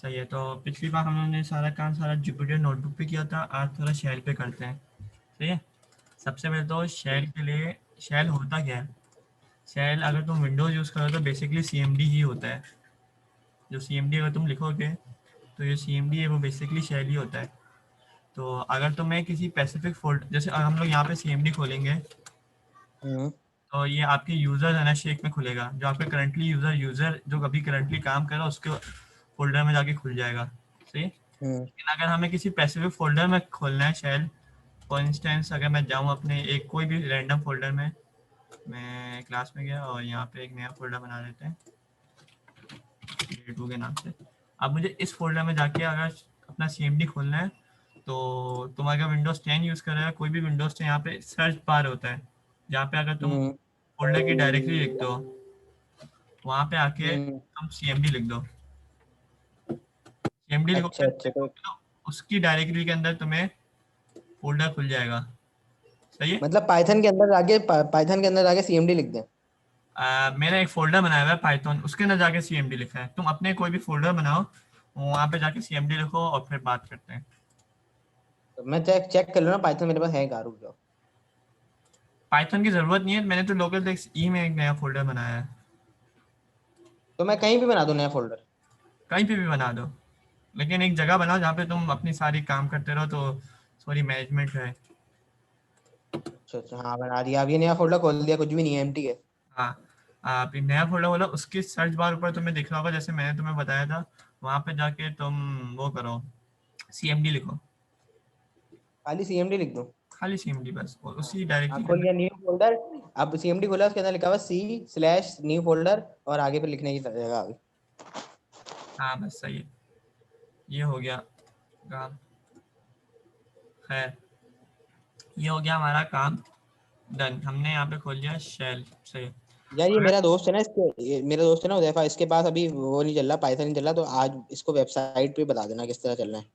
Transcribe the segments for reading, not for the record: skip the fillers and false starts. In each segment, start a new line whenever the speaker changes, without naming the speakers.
सही है। तो पिछली बार हम लोगों ने सारा काम सारा जुपिटर नोटबुक पे किया था, आज थोड़ा शेल पे करते हैं। सही है। सबसे पहले तो शेल के लिए, शेल होता क्या है? शेल अगर तुम विंडोज़ यूज़ करो तो बेसिकली सीएमडी ही होता है। जो सीएमडी अगर तुम लिखोगे तो ये सीएमडी है, वो बेसिकली शेल ही होता है। तो अगर तुम्हें किसी स्पेसिफिक फोल्डर, जैसे अगर हम लोग यहाँ पे सीएमडी खोलेंगे
हम्म।
तो ये आपके यूज़र है ना शेक में खुलेगा, जो आपके करंटली यूज़र जो अभी करंटली काम कर रहा है उसके फोल्डर में जाके खुल जाएगा। सही।
हम्म।
लेकिन अगर हमें किसी स्पेसिफिक फोल्डर में खोलना है शेल, फॉर इंस्टेंस अगर मैं जाऊँ अपने एक कोई भी रैंडम फोल्डर में, मैं क्लास में गया और यहाँ पे एक नया फोल्डर बना लेते हैं डे टू के नाम से। अब मुझे इस फोल्डर में जाके अगर अपना सीएमडी खोलना है, तो तुम अगर विंडोज 10 यूज़ कर रहे हो, कोई भी विंडोज 10, यहाँ पे सर्च बार होता है जहाँ पे अगर तुम
हम्म।
फोल्डर की डायरेक्टली लिख दो, वहाँ पे आके
हम्म।
तुम सीएमडी लिख दो। सीएमडी
अच्छा अच्छा, तो
लिखोगे तो उसकी डायरेक्टरी के अंदर तुम्हें फोल्डर खुल जाएगा। सही है।
मतलब पाइथन के अंदर जाके पाइथन के अंदर जाके सीएमडी लिख दें।
मेरा एक फोल्डर बनाया हुआ है पाइथन, उसके अंदर जाके सीएमडी लिखा है। तुम अपने कोई भी फोल्डर बनाओ, वहाँ पे जाके सीएमडी लिखो और फिर बात करते हैं।
तो मैं चेक चेक कर लूँ ना, पाइथन मेरे पास है कहाँ, रुक जाओ।
पाइथन की ज़रूरत नहीं है, मैंने तो लोकल टेक्स्ट ई में एक नया फोल्डर बनाया है।
तो मैं कहीं भी बना दूँ नया फोल्डर?
कहीं पे भी बना दो, लेकिन एक जगह बनाओ जहाँ पे तुम अपनी सारी काम करते रहो, तो सॉरी मैनेजमेंट है।
अच्छा अच्छा, हाँ बना दिया। अब ये नया फोल्डर खोल दिया, कुछ भी नहीं है, एम्प्टी है।
हाँ। आप एक नया फोल्डर बोला, उसकी सर्च बार ऊपर तुम्हें दिख रहा होगा जैसे मैंने तुम्हें बताया था, वहाँ पे जाके तुम वो करो, सीएमडी लिखो।
खाली सीएमडी लिख दूँ?
खाली सीएमडी बस, और
हाँ।
उसी
हाँ,
डायरेक्टरी के
खोल
अंदर।
लिया न्यू फोल्डर। अब सीएमडी खोला, उसके अंदर लिखा हुआ C/न्यू फोल्डर, और आगे पे लिखने की जगह आ गई।
हाँ बस सही है, ये हो गया काम। खैर, ये हो गया हमारा काम डन। हमने यहाँ पे खोल लिया शेल। सही है।
यार ये
अगर
मेरा दोस्त है ना, ये मेरा दोस्त है ना उदैफा, इसके पास अभी वो नहीं चल रहा, पाइथन नहीं चल रहा, तो आज इसको वेबसाइट पे बता देना किस तरह चलना है।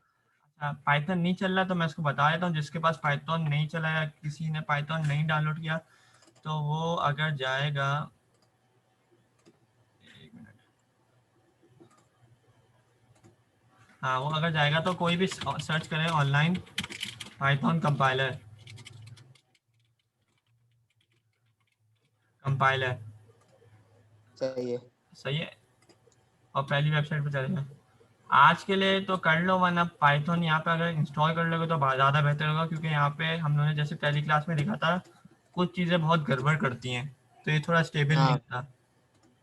पाइथन नहीं चल रहा तो मैं इसको बता देता हूँ, जिसके पास पाइथन नहीं चला या किसी ने पाइथन नहीं डाउनलोड किया, तो वो अगर जाएगा, एक मिनट, हाँ वो अगर जाएगा तो कोई भी सर्च करें ऑनलाइन पाइथन कंपाइलर, कंपाइलर।
सही है।
सही है। और पहली वेबसाइट पे चले जाएं। आज के लिए तो कर लो, वरना पाइथन यहाँ पे अगर इंस्टॉल कर लोगे तो ज़्यादा बेहतर होगा, क्योंकि यहाँ पे हम लोगों ने जैसे पहली क्लास में देखा था, कुछ चीज़ें बहुत गड़बड़ करती हैं, तो ये थोड़ा स्टेबल नहीं
हाँ।
होता।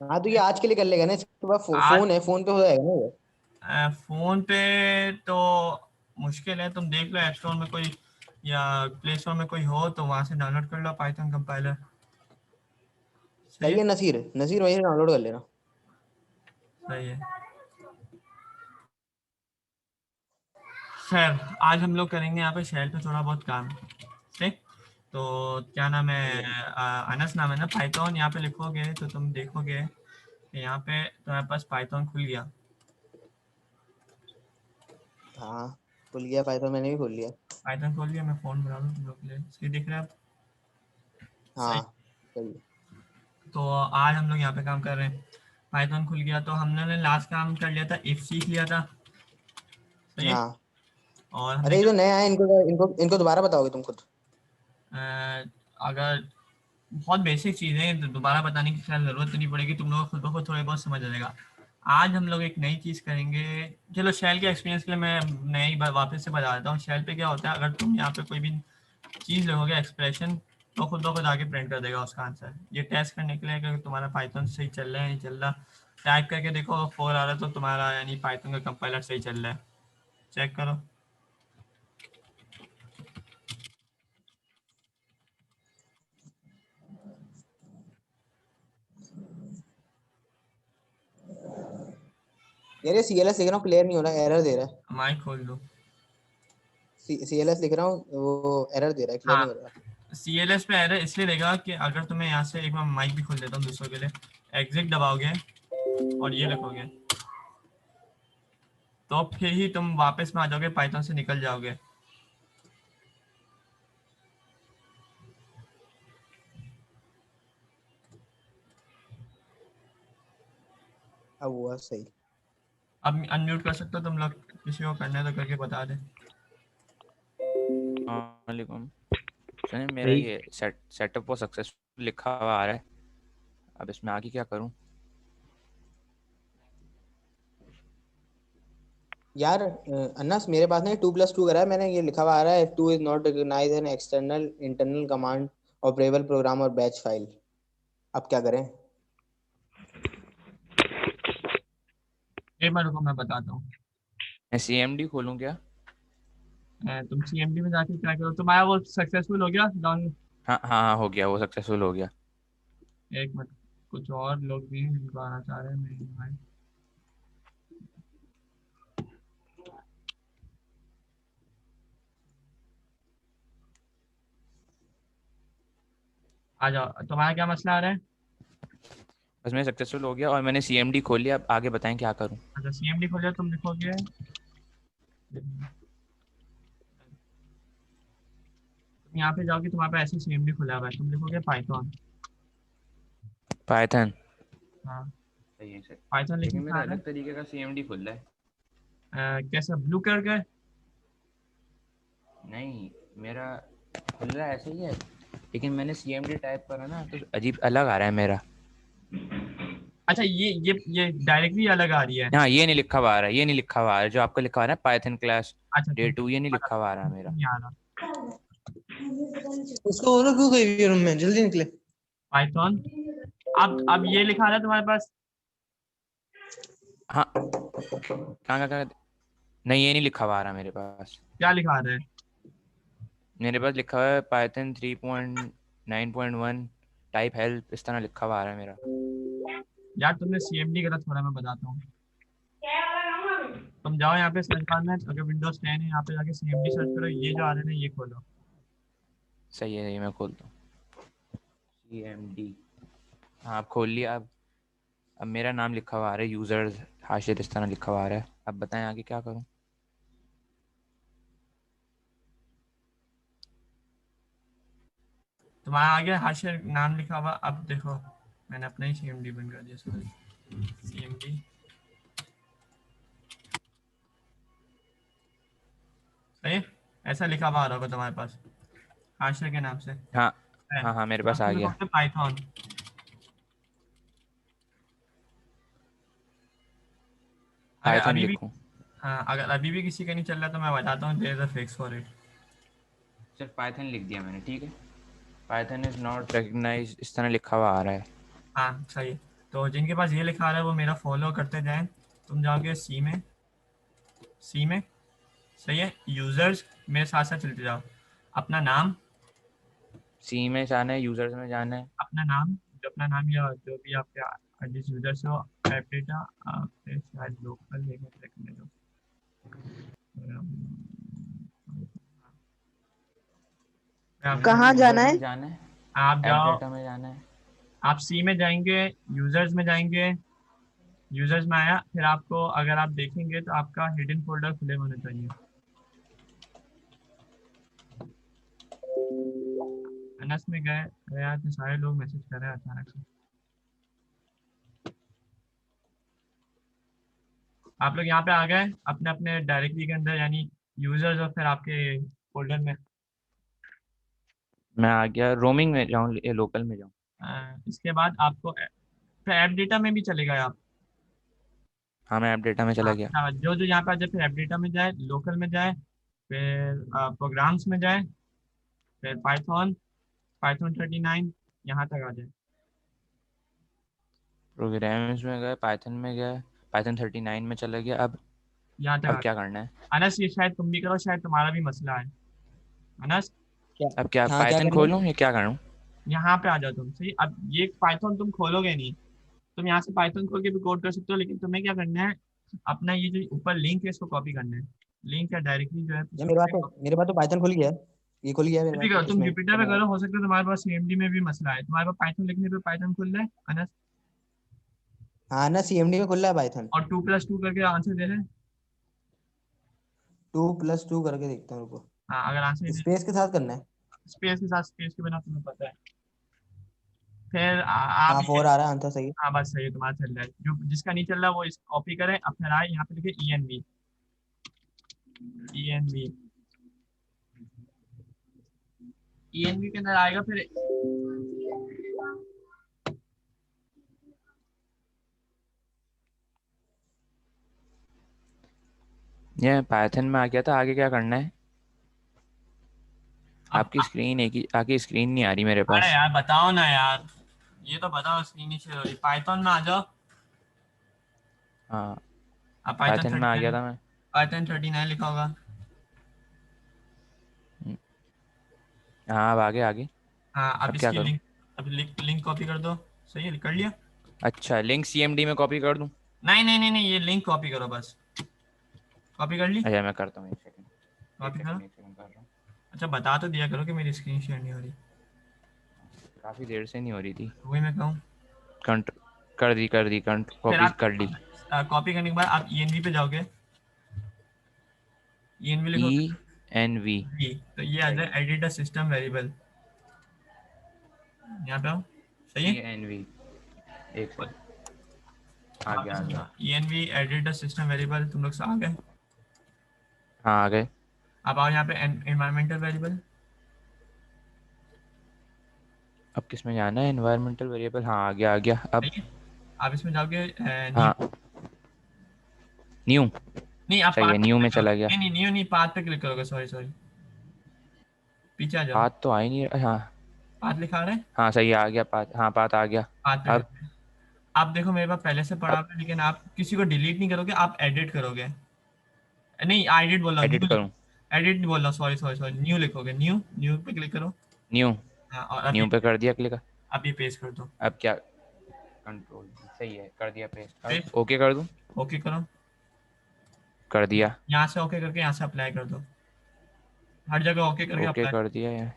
हाँ, तो ये आज के लिए कर लेगा ना, इसके पास
आज
फोन है, फोन पे हो जाएगा ना ये?
फ़ोन पे तो मुश्किल है, तुम देख लो ऐप स्टोर में कोई या प्ले स्टोर में कोई हो तो वहाँ से डाउनलोड कर लो पाइथन कंपाइलर। सही
सही
है।
है नसीर, नसीर वहीं से डाउनलोड कर लेना।
सही है। खैर, आज हम लोग करेंगे यहाँ पे शेल पे थोड़ा बहुत काम। ठीक। तो क्या नाम
सही
है,
है।
अनस नाम है ना। पाइथन यहाँ पे लिखोगे तो तुम देखोगे कि यहाँ पे तुम्हारे पास पाइथन खुल गया।
हाँ, खुल गया पाइथन, मैंने भी खोल लिया।
पाइथन खोल लिया, मैं फ़ोन बना दूँ तुम लोग के लिए, सही दिख रहा है अब? सही।
हाँ। सही है।
तो आज हम लोग यहाँ पे काम कर रहे हैं। पाइथन खुल गया तो हमने लास्ट काम कर लिया था, इफ सीख लिया था। सही है।
हाँ।
और हमने
अच्छा, ये
क्या,
जो नया है, इनको इनको इनको दोबारा बताओगे तुम खुद?
अगर बहुत बेसिक चीज़ें तो दोबारा बताने की खैर ज़रूरत नहीं पड़ेगी, तुम लोग खुद ब खुद थोड़े बहुत समझ आ जाएगा। आज हम लोग एक नई चीज़ करेंगे। चलो शेल के एक्सपीरियंस के लिए मैं नई बार वापस से बता देता हूँ। शेल पे क्या होता है, अगर तुम यहाँ पे कोई भी चीज़ लिखोगे एक्सप्रेशन, तो खुद ब खुद आगे प्रिंट कर देगा उसका आंसर। ये टेस्ट करने के लिए कि तुम्हारा पाइथन सही चल रहा है नहीं चल रहा, टाइप करके देखो 4 आ रहा है तो तुम्हारा यानी पाइथन का कंपाइलर सही चल रहा है। चेक करो।
यार ये CLS लिख रहा हूँ, क्लियर नहीं हो रहा, एरर दे रहा है।
माइक खोल दो।
CLS लिख रहा हूँ, वो एरर दे रहा है, क्लियर
हाँ,
नहीं हो रहा।
सी एल एस पे एरर इसलिए देगा कि अगर तुम्हें यहाँ से, एक बार माइक भी खोल देता हूँ दूसरों के लिए, एग्जिट दबाओगे और ये लिखोगे, तो फिर ही तुम वापस में आ जाओगे, पाइथन से निकल जाओगे।
अब हुआ सही।
अब अनम्यूट कर सकते हो तुम लोग, किसी को करना है तो करके बता दे।
वालेकुम। सुनिए, मेरा
भाई
ये सेटअप वो सक्सेसफुल लिखा हुआ आ रहा है। अब इसमें आगे क्या करूं?
यार अन्नास मेरे पास ना 2+2 करा है मैंने, ये लिखा हुआ आ रहा है 2 is not recognise an external internal command operable program और बैच फाइल। अब क्या करें?
एक मिनट को मैं बताता हूँ।
मैं CMD खोलूं क्या?
तुम सीएमडी में जाके क्या करो, तुम्हारा वो सक्सेसफुल हो गया डाउन।
हाँ हाँ हाँ, हो गया, वो सक्सेसफुल हो गया।
एक मिनट, कुछ और लोग भी हैं जिनको आना चाह रहे हैं, मैं invite- आ जाओ, तुम्हारा क्या मसला आ रहा है?
बस मैं सक्सेसफुल हो गया और मैंने CMD खोल लिया। अब आगे बताएं क्या करूं?
अच्छा सीएमडी खोलो, तुम लिखोगे तुम यहाँ पे जाओगे, तुम्हारे पास ऐसे सीएमडी खुला हुआ है, तुम लिखोगे पाइथन।
पाइथन।
हाँ
सही है सर।
पाइथन लिखने
लेकिन
से आ
मेरा
रहा
अलग तरीके का CMD खुल रहा है।
है। कैसा, ब्लू कलर का है?
नहीं, मेरा खुल रहा है ऐसे ही है, लेकिन मैंने CMD टाइप करा ना तो अजीब अलग आ रहा है मेरा।
अच्छा ये डायरेक्टली अलग आ रही है।
हाँ, ये नहीं लिखा हुआ आ रहा है, ये नहीं लिखा हुआ आ रहा है जो आपका लिखा हुआ है ना, पाइथन क्लास
अच्छा
डे
तुम
2, ये नहीं लिखा हुआ आ रहा है मेरा।
नहीं आ रहा।
उसको बोलो क्यों गई रूम में, जल्दी निकले।
पाइथन, अब ये लिखा रहा है तुम्हारे पास?
हाँ, कहाँ कहाँ? नहीं, ये नहीं लिखा हुआ आ रहा मेरे पास।
क्या लिखा रहा है?
मेरे पास लिखा हुआ है पाइथन 3.9.1 टाइप हेल्प, इस तरह लिखा हुआ आ रहा है मेरा।
यार तुमने सीएमडी गलत खोला, मैं बताता हूँ। तुम जाओ यहाँ पे सर्च बार में, अगर विंडोज 10 है यहाँ पे जाके सीएमडी सर्च करो, ये जो आ रहा है ना ये खोलो।
सही है, ये मैं खोलता हूँ। CMD, हाँ आप खोल लिया। अब मेरा नाम लिखा हुआ आ रहा है, यूजर्स हाशिर इस तरह लिखा हुआ आ रहा है। अब बताएं आगे क्या करूँ?
तुम्हारा आगे हाशिर नाम लिखा हुआ, अब देखो मैंने अपना ही सीएमडी बन कर दिया, सॉरी सीएमडी। सही, ऐसा लिखा हुआ आ रहा होगा तुम्हारे पास हाशिर के नाम से
हाँ
है।
हाँ हाँ, मेरे
अब
पास आ
तुम
गया।
लिखोगे पाइथन। अगर
पाइथन
अभी भी,
लिखूँ?
हाँ अगर अभी भी किसी का नहीं चल रहा तो मैं बताता हूँ, there is a fix for it.
सिर्फ पाइथन लिख दिया मैंने, ठीक है। पाइथन इज नॉट रिकग्नाइज इस तरह लिखा हुआ आ रहा है।
हाँ सही है। तो जिनके पास ये लिखा आ रहा है वो मेरा फॉलो करते जाएं। तुम जाओगे सी में, सही है, यूजर्स मेरे साथ साथ चलते जाओ। अपना नाम,
सी में जाना है, यूजर्स में जाना है।
अपना नाम, जो अपना नाम या जो भी आपके जिस यूजर से हो, ऐप डेटा, आपके शायद लोकल एक मिनट रखने दो। आप
अपना
कहाँ जाना
यूजर्स
है?
में जाना है,
आप
ऐप
जाओ,
डेटा में जाना है।
आप सी में जाएंगे, यूजर्स में जाएंगे। यूजर्स में आया, फिर आपको अगर आप देखेंगे तो आपका हिडन फोल्डर खुले होने चाहिए। अनस में गए, अरे यार तो सारे लोग मैसेज कर रहे हैं अचानक से। आप लोग यहाँ पे आ गए अपने अपने डायरेक्टरी के अंदर, यानी यूजर्स और फिर आपके फोल्डर में।
मैं आ गया, रोमिंग में जाऊँ या लोकल में जाऊँ?
इसके बाद आपको फिर ऐप डेटा में भी चले गए आप।
हाँ, मैं ऐप डेटा में चला
हाँ,
गया।
जो जो यहाँ पे आ जाए, फिर ऐप डेटा में जाए, लोकल में जाए, फिर प्रोग्राम्स में जाए, फिर पाइथन, पाइथन 39 यहाँ तक आ जाए।
प्रोग्राम्स में गए, पाइथन में गए, पाइथन 39 में चला गया।
यहाँ तक
अब
आ
क्या
जाए।
करना है?
अनस ये शायद तुम भी करो, शायद तुम्हारा भी मसला है। अनस
क्या?
अब क्या
हाँ क्या
पाइथन
करिए?
खोलूँ या क्या करूँ?
यहाँ पे आ जाओ तुम, सही। अब ये पाइथन तुम खोलोगे नहीं, तुम यहाँ से पाइथन खोल के भी कोड कर सकते हो, लेकिन तुम्हें क्या करना है, अपना ये जो ऊपर लिंक है इसको कॉपी करना है। लिंक या डायरेक्टली जो है
यार
इसको copy।
मेरे पास तो पाइथन खुल गया है, ये खुल गया है मेरे
भी
पास
करो, तुम
इसमें
जुपिटर पे
अपना।
करो, हो सकता है तुम्हारे पास सीएमडी में भी मसला है, तुम्हारे पास पाइथन लिखने पे पाइथन खुल रहा है अनस।
हाँ ना, सीएमडी में खुल रहा है पाइथन।
और 2+2 करके आंसर दे रहे हैं।
2+2 करके देखता हूँ, रुको।
हाँ अगर आंसर दे,
स्पेस के साथ करना है।
स्पेस के साथ, स्पेस के बिना तुम्हें पता है। फिर
हाँ
आप
4 आ रहा है आंसर सही है।
हाँ बस सही है, तुम्हारा चल रहा है। जो जिसका नहीं चल रहा वो इसको कॉपी करें, अब फिर आए यहाँ पे लिखे ENV, ENV, ENV के अंदर आएगा फिर।
ये पाइथन में आ गया था, आगे क्या करना है?
अब
आपकी स्क्रीन नहीं आ रही मेरे
अरे
पास।
यार बताओ ना यार, ये तो बताओ, स्क्रीन नहीं शेयर हो रही। पाइथन में आ जाओ।
हाँ,
अब पाइथन
पाइथन में आ गया
39,
था मैं।
पाइथन 39 लिखा होगा।
हम्म, हाँ अब आगे आगे।
हाँ अब
अब क्या
इसकी
करूँ?
लिंक, अब लिंक कॉपी कर दो। सही है, कर लिया।
अच्छा, लिंक CMD में कॉपी कर दूँ?
नहीं नहीं नहीं नहीं, ये लिंक कॉपी करो बस। कॉपी कर ली?
अच्छा मैं करता हूँ, एक सेकंड एक
कॉपी करो।
सेकंड एक सेकंड कर रहा हूँ।
अच्छा बता तो दिया करो कि मेरी स्क्रीन शेयर नहीं हो रही।
काफ़ी देर से नहीं हो रही थी।
वही मैं कहूँ।
कंट कर दी
फिर
कॉपी
आप
कर ली।
कॉपी करने के बाद आप ENV पे जाओगे। ENV लिखोगे
ENV।
V, तो ये आ
सही
जाए
है।
Edit a system variable. यहाँ पे आओ। सही है।
ENV, एक
और
सेकंड, आ गया
वापस
आ गया।
ENV edit a system variable, तुम लोग से आ गए।
हाँ आ गए।
अब आओ यहाँ पे एनवायरमेंटल वेरिएबल।
अब किस में जाना है? एनवायरमेंटल वेरिएबल, हाँ आ गया अब।
सही है। आप इसमें जाओगे न्यू।
हाँ, न्यू।
नहीं आप
सही
पाथ
है,
पे
न्यू में
क्लिक
चला
करोगे,
गया।
नहीं नहीं न्यू नहीं, पाथ पे क्लिक करोगे, सॉरी सॉरी, पीछे आ जाओ।
पाथ तो आ ही नहीं रहा। हाँ
पाथ लिखा आ रहा है।
हाँ सही है, आ गया पाथ, हाँ पाथ आ गया।
पाथ पे
अब
क्लिक। आप देखो मेरे पास पहले से पड़ा
अब
हुआ है, लेकिन आप किसी को डिलीट नहीं करोगे, आप एडिट करोगे। नहीं एडिट बोल रहा हूँ,
एडिट
न्यू लिखो।
करूँ?
एडिट नहीं बोल रहा हूँ, सॉरी सॉरी सॉरी, न्यू लिखोगे, न्यू, न्यू पे क्लिक करो।
न्यू।
हाँ और
न्यू पे कर दिया क्लिक।
अभी पेस्ट कर दो।
अब क्या? कंट्रोल, सही है, कर दिया पेस्ट। अब
पेस्ट।
ओके कर दूँ?
ओके करो।
कर दिया।
यहाँ से ओके करके यहाँ से अप्लाई कर दो। हर जगह ओके करके
ओके
अप्लाई।
कर दिया यार।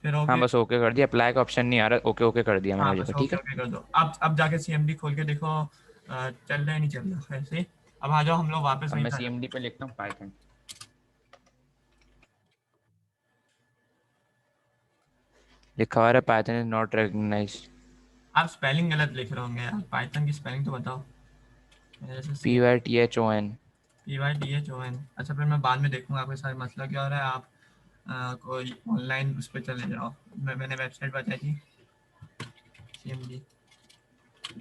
फिर
हाँ
ओके।
बस ओके कर दिया, अप्लाई का ऑप्शन नहीं आ रहा। ओके ओके कर दिया मैंने
हाँ
हर
बस
जगह, ठीक
ओके
है।
ओके कर दो। अब जाके CMD खोल के देखो, चल रहा है नहीं चल रहा है सही। अब आ जाओ हम लोग वापस
अब
वहीं
मैं
पे आ जाओ।
CMD पे लिखता हूँ पाइथन। लिखा हुआ है पाइथन इज नॉट रिकॉग्नाइज्ड।
आप स्पेलिंग गलत लिख रहे होंगे यार, पाइथन की स्पेलिंग तो बताओ। जैसे
PYTHON।
PYTHON। अच्छा फिर मैं बाद में देखूंगा आपके साथ मसला क्या हो रहा है। आप कोई ऑनलाइन उस पर चले जाओ। मैंने वेबसाइट बताई थी, CMD,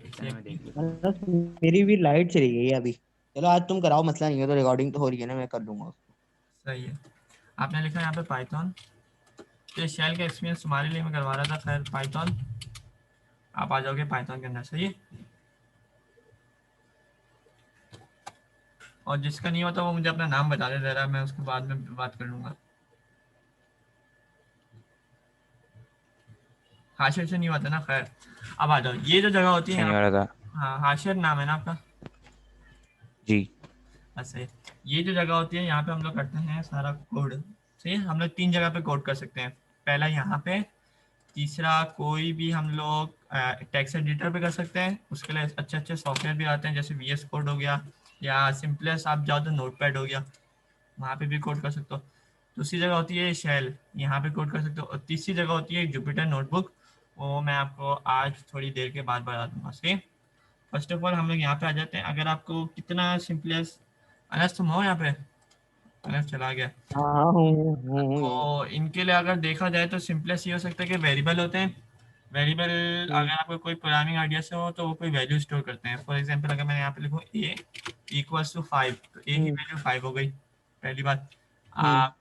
चलो मैं
CMD।
देख लेता हूँ।
मतलब मेरी भी लाइट चली गई है अभी। चलो आज तुम कराओ, मसला नहीं है, तो रिकॉर्डिंग तो हो रही है ना, मैं कर दूंगा उसको।
सही है। आपने लिखा है यहाँ पे पाइथन। ये शेल का एक्सपीरियंस तुम्हारे लिए मैं करवा रहा था, खैर पाइथन। आप आ जाओगे पाइथन के अंदर, सही है। और जिसका नहीं होता वो मुझे अपना नाम बता दे रहा है, मैं उसके बाद में बात कर लूंगा। हाशिर से नहीं होता ना, खैर। अब आ जाओ, ये जो जगह होती है
अच्छा
यहाँ
नहीं हो
पे।
रहा था।
हाँ हाशिर नाम है ना आपका।
जी।
अच्छा ये जो जगह होती है यहाँ पे हम लोग करते हैं सारा कोड। सही है, हम लोग 3 जगह पे कोड कर सकते हैं। पहला यहाँ पे, तीसरा कोई भी हम लोग टेक्स्ट एडिटर पे कर सकते हैं। उसके लिए अच्छे अच्छे सॉफ्टवेयर भी आते हैं, जैसे VS कोड हो गया, या सिंपलेस्ट आप जाओ तो नोटपैड हो गया, वहाँ पे भी कोड कर सकते हो। दूसरी जगह होती है शेल, यहाँ पे कोड कर सकते हो। और तीसरी जगह होती है जुपिटर नोटबुक, वो मैं आपको आज थोड़ी देर के बाद बता दूंगा। सही। फर्स्ट ऑफ ऑल हम लोग यहाँ पे आ जाते हैं। अगर आपको कितना सिंपलेस्ट, अनस तुम हो यहाँ पे? अनस चला गया।
हाँ हाँ हूँ।
तो इनके लिए अगर देखा जाए तो सिंपलेस्ट ये हो सकता है कि वेरिएबल होते हैं। वेरिएबल, अगर आपको कोई प्रोग्रामिंग आइडिया से हो तो वो कोई वैल्यू स्टोर करते हैं। फॉर एग्जांपल अगर मैं यहाँ पे लिखूँ a इक्वल्स टू 5, तो a की
हम्म
वैल्यू 5 हो गई। पहली बात।
हम्म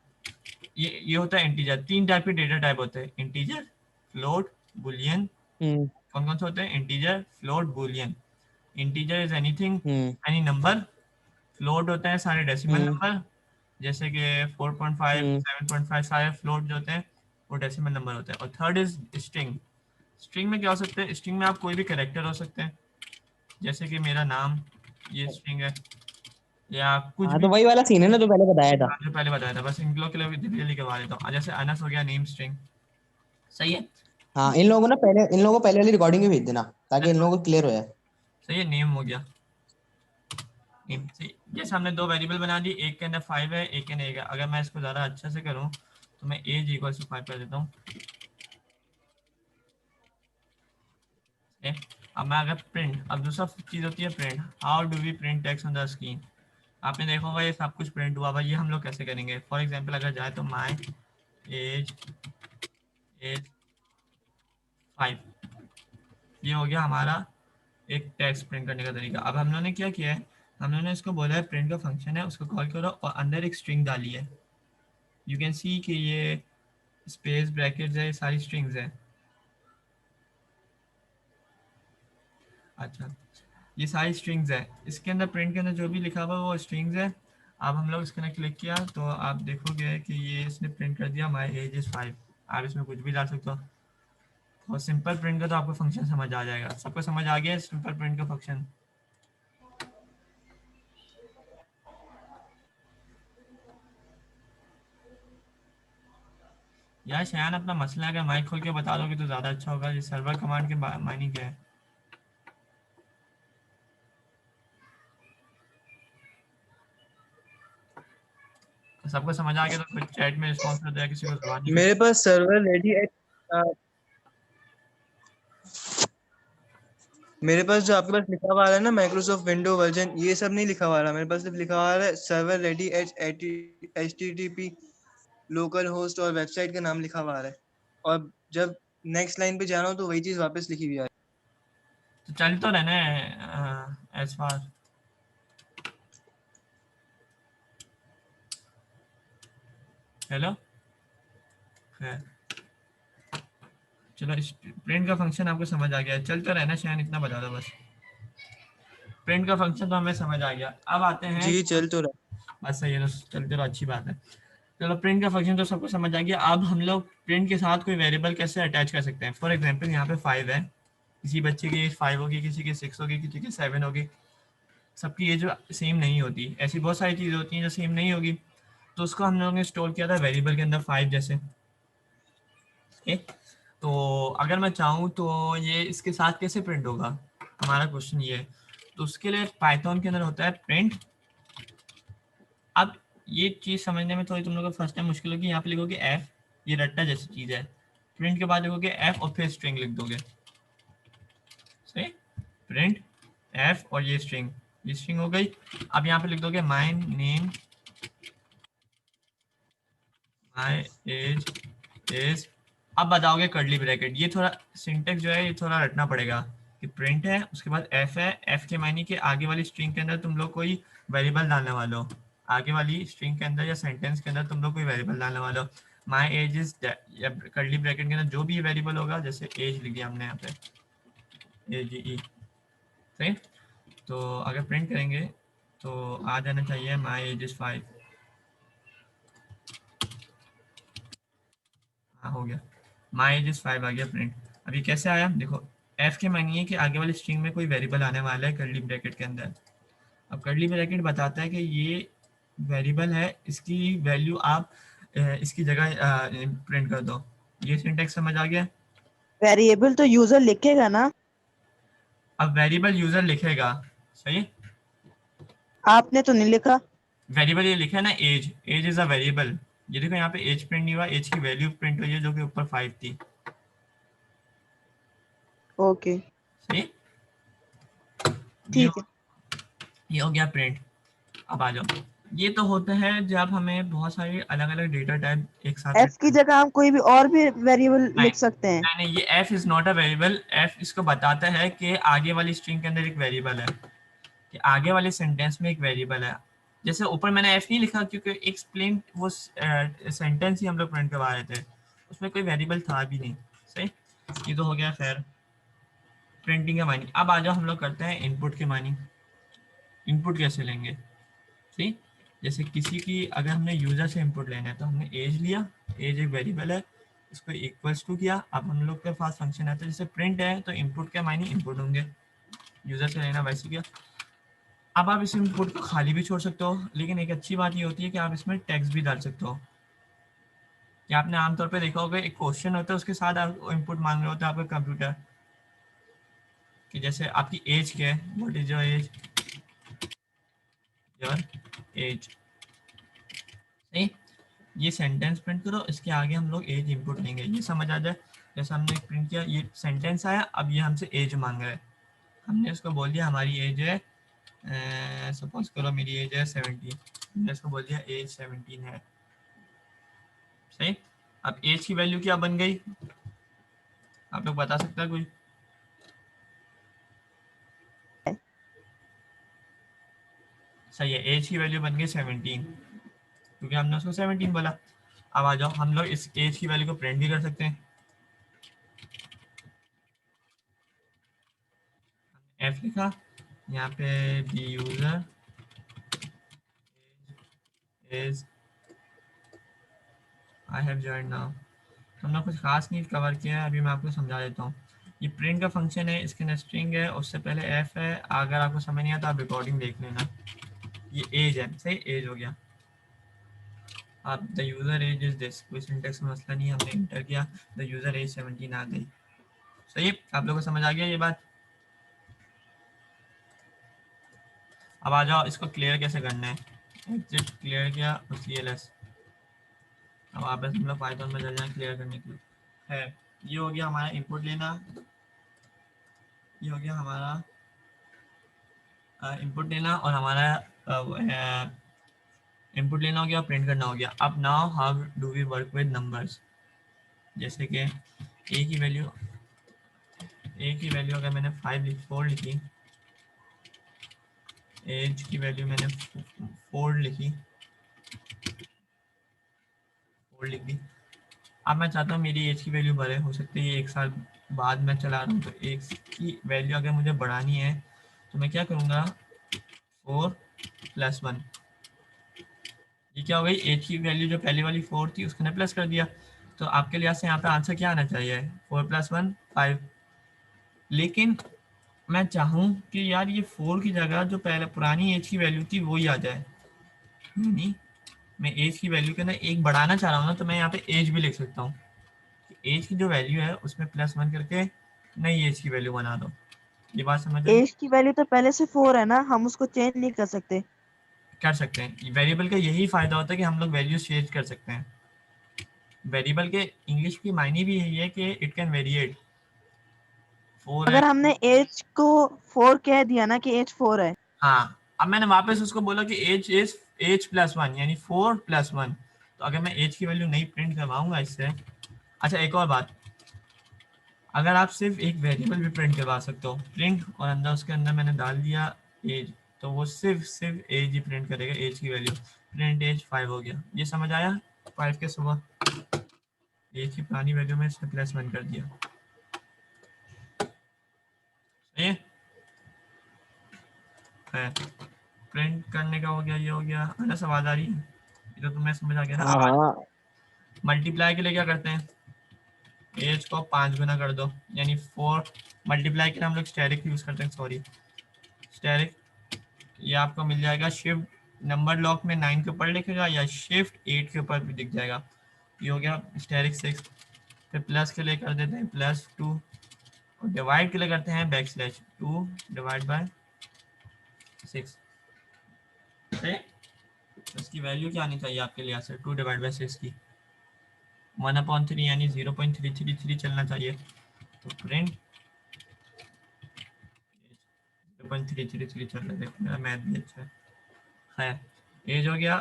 ये होता है इंटीजर। 3 टाइप के डेटा टाइप होते हैं, इंटीजर, फ्लोट, बुलियन।
हम्म
कौन कौन से होते हैं? Integer, float, Boolean. Integer is anything,
hmm
any number. Float होते हैं सारे डेसिमल
हम्म
नंबर, जैसे कि 4.5,
हम्म
7.5, सारे फ्लोट जो होते हैं वो डेसिमल नंबर होते हैं। और थर्ड इज स्ट्रिंग। स्ट्रिंग में क्या हो सकते हैं? स्ट्रिंग में आप कोई भी करेक्टर हो सकते हैं, जैसे कि मेरा नाम, ये स्ट्रिंग है, या कुछ
हाँ
भी।
तो वही वाला सीन है ना जो पहले बताया था।
हाँ, जो पहले बताया था, बस इन लोग के लिए जल्दी जल्दी करवा देता हूँ। जैसे अनस हो गया, नेम स्ट्रिंग। सही है।
हाँ इन लोगों को पहले वाली रिकॉर्डिंग में भेज देना, ताकि इन लोगों को क्लियर हो जाए।
सही है, नेम हो गया। नेम सही। जैसे हमने 2 वेरिएबल बना दी, एक के अंदर 5 है, एक के अंदर 1 है। अगर मैं इसको ज़्यादा अच्छा से करूँ तो मैं एज इक्वल टू 5 कर देता हूँ। अब मैं अगर प्रिंट, अब दूसरा चीज़ होती है print, how do we print text on the screen. आपने देखा होगा ये सब कुछ प्रिंट हुआ हुआ, ये हम लोग कैसे करेंगे। फॉर एग्जांपल अगर जाए तो माई एज इज 5, ये हो गया हमारा एक टेक्स्ट प्रिंट करने का तरीका। अब हम लोगों ने क्या किया है, हम लोगों ने इसको बोला है प्रिंट का फंक्शन है, उसको कॉल करो और अंदर एक स्ट्रिंग डाली है। यू कैन सी कि ये स्पेस ब्रैकेट्स है, ये सारी स्ट्रिंग्स है। अच्छा, ये सारी स्ट्रिंग्स है, इसके अंदर प्रिंट के अंदर जो भी लिखा हुआ है वो स्ट्रिंग्स है। अब हम लोग इसके अंदर क्लिक किया तो आप देखोगे कि ये इसने प्रिंट कर दिया माई एज इज़ 5। आप इसमें कुछ भी डाल सकते हो। और सिंपल प्रिंट का तो आपको फंक्शन समझ आ जाएगा। सबको समझ आ गया सिंपल प्रिंट का फंक्शन। यार शयान, अपना मसला अगर माइक खोल के बता दोगे तो ज़्यादा अच्छा होगा। ये सर्वर कमांड के मायने क्या है। सबको समझ आ गया तो फिर चैट में रिस्पॉन्स कर दिया, किसी को जबान नहीं
मेरे पास सर्वर रेडी है। मेरे पास जो आपके पास लिखा हुआ है ना माइक्रोसॉफ्ट विंडो वर्जन, ये सब नहीं लिखा हुआ है। मेरे पास सिर्फ लिखा हुआ है server ready HTTP local host और वेबसाइट का नाम लिखा हुआ है। और जब नेक्स्ट लाइन पे जा रहा हूँ तो वही चीज वापस लिखी हुई है।
तो चल तो रहना है एज फार। हेलो, खैर चलो, इस प्रिंट का फंक्शन आपको समझ आ गया। चलता रहना शायद, इतना बता दो बस। प्रिंट का फंक्शन तो हमें समझ आ गया। अब आते हैं,
जी चल तो रहा।
बस सही है तो चलते रहो, अच्छी बात है। चलो, प्रिंट का फंक्शन तो सबको समझ आ गया। अब हम लोग प्रिंट के साथ कोई वेरिएबल कैसे अटैच कर सकते हैं। फॉर एग्जांपल यहाँ पे 5 है, किसी बच्चे की एज 5 होगी, किसी की 6 होगी, किसी की 7 होगी। सबकी एज सेम नहीं होती, ऐसी बहुत सारी चीज़ें होती हैं जो सेम नहीं होगी। तो उसको हम लोगों ने स्टोर किया था वेरिएबल के अंदर 5 जैसे। ठीक, तो अगर मैं चाहूँ तो ये इसके साथ कैसे प्रिंट होगा, हमारा क्वेश्चन ये है। तो उसके लिए पाइथन के अंदर होता है प्रिंट। अब ये चीज़ समझने में थोड़ी तुम लोगों को फर्स्ट टाइम मुश्किल होगी। यहाँ पे लिखोगे एफ, ये रट्टा जैसी चीज़ है। प्रिंट के बाद लिखोगे एफ और फिर स्ट्रिंग लिख दोगे। सही, प्रिंट एफ और ये स्ट्रिंग हो गई। अब यहाँ पे लिख दोगे my name my age is, अब बताओगे कर्ली ब्रैकेट। ये थोड़ा सिंटेक्स जो है ये थोड़ा रटना पड़ेगा कि प्रिंट है, उसके बाद एफ है, एफ के मायने के आगे वाली स्ट्रिंग के अंदर तुम लोग कोई वेरिएबल डालने वाले हो। आगे वाली स्ट्रिंग के अंदर या सेंटेंस के अंदर तुम लोग कोई वेरिएबल डालने वाले हो। माई एज इज, या कर्ली ब्रैकेट के अंदर जो भी वेरिएबल होगा, जैसे एज लिख दिया हमने यहाँ पे AGE। सही, तो अगर प्रिंट करेंगे तो आ जाना चाहिए माई एज इज 5। हाँ हो गया, माई एज इज 5 आ गया प्रिंट। अब ये कैसे आया देखो, एफ के मानिए कि आगे वाली स्ट्रिंग में कोई वेरिएबल आने वाला है कर्ली ब्रैकेट के अंदर। अब कर्ली ब्रैकेट बताता है कि ये वेरिएबल है, इसकी वैल्यू आप इसकी जगह प्रिंट कर दो। ये सिंटेक्स समझ आ गया।
वेरिएबल तो यूजर लिखेगा ना,
अब वेरिएबल यूजर लिखेगा। सही,
आपने तो नहीं लिखा।
वेरिएबल ये लिखा है ना, age, age is a variable. ये देखो यहाँ पे एज प्रिंट नहीं हुआ, एज की वैल्यू प्रिंट हुई है जो कि ऊपर 5 थी।
ओके
सही,
ठीक है।
ये हो गया प्रिंट। अब आ जाओ, ये तो होता है जब हमें बहुत सारे अलग अलग डेटा टाइप एक साथ
एफ की जगह हम कोई भी और भी वेरिएबल
नहीं,
लिख सकते हैं।
नहीं, ये F is not a variable. F इसको बताता है कि आगे वाली स्ट्रिंग के अंदर एक वेरिएबल है, कि आगे वाले सेंटेंस में एक वेरिएबल है। जैसे ऊपर मैंने एफ नहीं लिखा क्योंकि एक्सप्लेन वो सेंटेंस ही हम लोग प्रिंट करवा रहे थे, उसमें कोई वेरिएबल था भी नहीं। सही, ये तो हो गया खैर प्रिंटिंग का माइनिंग। अब आ जाओ हम लोग करते हैं इनपुट के माइनिंग। इनपुट कैसे लेंगे, ठीक, जैसे किसी की अगर हमने यूजर से इनपुट लेना है तो हमने एज लिया, एज एक वेरिएबल है, इसको इक्वल्स टू किया। अब हम लोग के पास फंक्शन आता है जैसे प्रिंट है, तो इनपुट के मायने इनपुट होंगे, यूजर से लेना वैसे किया। अब आप इस इनपुट को खाली भी छोड़ सकते हो, लेकिन एक अच्छी बात ये होती है कि आप इसमें टेक्स्ट भी डाल सकते हो। कि आपने आमतौर पे देखा होगा एक क्वेश्चन होता है उसके साथ आप इनपुट मांग रहे होते हैं आपका कंप्यूटर, कि जैसे आपकी एज क्या है, what is your as, your age. सही, ये सेंटेंस प्रिंट करो, इसके आगे हम लोग एज इनपुट लेंगे। ये समझ आ जाए, जैसे हमने प्रिंट किया, ये सेंटेंस आया, अब ये हमसे एज मांग रहा है। हमने उसको बोल दिया हमारी एज है, सपोज करो मेरी एज है 17, हमने इसको बोल दिया एज 17 है, सही। अब एज की वैल्यू क्या बन गई, आप लोग बता सकते हैं कोई? सही है, एज की वैल्यू बन गई 17, क्योंकि हमने उसको 17 बोला। अब आ जाओ, हम लोग इस एज की वैल्यू को प्रिंट भी कर सकते हैं। एफ लिखा, यहाँ पे the user is I have joined now. हमने कुछ खास नहीं कवर किया है, अभी मैं आपको समझा देता हूँ। ये प्रिंट का फंक्शन है, इसके अंदर स्ट्रिंग है, उससे पहले एफ है। अगर आपको समझ नहीं आता आप रिकॉर्डिंग देख लेना। ये एज है, सही, एज हो गया। अब the user age is this, कोई सिंटेक्स में मसला नहीं है, हमने इंटर किया, द यूजर एज 17 आ गई। सही है, आप लोगों को समझ आ गया ये बात? अब आ जाओ, इसको क्लियर कैसे करना है। एग्जिट क्लियर किया और CLS। अब वापस हम लोग पाइथन में चल जाए क्लियर करने के लिए। है, ये हो गया हमारा इनपुट लेना, ये हो गया हमारा इनपुट लेना, और हमारा इनपुट लेना हो गया, प्रिंट करना हो गया। अब now how do we work with numbers. जैसे कि ए की वैल्यू अगर मैंने 4 लिखी, एज की वैल्यू मैंने 4 लिखी, 4 लिख दी। अब मैं चाहता हूँ मेरी एज की वैल्यू बढ़े, हो सकती है 1 साल बाद मैं चला रहा हूँ, तो एज की वैल्यू अगर मुझे बढ़ानी है तो मैं क्या करूँगा, 4 + 1। ये क्या हो गई, एज की वैल्यू जो पहले वाली 4 थी उसको मैंने प्लस कर दिया। तो आपके लिहाज से यहाँ पे आंसर क्या आना चाहिए, 4 + 1 5। लेकिन मैं चाहूँ कि यार ये 4 की जगह जो पहले पुरानी एज की वैल्यू थी वही आ जाए, यानी मैं एज की वैल्यू के अंदर एक बढ़ाना चाह रहा हूँ ना, तो मैं यहाँ पे एज भी लिख सकता हूँ। एज की जो वैल्यू है उसमें +1 करके नई एज की वैल्यू बना दो। ये बात समझ आई?
एज की वैल्यू तो पहले से 4 है ना, हम उसको चेंज नहीं कर सकते।
कर सकते हैं, वेरिएबल का यही फायदा होता है कि हम लोग वैल्यू चेंज कर सकते हैं। वेरिएबल के इंग्लिश की मायने भी यही है कि इट कैन वेरिएट। 4 है,
अगर हमने एज को 4 कह दिया ना कि एज 4 है,
हाँ। अब मैंने वापस उसको बोला कि एज +1 यानी 4 + 1। तो अगर मैं एज की वैल्यू नहीं प्रिंट करवाऊंगा इससे। अच्छा, एक और बात, अगर आप सिर्फ एक वेरिएबल भी प्रिंट करवा सकते हो, प्रिंट और अंदर उसके अंदर मैंने डाल दिया एज, तो वो सिर्फ एज ही प्रिंट करेगा, एज की वैल्यू। प्रिंट एज 5 हो गया, ये समझ आया? 5 के सुबह एज की पुरानी वैल्यू में इसने +1 कर दिया। सही है, प्रिंट करने का हो गया, ये हो गया। अरे सवाल आ रही है, ये तो तुम्हें समझ आ गया ना। अब मल्टीप्लाई के लिए क्या करते हैं, एज को 5 गुना कर दो, यानी 4। मल्टीप्लाई के लिए हम लोग स्टेरिक यूज करते हैं, सॉरी स्टेरिक। ये आपको मिल जाएगा, शिफ्ट नंबर लॉक में 9 के ऊपर लिखेगा या शिफ्ट 8 के ऊपर भी दिख जाएगा। ये हो गया स्टेरिक 6। फिर प्लस के लिए कर देते हैं +2, और डिवाइड के लिए करते हैं \2 / 6। इसकी वैल्यू क्या आनी चाहिए आपके लिए, 2 / 6 की 1/3 यानी 0.333 चलना चाहिए। तो प्रिंट 0.333 चल रहा है, देखो मेरा मैथ भी अच्छा है। एज हो गया,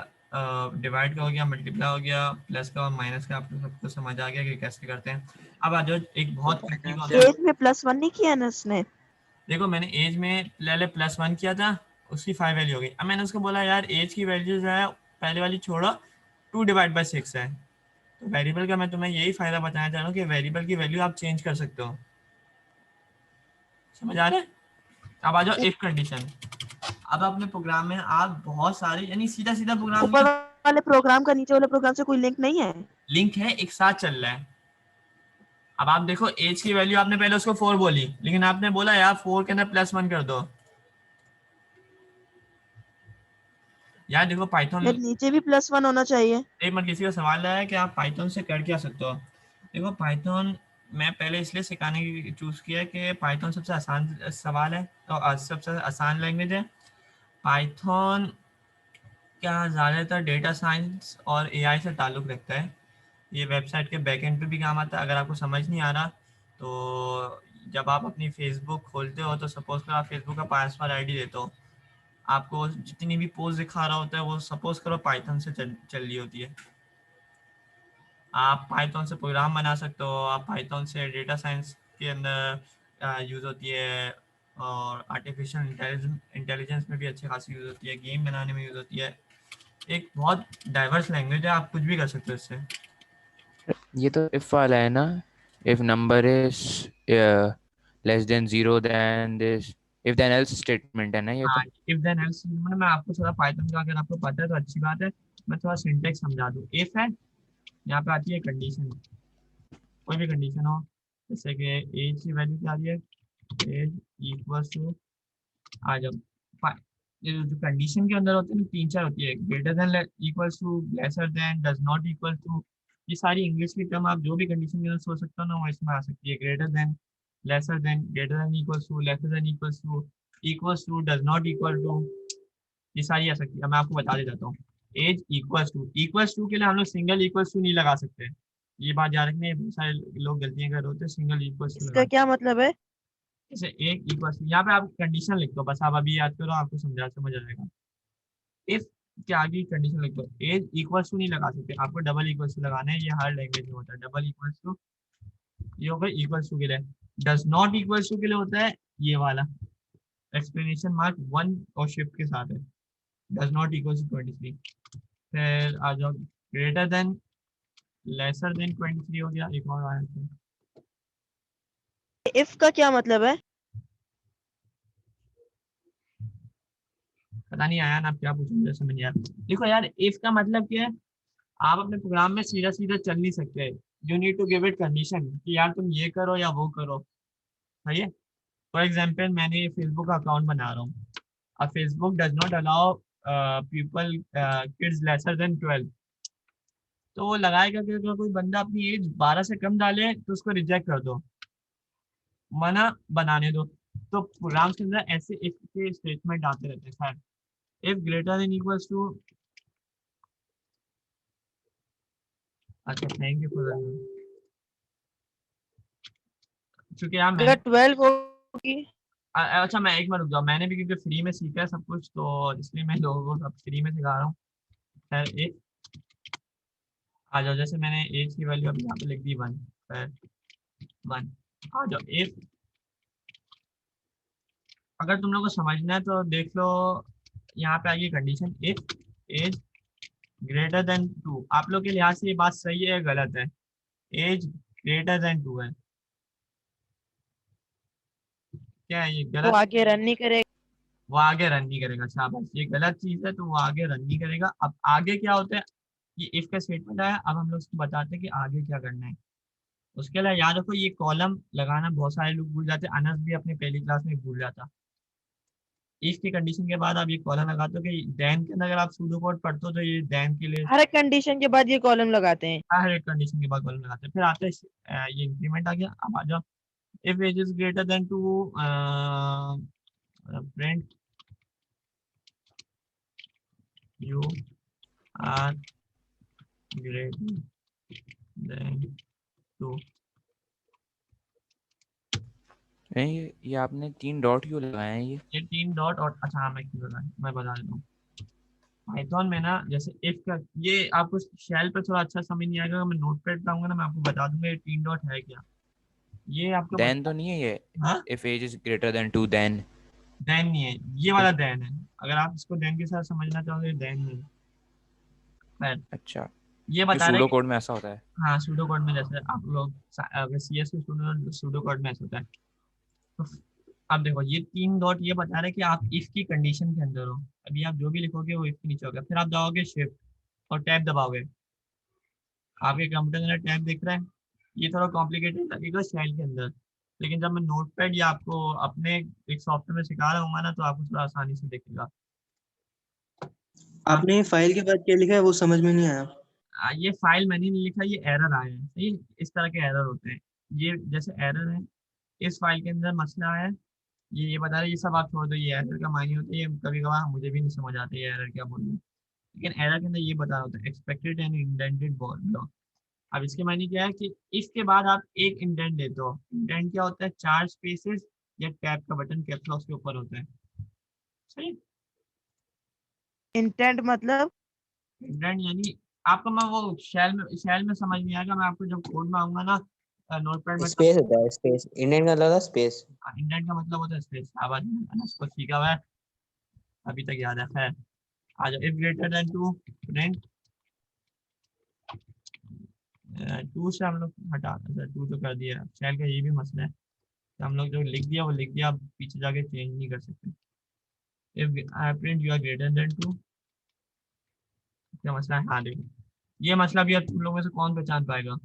डिवाइड का हो गया, मल्टीप्लाई हो गया, प्लस का और माइनस का आपको सबको समझ आ गया कि कैसे करते हैं। अब आ जाओ एक बहुत ट्रिकी कॉन्सेप्ट।
एज में +1 नहीं किया ना उसने।
देखो मैंने एज में पहले +1 किया था, उसकी 5 वैल्यू हो गई। अब मैंने उसको बोला यार एज की वैल्यू जो है पहले वाली छोड़ो, 2 / 6 है। तो वेरिएबल का मैं तुम्हें यही फायदा बताना चाह रहा हूँ कि वेरिएबल की वैल्यू आप चेंज कर सकते हो। समझ आ रहा है? अब आ जाओ इफ कंडीशन। अब अपने प्रोग्राम में आप बहुत सारे, यानी सीधा सीधा प्रोग्राम
ऊपर
नहीं,
वाले प्रोग्राम का नीचे वाले प्रोग्राम से कोई लिंक नहीं है।
लिंक है, एक साथ चल रहा है। अब आप देखो, एज की वैल्यू आपने पहले उसको 4 बोली, लेकिन आपने बोला यार 4 के अंदर +1 कर दो। यार देखो पाइथन,
यार नीचे भी +1 होना चाहिए।
एक मिनट, किसी का सवाल आया है कि आप पाइथन से कर क्या सकते हो। देखो पाइथन मैं पहले इसलिए सिखाने की चूज़ किया है कि पाइथन सबसे आसान सवाल है, तो सबसे आसान लैंग्वेज है पाइथन। क्या ज़्यादातर डेटा साइंस और एआई से ताल्लुक़ रखता है। ये वेबसाइट के बैकएंड पे भी काम आता है। अगर आपको समझ नहीं आ रहा तो जब आप अपनी फेसबुक खोलते हो तो सपोज करो आप फेसबुक का पासवर्ड आईडी देते हो, आपको जितनी भी पोस्ट दिखा रहा होता है वो सपोज करो पाइथन से चल रही होती है। आप पाइथन से प्रोग्राम बना सकते हो, आप पाइथन से डेटा साइंस के अंदर यूज़ होती है, और आर्टिफिशियल इंटेलिजेंस में भी अच्छी खासी यूज़ होती है, गेम बनाने में यूज़ होती है। एक बहुत डाइवर्स लैंग्वेज है, आप कुछ भी कर सकते हो इससे।
ये तो इफ वाला है ना, if number is less than zero then this, if then else statement है ना ये
हाँ,
तो।
इफ देन एल्स मतलब मैं आपको थोड़ा पाइथन का अगर आपको पता है तो अच्छी बात है, मैं थोड़ा सिंटेक्स समझा दूँ। इफ है, यहाँ पे आती है कंडीशन, कोई भी कंडीशन हो, जैसे कि एज की वैल्यू क्या आ रही है, एज इक्वल्स टू, आ जाओ ये जो कंडीशन के अंदर होती है ना, तीन चार होती है, greater than equals to, lesser than, does not equal to. ये सारी इंग्लिश की टर्म आप जो भी कंडीशन के अंदर सोच सकते हो ना वो इसमें आ सकती है। Greater than, lesser than, greater than equals to, lesser than equals to, does not equal to, ये सारी आ सकती है। मैं आपको बता देता हूँ। एज इक्वल्स टू के लिए हम लोग सिंगल इक्वल्स टू नहीं लगा सकते, ये बात याद रखनी है, बहुत सारे लोग गलतियां कर रहे होते हैं, सिंगल इक्वल्स टू
इसका
लगा।
क्या मतलब है?
जैसे एक इक्वल्स, यहाँ पे आप कंडीशन लिख दो बस, आप अभी याद करो, आपको समझ आ जाएगा। इफ के आगे कंडीशन लिख दो, एज इक्वल्स टू नहीं लगा सकते, आपको डबल इक्वल्स टू लगाना है, ये हर लैंग्वेज में होता है डबल इक्वल्स टू। ये हो गया इक्वल्स टू के लिए। डज नॉट इक्वल्स टू के लिए होता है ये वाला एक्सप्लेनेशन मार्क वन और शिफ्ट के साथ है, डज नॉट इक्वल्स टू 23। फिर आ जाओ ग्रेटर देन, लेसर देन 23 हो गया, एक और आया था।
इफ का क्या मतलब है?
पता नहीं आया ना, आप क्या पूछे मुझे समझ नहीं आया। देखो यार, इफ का मतलब क्या है, आप अपने प्रोग्राम में सीधा सीधा चल नहीं सकते, you need to give it condition कि यार तुम ये करो या वो करो। सही है। फॉर एग्जाम्पल मैंने फेसबुक का अकाउंट बना रहा हूँ, अब Facebook does not allow people kids lesser than 12, तो वो लगाएगा कि अगर कोई बंदा अपनी एज 12 से कम डाले तो उसको रिजेक्ट कर दो, मना बनाने दो। तो प्रोग्राम के अंदर ऐसे इफ के स्टेटमेंट आते रहते हैं। खैर, if greater than equals to, अच्छा थैंक यू फॉर, क्योंकि यार मैंने
अगर 12 होगी।
अच्छा मैं एक मिनट रुक जाओ, मैंने भी क्योंकि फ्री में सीखा है सब कुछ, तो इसलिए मैं लोगों को सब फ्री में सिखा रहा हूँ। खैर एक, आ जाओ, जैसे मैंने एज की वैल्यू अभी यहाँ पे लिख दी 1, खैर 1। आ जाओ इफ, अगर तुम लोग को समझना है तो देख लो, यहाँ पे आएगी condition if age greater than 2। आप लोग के लिहाज से ये बात सही है या गलत है? एज ग्रेटर देन 2 है, क्या है ये
वो
गलत?
आगे रन नहीं करेगा।
वो आगे रन नहीं करेगा, शाबाश, ये गलत चीज है, तो वो आगे रन नहीं करेगा। अब आगे क्या होता है, ये इफ का स्टेटमेंट आया, अब हम लोग उसको बताते हैं कि आगे क्या करना है। उसके लिए याद रखो, ये कॉलम लगाना बहुत सारे लोग भूल जाते हैं, अनस भी अपनी पहली क्लास में भूल जाता। इफ की कंडीशन के बाद आप ये कॉलम लगाते हो कि देन के अंदर अगर आप सूडो कोड पढ़ते हो तो ये देन के लिए
हर एक कंडीशन के बाद ये कॉलम लगाते हैं।
हर एक कंडीशन के बाद कॉलम लगाते हैं। फिर आता है ये इंक्रीमेंट आ गया। अब आ जाओ, if age is greater than 2, print you are greater than 2।
नहीं, ये आपने 3 डॉट क्यों लगाए हैं ये?
ये 3 डॉट, और अच्छा हाँ मैं बता देता हूँ। पाइथन में ना, जैसे इफ का, ये आपको शेल पे थोड़ा अच्छा समझ नहीं आएगा, मैं नोट पैड लाऊंगा ना मैं आपको बता दूंगा ये 3 डॉट है क्या। ये आपको
देन
बता,
तो नहीं है ये?
हाँ,
if age is greater than 2 then?
Then नहीं है, ये वाला देन है। अगर आप इसको देन के साथ समझना चाहोगे देन है। खैर,
अच्छा,
ये
क्यों
बता रहे
सूडो
कि
कोड में ऐसा होता है?
हाँ, सूडो कोड में जैसे आप लोग अगर सीएस के स्टूडेंट, सूडो कोड में ऐसा होता है। तो अब देखो, ये 3 डॉट ये बता रहे हैं कि आप इफ की कंडीशन के अंदर हो। अभी आप जो भी लिखोगे वो इफ के नीचे होगा, फिर आप जाओगे शिफ्ट और टैब दबाओगे, आपके कंप्यूटर के अंदर टैब दिख रहा है। ये थोड़ा कॉम्प्लिकेटेड लगेगा शेल के अंदर, लेकिन जब मैं नोटपैड या आपको अपने एक सॉफ्टवेयर में सिखा रहा हूँ ना, तो आपको थोड़ा आसानी से दिखेगा। हाँ,
आपने फाइल के बाद क्या लिखा है वो समझ में नहीं आया।
ये फाइल मैंने नहीं लिखा, ये एरर आया है। सही, इस तरह के एरर होते हैं। ये जैसे एरर है, इस फाइल के अंदर मसला है, ये बता रहे, ये सब आप छोड़ दो, ये एरर का मायने होता है, ये कभी कभार मुझे भी नहीं समझ आती है एरर क्या बोल रहे हैं। लेकिन एरर के अंदर ये बता रहा होता है एक्सपेक्टेड एंड इंडेंटेड ब्लॉक। अब इसके मायने क्या है कि इसके बाद आप एक इंडेंट देते हो। इंडेंट क्या होता है? 4 स्पेसेस या टैब का बटन कैप्स लॉक के ऊपर होता है। सही।
इंटेंट मतलब
इंडेंट यानी आपको मैं वो शैल में समझ नहीं आएगा, मैं आपको जब कोड में आऊंगा ना नोटपैड में तब।
स्पेस होता है, स्पेस इंडियन का मतलब स्पेस।
इंडेंट का मतलब होता है स्पेस। आवाज को सीखा हुआ है, अभी तक याद है। खैर आ जाओ। इफ ग्रेटर देन 2 प्रिंट 2 से हम लोग हटा, अच्छा 2 तो कर दिया। शैल का ये भी मसला है कि हम लोग जो लिख दिया वो लिख दिया, आप पीछे जाके चेंज नहीं कर सकते। If print you are greater than 2, क्या मसला है? हाँ देखो, ये मसला भी अब तुम लोगों में से कौन पहचान पाएगा?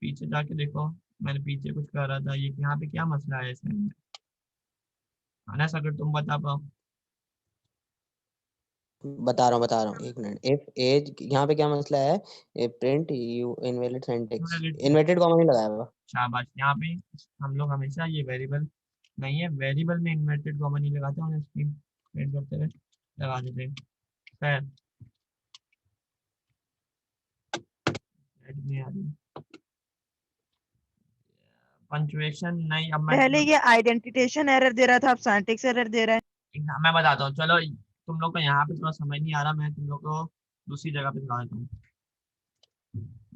पीछे जाके देखो, मैंने पीछे कुछ कर रहा था, ये यहाँ पे क्या मसला है इसमें? अनस अगर तुम बता पाओ।
बता रहा हूँ, एक मिनट। इफ एज, यहाँ पे क्या मसला है? Print you invalid syntax, inverted comma नहीं लगाया हुआ।
शाबाश। यहाँ पे हम लोग हमेशा ये वेरिएबल नहीं है, वेरिएबल में इन्वर्टेड कॉमा नहीं लगाते, उन्हें स्क्रीन प्रिंट करते हुए लगा देते हैं। खैर नहीं आ रही पंचुएशन नहीं। अब
पहले ये आइडेंटिटेशन एरर दे रहा था, अब सिंटैक्स एरर दे रहा है।
मैं बताता हूँ। चलो तुम लोग को यहाँ पे थोड़ा समझ नहीं आ रहा, मैं तुम लोग को दूसरी जगह पे दिखा देता हूँ।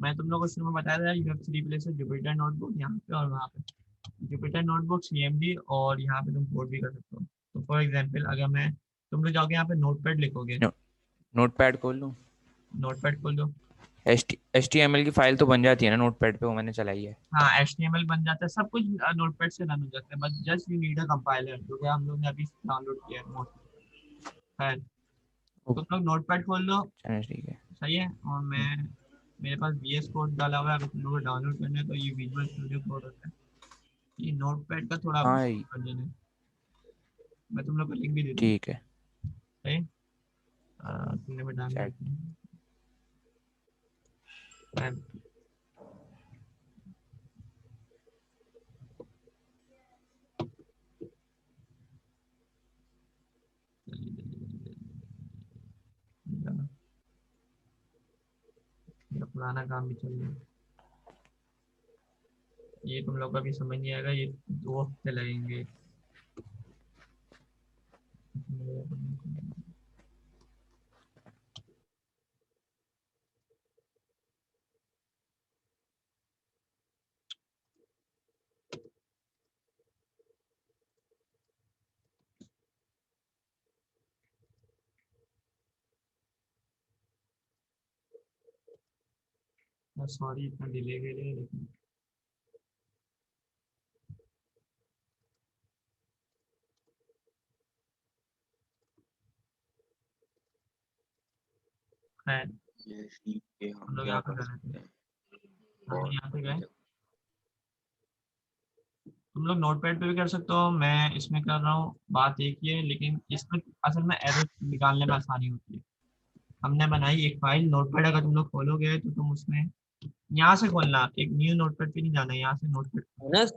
मैं तुम लोग को शुरू में बताया था you have 3 places, Jupyter notebook यहाँ पे और वहाँ पे। जुपिटर नोटबुक, सीएमडी, और यहाँ पे तुम कोड भी कर सकते हो। तो फॉर एग्जांपल अगर मैं, तुम लोग जाओगे यहाँ पे नोटपैड लिखोगे।
नोटपैड खोल लूँ?
नोटपैड खोल दो।
HTML की फाइल तो बन जाती है ना नोटपैड पे, वो मैंने चलाई है।
हाँ HTML बन जाता है, सब कुछ नोटपैड से रन हो जाता है, बस just you need a compiler, जो कि हम लोग ने अभी डाउनलोड किया है मोस्ट। खैर तुम लोग नोटपैड खोल लो।
चलो ठीक है।
सही है। और मैं, मेरे पास VS कोड डाला हुआ है, अगर तुम लोग को डाउनलोड करना है तो ये विजुअल स्टूडियो कोड होता है। ये नोटपैड का थोड़ा
हाँ
वर्जन है, मैं तुम लोग को लिंक भी दे दूँ।
ठीक है।
सही। तुमने में डाल
सेट।
दिया। मेरा पुराना काम भी चल रहा है, ये तुम लोग का भी समझ नहीं आएगा, ये 2 हफ्ते लगेंगे। सॉरी इतना डिले के लिए, लेकिन खैर हम लोग यहाँ पे कर रहे थे। हम लोग यहाँ पे गए। तुम लोग नोटपैड पे भी कर सकते हो, मैं इसमें कर रहा हूँ। बात एक ही है, लेकिन इसमें असल में एरर निकालने में आसानी होती है। हमने बनाई एक फाइल नोटपैड, अगर तुम लोग खोलोगे तो तुम उसमें यहाँ से खोलना, एक न्यू नोटपैड पे नहीं जाना, यहाँ से नोटपैड।
अनस,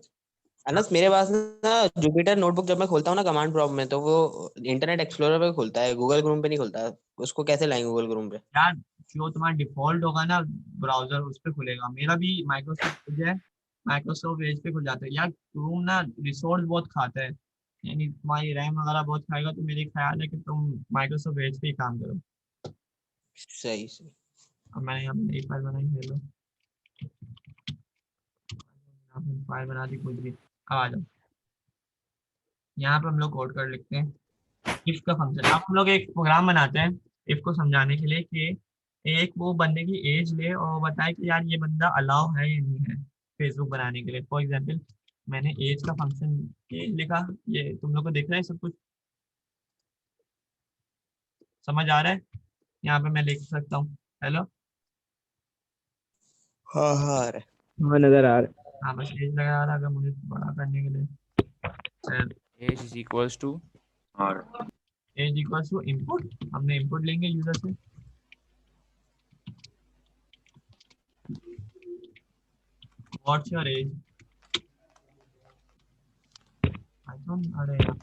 अनस मेरे पास ना जुपिटर नोटबुक जब मैं खोलता हूँ ना कमांड प्रॉम्प्ट में, तो वो इंटरनेट एक्सप्लोरर पे खुलता है, गूगल क्रोम पे नहीं खुलता। उसको कैसे लाएंगे गूगल क्रोम पे?
यार जो तुम्हारा डिफॉल्ट होगा ना ब्राउजर, उस पर खुलेगा। मेरा भी माइक्रोसॉफ्ट एज है, माइक्रोसॉफ्ट एज पे खुल जाता है। यार क्रोम ना रिसोर्स बहुत खाता है, यानी तुम्हारी रैम वगैरह बहुत खाएगा, तो मेरे ख्याल है कि तुम माइक्रोसॉफ्ट एज पे ही काम करो।
सही सही।
अब मैंने यहाँ पे एक फाइल बनाई है, लो फाइल बना दी खुद भी। अब आ जाओ, यहाँ पे हम लोग कोड कर लिखते हैं इफ का फंक्शन। अब हम लोग एक प्रोग्राम बनाते हैं इफ को समझाने के लिए, कि एक वो बंदे की एज ले और बताए कि यार ये बंदा अलाउ है या नहीं है फेसबुक बनाने के लिए। फॉर एग्जांपल मैंने एज का फंक्शन लिखा, ये तुम लोग को दिख रहा है सब कुछ, समझ आ रहा है? यहाँ पे मैं लिख सकता हूँ हेलो।
हाँ हाँ अरे
हाँ नजर आ रहा
हाँ बस एज लगा रहा, अगर मुझे बड़ा करने के लिए
age is equals to.
Age equal to input, हमने इनपुट लेंगे यूजर से। What's your age? अरे यार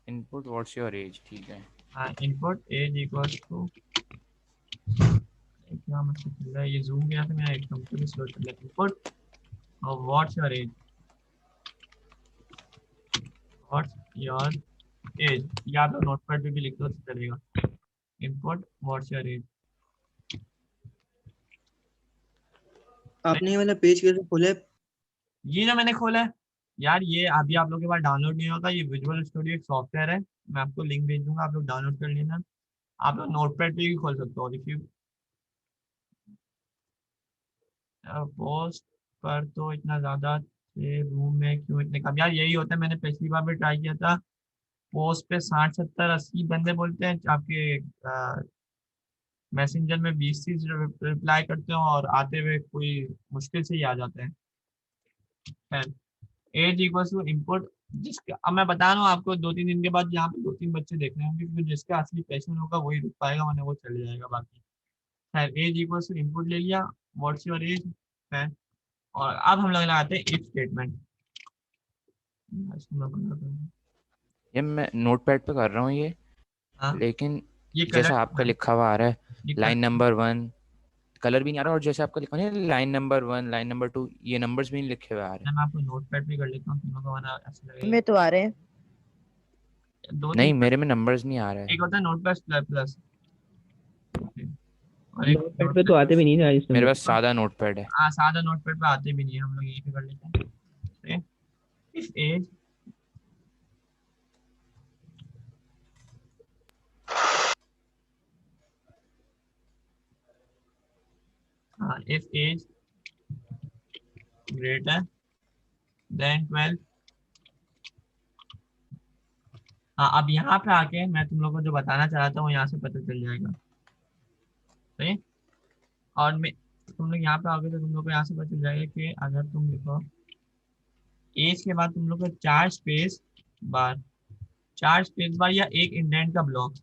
इनपुट व्हाट्स योर एज, ठीक है।
इनपुट एज इक्वल्स टू, क्या मतलब चल रहा है, ये जूम गया था मेरा एकदम से भी स्लो चल रहा है। इनपुट और what's your as, what's your as, या तो नोटपैड पे भी लिख दो तो चलेगा। Input what's your as.
आपने ये वाला पेज कैसे खोला है?
ये जो मैंने खोला है यार, ये अभी आप लोग के पास डाउनलोड नहीं होगा, ये विजुअल स्टूडियो एक सॉफ्टवेयर है, मैं आपको लिंक भेज दूंगा, आप लोग डाउनलोड कर लेना। आप लोग नोटपैड पे भी खोल सकते हो। इफ यू पोस्ट पर तो इतना ज्यादा रूम में क्यों इतने कम, यार यही होता है, मैंने पिछली बार भी ट्राई किया था, पोस्ट पे 60 70 80 बंदे बोलते हैं, आपके मैसेंजर में 20 30 रिप्लाई करते हो और आते हुए कोई मुश्किल से ही आ जाते हैं। एज इक्वल टू इनपुट, जिसके अब मैं बता रहा हूँ आपको, 2 3 दिन के बाद यहाँ पे 2 3 बच्चे देखने होंगे, क्योंकि जिसका असली पैशन होगा वही रुक पाएगा, वरना वो चले जाएगा। बाकी खैर, एज इक्वल टू इनपुट ले लिया, व्हाट्स योर एज है। और अब हम लोग लगाते हैं इफ स्टेटमेंट।
ये मैं नोटपैड पे कर रहा हूँ ये,
हाँ,
लेकिन
ये
जैसा
कलर
आपका लिखा हुआ आ रहा है,
ये
लाइन
कलर
नंबर 1 कलर भी नहीं आ रहा, और जैसे आपका लिखा नहीं है लाइन नंबर 1 लाइन नंबर 2, ये नंबर्स भी नहीं लिखे हुए आ रहे।
मैं आपको नोटपैड पे कर लेता हूँ, तीनों का वरना ऐसा लगेगा।
में तो आ रहे हैं।
2 3,
नहीं, मेरे में नंबर्स नहीं आ रहे।
एक होता है नोटपैड प्लस और एक
नोटपैड पे तो
नोटपैड।
आते भी नहीं था इस
मेरे
नंबर।
पास सादा नोटपैड है।
हाँ, सादा नोटपैड पे आते भी नहीं है, हम लोग यहीं पे कर लेते हैं। If age if age greater than 12। हाँ, अब यहाँ पे आके मैं तुम लोग को जो बताना चाहता हूँ यहाँ से पता चल जाएगा, सही। और मैं तुम लोग यहाँ पे आओगे तो तुम लोग को यहाँ से पता चल जाएगा कि अगर तुम लिखो एज के बाद तुम लोग को 4 स्पेस बार, 4 स्पेस बार या एक इंडेंट का ब्लॉक।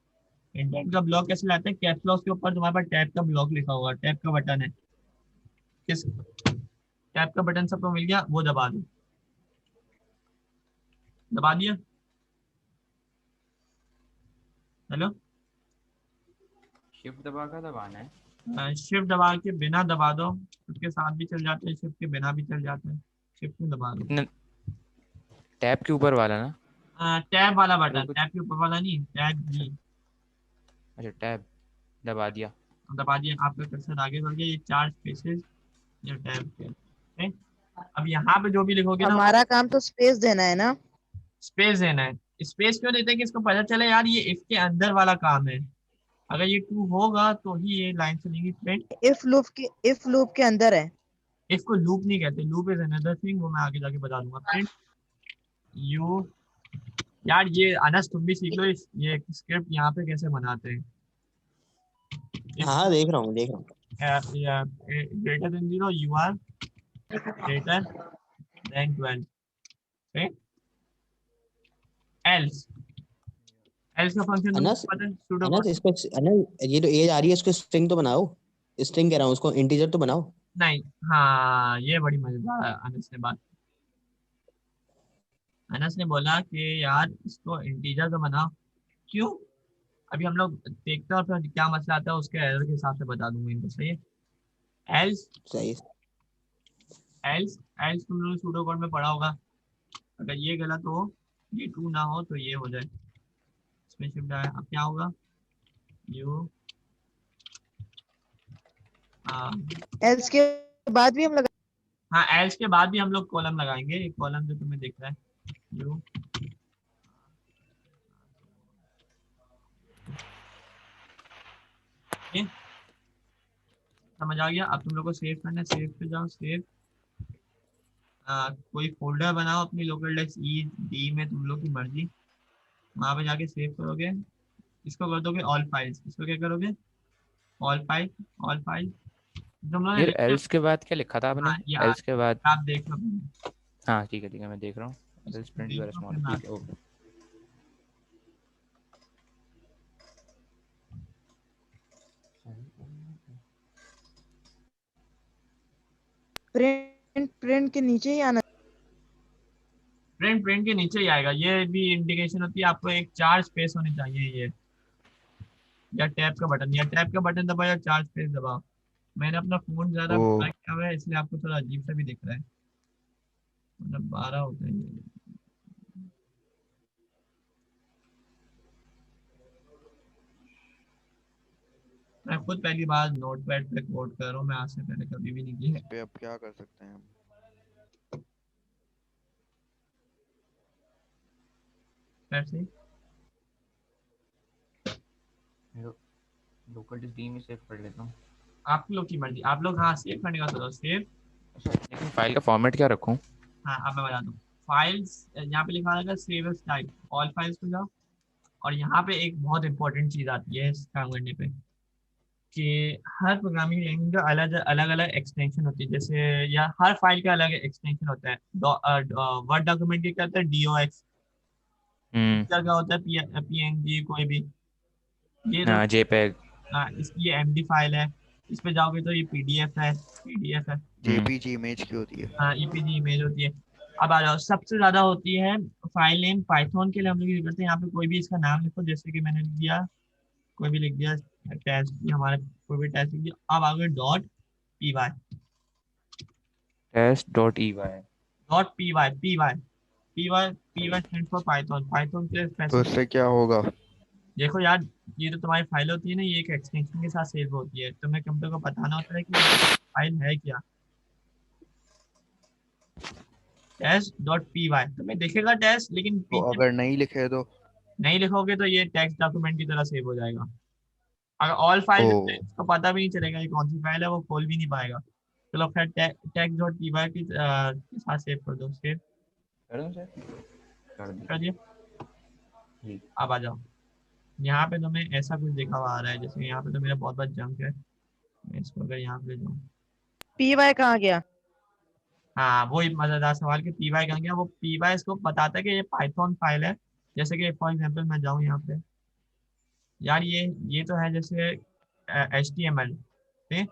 इंडेंट का ब्लॉक कैसे लाते हैं, कैप्स लॉक के ऊपर तुम्हारे पास टैब का ब्लॉक लिखा होगा, टैब का बटन है, किस टैब का बटन सबको मिल गया, वो दबा दो, दबा दिया। हेलो,
शिफ्ट दबा कर दबाना है।
शिफ्ट दबा के बिना दबा दो, उसके साथ भी चल जाते हैं, शिफ्ट के बिना भी चल जाते हैं, शिफ्ट में दबा दो।
टैब के ऊपर वाला ना।
टैब वाला बटन,
कुछ
टैब के ऊपर वाला नहीं, टैब जी।
अच्छा, टैब दबा दिया।
दबा दिया, आपका कर्सर आगे बढ़ गया, ये 4 स्पेसेस या टैब के, ठीक? अब यहाँ पे जो भी लिखोगे ना,
हमारा काम तो स्पेस देना है ना।
स्पेस देना है। स्पेस क्यों देते हैं कि इसको पता चले यार ये इसके अंदर वाला काम है, अगर ये ट्रू होगा तो ही ये लाइन चलेगी प्रिंट।
इफ लूप के अंदर है।
इसको लूप नहीं कहते, लूप इज अनदर थिंग, वो मैं आगे जाके बता दूंगा। प्रिंट यू, यार ये अनस तुम भी सीख लो ये स्क्रिप्ट यहाँ पे कैसे बनाते हैं।
हाँ देख रहा हूँ
greater than 0, you are greater than 12, ठीक? एल्स, एल्स का फंक्शन तुमको
अनस
पता है, सूडो
अनस इसको अनस ये तो एज आ रही है, इसको स्ट्रिंग तो बनाओ। स्ट्रिंग कह रहा हूँ, उसको इंटीजर तो बनाओ।
नहीं। हाँ, ये बड़ी मजेदार है अनस ने बात। अनस ने बोला कि यार इसको इंटीजर तो बनाओ, क्यों? अभी हम लोग देखते हैं और फिर क्या मसला आता है उसके एरर के हिसाब से बता दूंगा इनको, सही है। एल्स
सही।
एल्स एल्स तुम लोग सूडो कोड में पढ़ा होगा, अगर ये गलत हो, ये ट्रू ना हो तो ये हो जाए, इसमें शिफ्ट आया, अब क्या होगा, यू
एल्स के बाद भी हम लगा।
हाँ, एल्स के बाद भी हम लोग कॉलम लगाएंगे, एक कॉलम जो तुम्हें दिख रहा है, यू समझ आ गया। अब तुम लोग को सेव करना है, सेव पे जाओ, सेव कोई फोल्डर बनाओ अपनी लोकल डेस्क ई डी में, तुम लोग की मर्जी, वहां पे जाके सेव करोगे, इसको कर दोगे ऑल फाइल्स, इसको क्या करोगे, ऑल फाइल, ऑल फाइल तुम लोगों ने
ये
लिखा है।
एल्स के बाद क्या लिखा था आपने?
हाँ, ये
एल्स के बाद,
आप देख लो पहले,
हाँ ठीक है मैं देख रहा हूँ। एल्स प्रिंट
देख
यूर
लो
स्मॉल,
फिर मैं
ठीक है, ओके।
प्रिंट प्रिंट के नीचे ही आना।
प्रिंट प्रिंट के नीचे ही आएगा, ये भी इंडिकेशन होती है आपको, एक 4 स्पेस होनी चाहिए ये, या टैब का बटन दबाओ या 4 स्पेस दबाओ। मैंने अपना फोन ज्यादा
ओ
बड़ा किया हुआ है इसलिए आपको थोड़ा अजीब सा भी दिख रहा है, मतलब 12 होता है ये। मैं खुद पहली बार नोटपैड पे कोड कर रहा हूँ, मैं आज से पहले कभी भी नहीं किया
इस पे अब क्या कर सकते हैं हम?
ऐसे।
लोकल डिस्क डी में सेव कर लेता हूँ।
आप लोग की मर्जी, आप लोग हाँ सेव करने का सोचो, सेव।
लेकिन फाइल का फॉर्मेट क्या रखूँ?
हाँ अब मैं बता दूँ, फाइल्स यहाँ पे लिखा रहेगा save age type, all files पे जाओ। और यहाँ पे एक बहुत इंपॉर्टेंट चीज आती है इस काम करने पे, कि हर प्रोग्रामिंग लैंग्वेज का अलग अलग अलग एक्सटेंशन होती है, जैसे या हर फाइल का अलग एक्सटेंशन होता है। वर्ड डॉक्यूमेंट के क्या होता है, DOX।
हम्म।
पिक्चर का होता है PNG, कोई भी। ये तो
हाँ, जेपेग।
इसकी ये MD फाइल है। इस पे जाओगे तो ये PDF है।
जेपीजी इमेज की होती है।
हाँ EPG इमेज होती है। अब आ जाओ, सबसे ज्यादा होती है फाइल नेम। पाइथन के लिए हम लोग यूज करते हैं, यहाँ पे कोई भी इसका नाम लिखो, जैसे कि मैंने लिख दिया, कोई भी लिख दिया, टेस्ट हमारे कोई भी टेस्ट लिख दिया। अब आगे .py,
test.ey।
P Y stand for Python, Python के
तो
स्पेसिफिक।
इससे क्या होगा?
देखो यार, ये तो तुम्हारी फाइल होती है ना, ये एक एक्सटेंशन के साथ सेव होती है, तुम्हें कंप्यूटर को बताना होता है कि ये फाइल है क्या। test.py तुम्हें दिखेगा टेस्ट, लेकिन
तो
पीछे
अगर नहीं लिखे तो?
नहीं लिखोगे तो ये टेक्स्ट डॉक्यूमेंट की तरह सेव हो जाएगा। अगर ऑल
ओ
फाइल है इसको पता भी नहीं चलेगा ये कौन सी फाइल है, वो खोल भी नहीं पाएगा। चलो खैर, text.py के साथ सेव कर दो, सेव
कर दूं सर? कर दी।
कर दिया।
जी।
अब आ जाओ, यहाँ पे तुम्हें ऐसा कुछ लिखा हुआ आ रहा है, जैसे यहाँ पे तो मेरा बहुत बड़ा जंक है। मैं इसको अगर यहाँ पे जाऊँ,
PY कहाँ गया?
हाँ वही मजेदार सवाल कि पीवाई कहाँ गया। वो पीवाई इसको बताता है कि ये पाइथन फाइल है। जैसे कि फॉर एग्जांपल मैं जाऊँ यहाँ पे, यार ये तो है जैसे HTML, ठीक।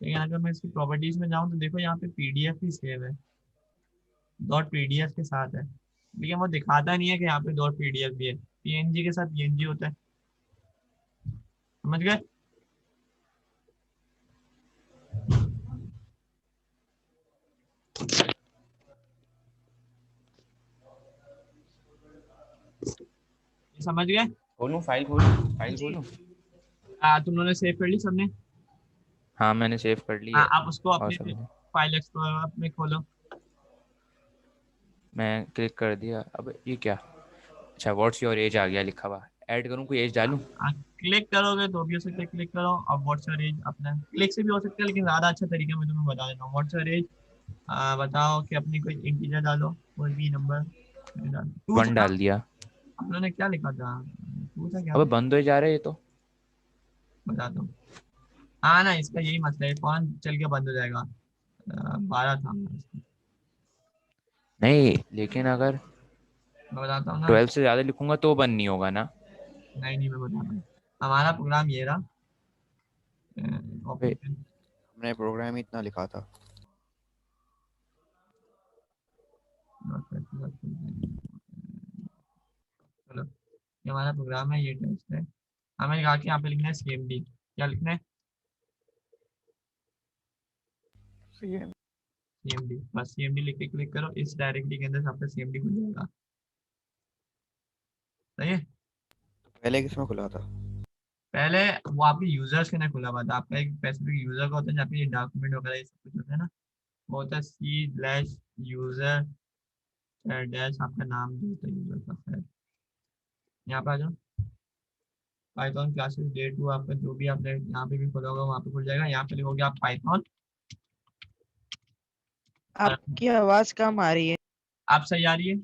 लेकिन अगर मैं इसकी प्रॉपर्टीज में जाऊँ तो देखो यहाँ पे PDF ही सेव है, .pdf के साथ है। लेकिन वो दिखाता नहीं है कि यहाँ पे .pdf भी है, PNG के साथ PNG होता है। समझ गए? ये समझ गए?
खोलूं फाइल? फाइल
जी।
खोलूं?
तुम लोगों ने सेव कर ली सबने?
हाँ, मैंने सेव कर ली
हाँ
है।
आप उसको
और
अपने
सब है।
फाइल एक्सप्लोरर में खोलो।
मैं क्लिक कर दिया। अब ये क्या? अच्छा, व्हाट्स योर एज आ गया लिखा हुआ। ऐड करूं? कोई एज डालूं?
क्लिक करोगे तो भी हो सकता है, क्लिक करो। अब व्हाट्स योर एज अपना क्लिक से भी हो सकता है, लेकिन ज्यादा अच्छा तरीका मैं तुम्हें बता देता हूँ। व्हाट्स योर एज, बताओ कि अपनी कोई इंटीजर डालो, कोई भी नंबर। टू था
1
ना?
डाल दिया।
हम लोगों ने क्या लिखा था, टू था क्या
अब
था?
बंद हो जा रहा है ये तो।
बताता हूँ। हाँ ना, इसका यही मसला है, फोन चल के बंद हो जाएगा। 12 था इसका।
नहीं, लेकिन अगर
मैं बताता हूँ ना।
12 से ज़्यादा लिखूंगा तो बंद नहीं होगा ना?
नहीं नहीं, मैं बताता हूँ। हमारा प्रोग्राम ये रहा,
वे-
ऑपरेशन।
हमने प्रोग्राम ही इतना लिखा था।
चलो, ये हमारा प्रोग्राम है, ये टेस्ट है। हमें आके यहाँ पे लिखना है CMD। क्या लिखना है?
सही है।
CMD, बस CMD लिख के क्लिक करो, इस डायरेक्टरी के अंदर आपका CMD खुल जाएगा। सही है।
पहले किसमें खुला था?
पहले वो आपके यूजर्स के ना खुला हुआ था, आपका एक स्पेसिफिक यूजर का होता है जहाँ पे ये डॉक्यूमेंट वगैरह ये सब कुछ होता है ना, वो होता है C/user डैश आपका नाम जो होता है यूजर का। खैर, यहाँ पे आ जाओ, पाइथन क्लासेस डे 2 आपका जो भी आपने यहाँ पे भी खोला होगा वहाँ पे खुल जाएगा। यहाँ पे लिखोगे आप पाइथन। और
आपकी आवाज कम आ रही है।
आप सही आ रही है?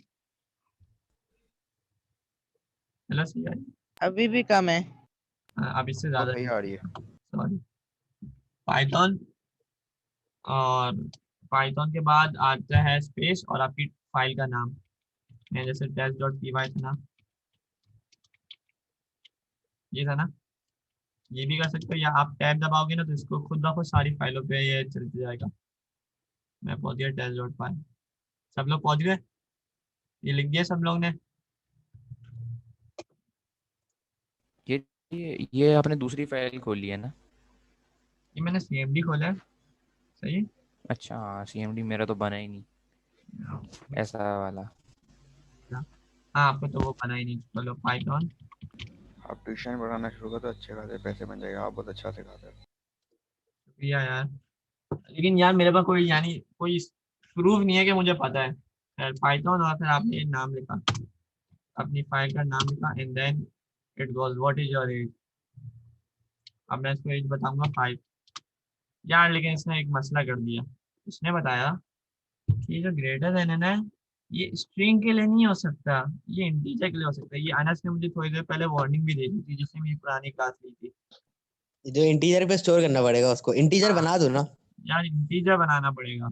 हेलो, सही आ रही
अभी भी कम है।
है? अब इससे
तो
ज्यादा
सही आ रही है।
सॉरी। पाइथन, और पाइथन के बाद आता है स्पेस और आपकी फाइल का नाम। मैं जैसे test.py था ना, ये था ना, ये भी कर सकते हो, या आप टैब दबाओगे ना तो इसको खुद ब खुद सारी फाइलों पे ये चलते जाएगा। मैं पहुंच गया test.py। सब लोग पहुंच गए? ये लिख दिया सब लोग ने?
ये ये आपने दूसरी फाइल खोली है ना?
ये मैंने CMD खोला है। सही।
अच्छा हाँ, CMD मेरा तो बना ही नहीं ऐसा वाला।
हाँ, आपको तो वो बना ही नहीं। चलो पाइथन।
आप ट्यूशन पढ़ाना शुरू कर तो अच्छे खासे पैसे बन जाएगा, आप बहुत अच्छा सिखाते हो।
शुक्रिया यार। लेकिन यार मेरे पास कोई यानी कोई प्रूफ नहीं है कि मुझे पता है। पाइथन और फिर आपने नाम लिखा, अपनी फाइल का नाम लिखा and then it goes what is your age. अब मैं इसको एज बताऊंगा 5 यार। लेकिन इसने एक मसला कर दिया। इसने बताया कि जो ग्रेटर देन है ना, ये स्ट्रिंग के लिए नहीं हो सकता, ये इंटीजर के लिए हो सकता है। ये अनस ने मुझे थोड़ी देर पहले वार्निंग भी दे दी थी जिससे मेरी पुरानी क्लास ली थी।
जो इंटीजर पे स्टोर करना पड़ेगा उसको, इंटीजर
हाँ,
बना दो ना।
यार इंटीजर बनाना पड़ेगा।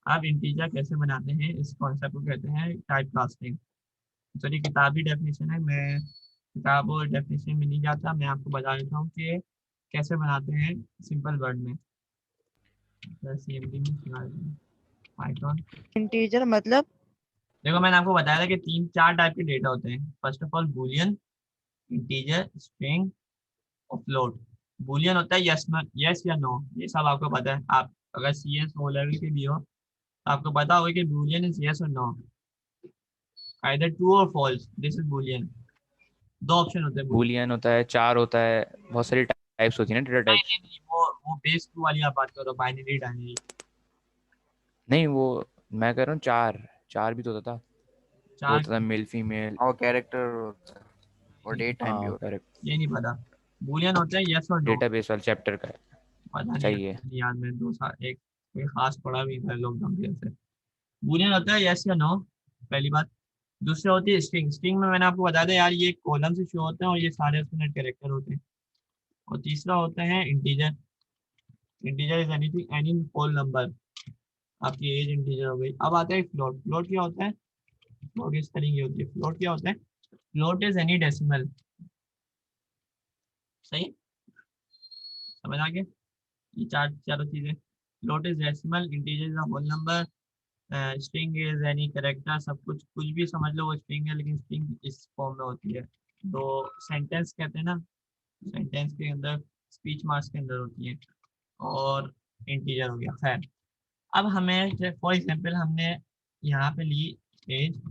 अब इंटीजर कैसे बनाते हैं, इस कॉन्सेप्ट को कहते हैं टाइप कास्टिंग। तो ये किताबी डेफिनेशन है, मैं किताब और डेफिनेशन में नहीं जाता, मैं आपको बता देता हूँ कि कैसे बनाते हैं सिंपल वर्ड में। CMD में सिखा देते हैं पाइथन।
इंटीजर मतलब
देखो मैंने आपको बताया था कि 3-4 टाइप के डेटा होते हैं। First of all Boolean, integer, string और फ्लोट। बूलियन होता है यस यस या नो, ये सब आपको पता है। आप अगर CS ओ लेवल के भी हो तो आपको पता होगा कि बूलियन इज यस और नो, आइदर ट्रू और फॉल्स, दिस इज बूलियन। दो ऑप्शन होते हैं बूलियन।
बूलियन होता है, चार होता है, बहुत सारी टाइप्स होती है ना, डेटा
नहीं
टाइप्स।
नहीं नहीं, वो बेस 2 वाली आप बात करो, बाइनरी डाइनरी।
नहीं वो मैं कह रहा हूँ चार, चार भी तो होता था, वो
चार।
होता था मेल फीमेल।
और कैरेक्टर होता है और डेट टाइम भी
हाँ
होता है।
करेक्ट,
ये नहीं पता। बूलियन होता है यस और नो।
डेटाबेस वाले चैप्टर का है।
पता नहीं,
सही है।
नहीं याद, मैं 2 साल एक कोई खास पढ़ा भी था लॉकडाउन के से। बूलियन होता है यस या नो, पहली बात। दूसरा होती है स्ट्रिंग। स्ट्रिंग में मैंने आपको बताया था यार, ये कॉलम से शो होते हैं और ये सारे उसके नेट कैरेक्टर होते हैं। और तीसरा होता है integer. Integer is anything any whole number. आपकी एज इंटीजर हो गई। अब आता है फ्लोट। फ्लोट क्या होता है? फ्लोट इस तरीके की होती है। फ्लोट क्या होता है? Float is any decimal. सही, समझ आ गया? ये चारों चीजें। Float is decimal, integer is whole number, string is any character. सब कुछ कुछ भी समझ लो वो स्ट्रिंग है, लेकिन स्ट्रिंग इस फॉर्म में होती है। तो सेंटेंस कहते हैं ना, सेंटेंस के अंदर स्पीच मार्क्स के अंदर होती है। और इंटीजर हो गया। खैर, अब हमें फॉर एग्जांपल हमने यहाँ पे ली एज,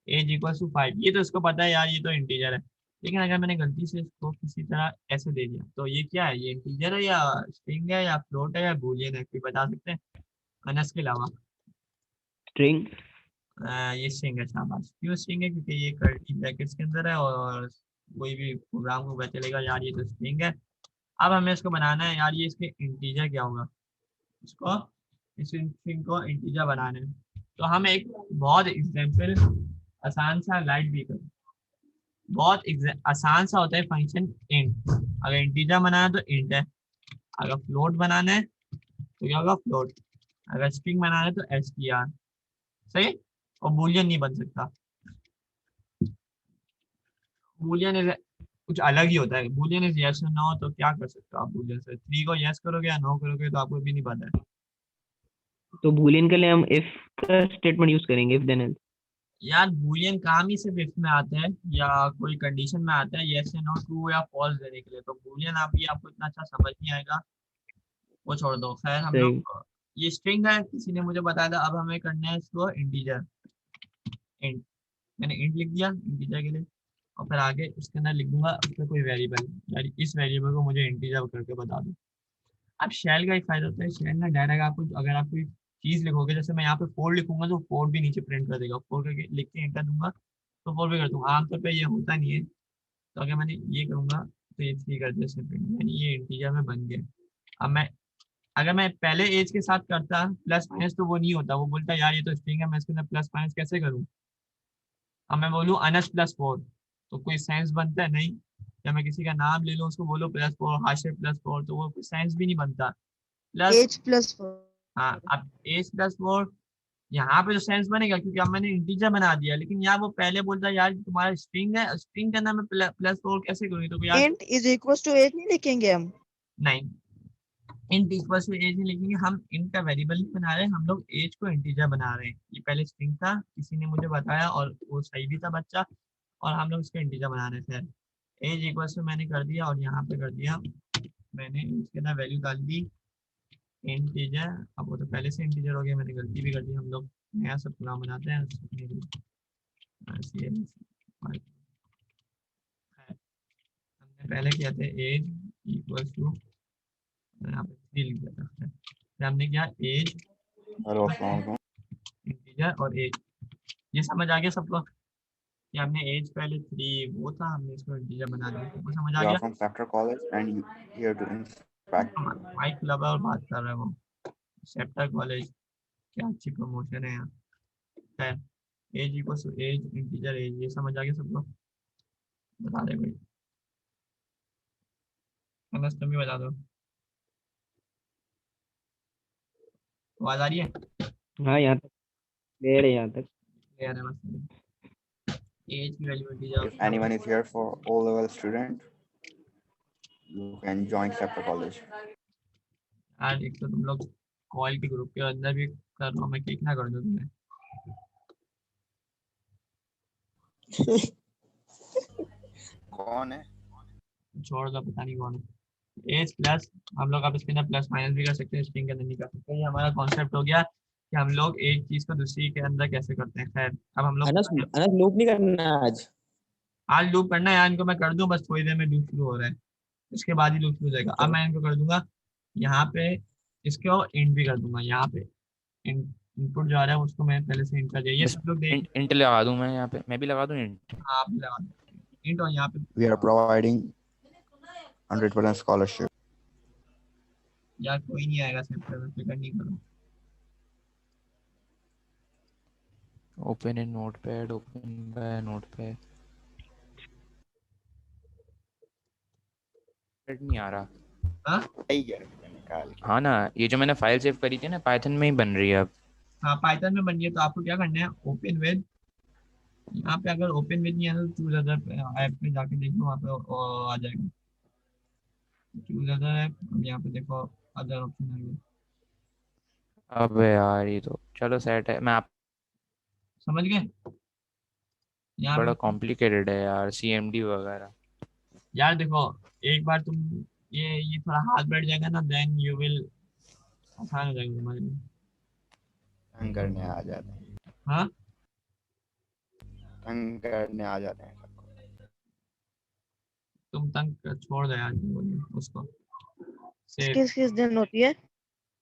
एज इक्वल टू 5। ये तो इसको पता है यार, ये तो इंटीजर है। लेकिन अगर मैंने गलती से इसको किसी तरह ऐसे दे दिया तो ये क्या है? ये इंटीजर है या स्ट्रिंग है या फ्लोट है या बूलियन है? कोई बता सकते हैं अनस के अलावा?
स्ट्रिंग।
ये स्ट्रिंग है। शाबाश। क्यों स्ट्रिंग है? क्योंकि ये कर्ली ब्रैकेट्स के अंदर है और कोई भी प्रोग्राम को पता चलेगा यार ये तो स्ट्रिंग है। अब हमें इसको बनाना है यार, ये इसके इंटीजर क्या होगा, इसको इस स्ट्रिंग को इंटीजर बनाना है। तो हम एक बहुत एग्जाम्पल आसान सा लाइट भी करें। बहुत आसान सा होता है फंक्शन इंट। अगर इंटीजर बनाना है तो इंट है, अगर फ्लोट बनाना है तो क्या होगा? फ्लोट। अगर स्ट्रिंग बनाना है तो str। सही। और बूलियन नहीं बन सकता। बूलियन इज कुछ अलग ही होता है। बूलियन इज यस और नो। तो क्या कर सकते हो आप बूलियन से? 3 को यस करोगे या नो करोगे तो आपको भी नहीं पता है।
तो बूलियन के लिए हम इफ का स्टेटमेंट यूज करेंगे, इफ देन एल्स।
यार बूलियन काम ही सिर्फ इफ में आता है या कोई कंडीशन में आता है, यस या नो, ट्रू या फॉल्स देने के लिए। तो बूलियन आप ये आपको इतना अच्छा समझ नहीं आएगा, वो छोड़ दो। खैर हम
सही।
लोग, ये स्ट्रिंग है, किसी ने मुझे बताया था। अब हमें करना है इसको इंटीजर। इंट, मैंने इंट लिख दिया इंटीजर के लिए। और फिर आगे उसके अंदर लिख दूंगा उसका कोई वेरिएबल, यार इस वेरिएबल को मुझे इंटीजर करके बता दो। अब शेल का एक फायदा होता है, शेल ना डायरेक्ट आपको, अगर आप कोई चीज लिखोगे, जैसे मैं यहाँ पे 4 लिखूंगा तो 4 भी नीचे प्रिंट कर देगा। 4 करके लिख के एंटर दूंगा तो 4 भी कर दूंगा। आमतौर पे ये होता नहीं है। तो अगर मैंने ये करूंगा तो ये 3 कर दे प्रिंट, यानी ये इंटीजर में बन गया। अब मैं, अगर मैं पहले एज के साथ करता प्लस माइनस तो वो नहीं होता, वो बोलता यार ये तो स्ट्रिंग है, मैं इसके अंदर प्लस माइनस कैसे करूँ? अब मैं बोलूँ अनस +4 तो कोई सेंस बनता है? नहीं। या मैं किसी का नाम ले लूँ उसको बोलो +4, हाशिर +4, तो वो कोई सेंस भी नहीं बनता। Plus,
H+4।
हाँ, अब एज +4 यहाँ पे तो सेंस बनेगा क्योंकि अब मैंने इंटीजर बना दिया। लेकिन यार वो पहले बोलता है यार तुम्हारा स्ट्रिंग है, स्ट्रिंग के अंदर मैं +4 कैसे करूँगी? तो यार
int is equals to age नहीं लिखेंगे हम?
नहीं, इंट इक्वल टू एज नहीं लिखेंगे हम। इंट का वेरिएबल नहीं बना रहे हम लोग, एज को इंटीजर बना रहे हैं। ये पहले स्ट्रिंग था, किसी ने मुझे बताया और वो सही भी था बच्चा, और हम लोग इसको इंटीजर बना रहे थे। एज इक्वल टू मैंने कर दिया और यहाँ पे कर दिया मैंने इसके अंदर वैल्यू डाल दी इंटीजर। अब वो तो पहले से इंटीजर हो गया, मैंने गलती भी कर दी। हम लोग नया सब प्रोग्राम बनाते हैं हमने पहले किया था एज इक्वल टू, यहाँ पे 3 लिख दिया था। फिर हमने किया एज
हेलो अस्सलाम वालेकुम।
इंटीजर और एज। ये समझ आ गया सबको कि हमने एज पहले 3 वो था, हमने इसको इंटीजर बना दिया। सबको समझ आ
You are
गया?
from Scepter College and you here to inspect.
Mic club है और बात कर रहा है वो। सेप्टर कॉलेज, क्या अच्छी प्रमोशन है यहाँ। Age equal to age integer age, ये समझ आ गया सबको? बता दे भाई, अनस तुम भी बता दो। आवाज आ रही है?
हाँ यहाँ तक क्लियर है, यहाँ तक।
क्लियर है बस। एज की value integer.
If anyone is here for O-level student, you can join Scepter College.
यार एक तो तुम लोग कॉल के ग्रुप के अंदर भी कर रहा हूँ मैं, किक ना कर दूँ तुम्हें।
कौन है?
छोड़ दो, पता नहीं कौन है। एज प्लस, हम लोग अब इसके अंदर प्लस माइनस भी कर सकते हैं, स्ट्रिंग के अंदर नहीं कर सकते। ये हमारा कॉन्सेप्ट हो गया कि हम लोग एक चीज को दूसरी के अंदर कैसे करते हैं। खैर अब हम लोग
अनस अनस लूप नहीं करना आज।
आज लूप करना है यार, इनको मैं कर दूं बस, थोड़ी देर में लूप शुरू हो रहा है, इसके बाद ही लूप शुरू हो जाएगा। अब मैं इनको कर दूंगा यहाँ पे, इसको इंट भी कर दूंगा। यहाँ पे इनपुट जो आ रहा है उसको मैं पहले से इंट कर दिया। ये सब लोग देख,
इंट लगा दूं मैं यहाँ पे, मैं भी लगा दूं इंट।
हाँ आप भी लगा दो इंट। और यहाँ पे
We are providing 100% scholarship.
यार कोई नहीं आएगा सेंटर में, फिक्र नहीं करो।
Open in notepad, open by notepad. नहीं आ रहा।
हाँ
निकाल के।
हाँ ना, ये जो मैंने फाइल सेव करी थी ना, पाइथन में ही बन रही है अब।
हाँ पाइथन में बन गया। तो आपको क्या करना है, ओपन विद, यहाँ पे अगर ओपन विद नहीं है तो चूज अदर ऐप पे जाके देखो, वहाँ पे आ जाएगा चूज अदर ऐप। यहाँ पे देखो अदर ऑप्शन आ गया।
अब यार ये तो चलो सेट है। मैं आप
समझ गए? यहाँ
बड़ा
पे
कॉम्प्लिकेटेड है यार, CMD वगैरह।
यार देखो, एक बार तुम ये थोड़ा हाथ बैठ जाएगा ना, देन यू विल, आसान हो जाएगा तुम्हारे लिए।
तंग करने आ जाते हैं।
हाँ
तंग करने आ जाते हैं सबको।
तुम तंग छोड़ दो यार, उसको सेव।
किस दिन होती है?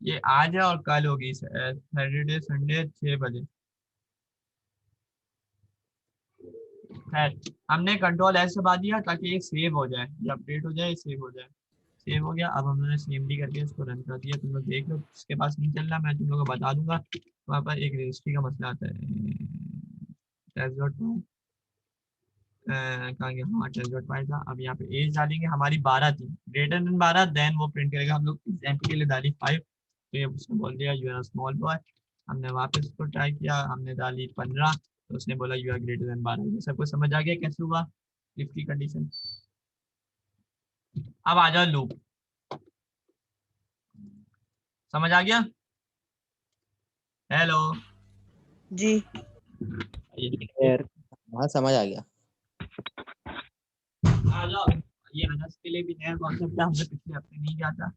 ये आज है और कल होगी, सैटरडे संडे 6 बजे। खैर हमने कंट्रोल एस दबा दिया ताकि ये सेव हो जाए, ये अपडेट हो जाए, ये सेव हो जाए। सेव हो गया। अब हमने CMD करके इसको रन कर दिया। तुम लोग देख लो, इसके पास नहीं चल रहा, मैं तुम लोगों को बता दूंगा। वहाँ पर एक रजिस्ट्री का मसला आता है। कहाँ गया? हाँ टेस्ट पाया था। अब यहाँ पे एज डालेंगे, हमारी 12 थी, ग्रेटर देन 12, देन वो प्रिंट करेगा। हम लोग एग्जाम्पल के लिए डाली 5, तो ये उसने बोल दिया यू आर स्मॉल बॉय। हमने वापस उसको ट्राई किया, हमने डाली 15, तो उसने बोला यू आर ग्रेटर देन 12। ये सबको समझ आ गया कैसे हुआ इफ की कंडीशन? अब आ जाओ लूप, समझ आ गया? हेलो
जी
क्लियर।
हाँ समझ आ गया।
आ जाओ। ये अनस के लिए भी नया कॉन्सेप्ट है, हमने पिछले हफ्ते नहीं किया था।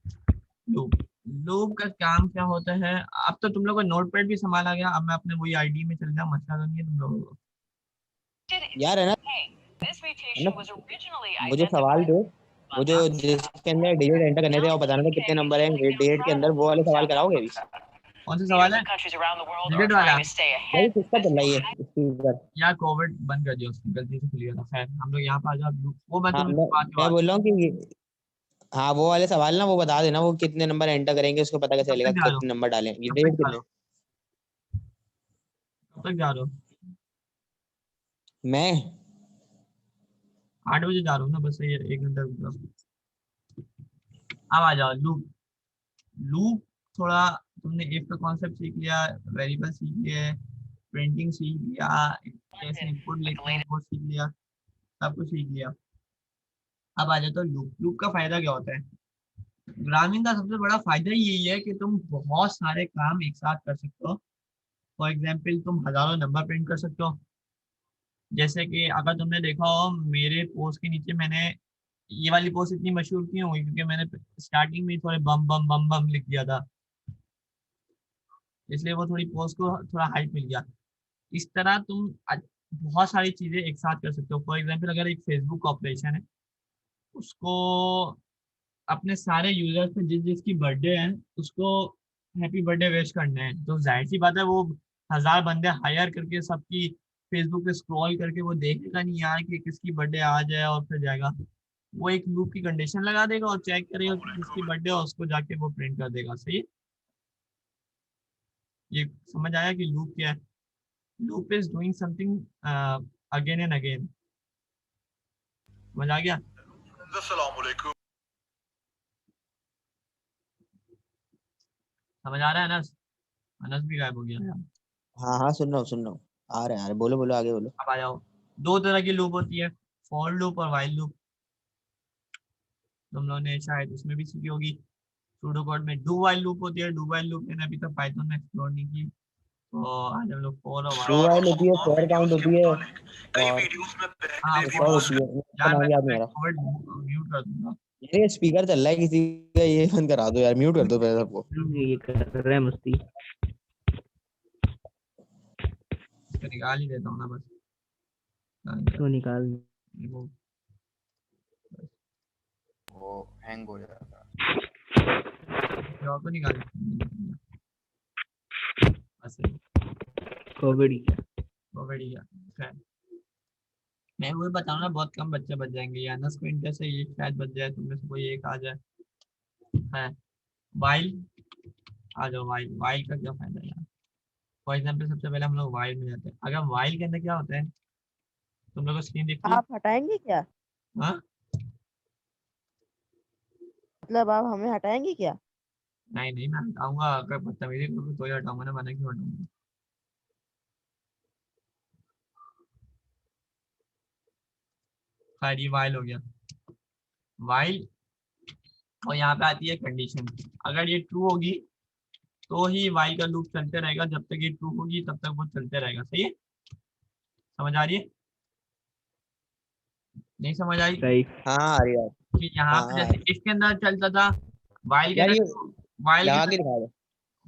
लूप, लूप का काम क्या होता है? अब तो तुम लोग को नोटपैड भी संभाला गया। अब मैं अपने वही आईडी में चल जाऊँ, मसला तो नहीं है तुम लोगों को?
यार है ना, मुझे सवाल दो। वो जो जिसके अंदर डिजिट एंटर करने थे और बताना था कितने नंबर है डेट के अंदर, वो वाले सवाल कराओगे अभी?
कौन सा सवाल है? डिजिट वाला?
भाई किसका चल रहा है ये स्पीकर?
यार कोविड बंद कर दिया उसने, गलती से खुल गया था। खैर हम लोग यहाँ पर आ जाओ। वो मैं
हाँ
तुम्हें बात
मैं बोल रहा हूँ कि हाँ वो वाले सवाल ना वो बता देना, वो कितने नंबर एंटर करेंगे उसको पता कैसे
कब
चलेगा
तक जा रहे हो?
कितने नंबर डालें, ये
कब
डेट
तक जा रहे
कितने?
हो? कब तक जा रहे हो?
मैं
8 बजे जा रहा हूँ ना, बस ये 1 घंटा रुक जाओ। अब आ जाओ लूप। लूप थोड़ा तुमने इफ का कॉन्सेप्ट सीख लिया, वेरिएबल सीख लिया, प्रिंटिंग सीख लिया, कैसे इनपुट लेते हैं वो सीख लिया, सब कुछ सीख लिया। अब आ जाता है लूप। लूप का फायदा क्या होता है? प्रोग्रामिंग का सबसे बड़ा फायदा यही है कि तुम बहुत सारे काम एक साथ कर सकते हो। फॉर एग्जाम्पल तुम हजारों नंबर प्रिंट कर सकते हो, जैसे कि अगर तुमने देखा हो मेरे पोस्ट के नीचे मैंने ये वाली पोस्ट इतनी मशहूर क्यों हुई, क्योंकि मैंने स्टार्टिंग में ही थोड़े बम बम बम बम लिख दिया था, इसलिए वो थोड़ी पोस्ट को थोड़ा हाइप मिल गया। इस तरह तुम बहुत सारी चीजें एक साथ कर सकते हो। फॉर एग्जाम्पल अगर एक फेसबुक ऑपरेशन है, उसको अपने सारे यूजर्स पे जिसकी बर्थडे है उसको हैप्पी बर्थडे विश करने हैं, तो जाहिर सी बात है वो 1000 बंदे हायर करके सबकी फेसबुक पे स्क्रॉल करके वो देखेगा नहीं यार कि किसकी बर्थडे आज है और फिर जाएगा। वो एक लूप की कंडीशन लगा देगा और चेक करेगा कि किसकी बर्थडे है, उसको जाके वो प्रिंट कर देगा। सही है? ये समझ आया कि लूप क्या है? Loop is doing something again and again. समझ आ गया? समझ आ रहा है अनस? अनस भी गायब हो गया यार।
हाँ हाँ सुन रहा हूँ आ रहे हैं बोलो बोलो आगे बोलो।
अब आ जाओ। दो तरह की लूप होती है, फॉर लूप और वाइल लूप। तुम लोगों ने शायद उसमें भी सीखी होगी। सूडो कोड में डू वाइल लूप होती है। डू वाइल लूप मैंने अभी तक पाइथन में एक्सप्लोर नहीं की, तो आज हम लोग फॉर और
डू
वाइल।
वाइल होती है फॉर काउंट होती है और
हाँ
एक और
फॉर।
होती है उसका
यार
नाम
मैं
याद नहीं आ रहा।
कोड म्यूट कर दूंगा।
ये स्पीकर चल रहा है किसी का ये बंद करा दो यार म्यूट कर दो पहले सबको।
ये कर रहा है मस्ती।
इसको निकाल ही देता हूँ ना बस।
तो निकाल।
रिमूव।
वो हैंग हो जाता है।
जॉब को निकाल बस सही।
कोविड
वो बढ़िया। खैर मैं वही बताऊँ ना, बहुत कम बच्चे बच जाएंगे। या अनस को इंटरेस्ट है, ये शायद बच जाए, तुम में से कोई एक आ जाए। है वाइल। आ जाओ वाइल। वाइल का क्या फायदा है यार? फॉर एग्जाम्पल सबसे पहले हम लोग वाइल में जाते हैं। अगर वाइल के अंदर क्या होता है, तुम लोग को स्क्रीन दिखती है?
आप हटाएंगे क्या?
हाँ?
मतलब आप हमें हटाएंगे क्या?
नहीं नहीं मैं हटाऊंगा, अगर बदतमीजी करोगे तो ही हटाऊंगा ना, मैंने क्यों हटाऊंगा? खैर ये वाइल हो गया। वाइल और यहाँ पे आती है कंडीशन। अगर ये ट्रू होगी तो ही वाइल का लूप चलते रहेगा, जब तक ये ट्रू होगी तब तक वो चलते रहेगा। सही है? समझ आ रही है? नहीं समझ आई?
सही।
हाँ आ रही है।
कि यहाँ
हाँ
पे
हाँ
जैसे इसके अंदर चलता था, वाइल के
यार ये
अंदर वाइल के
लगा
अंदर
के दिखा दो।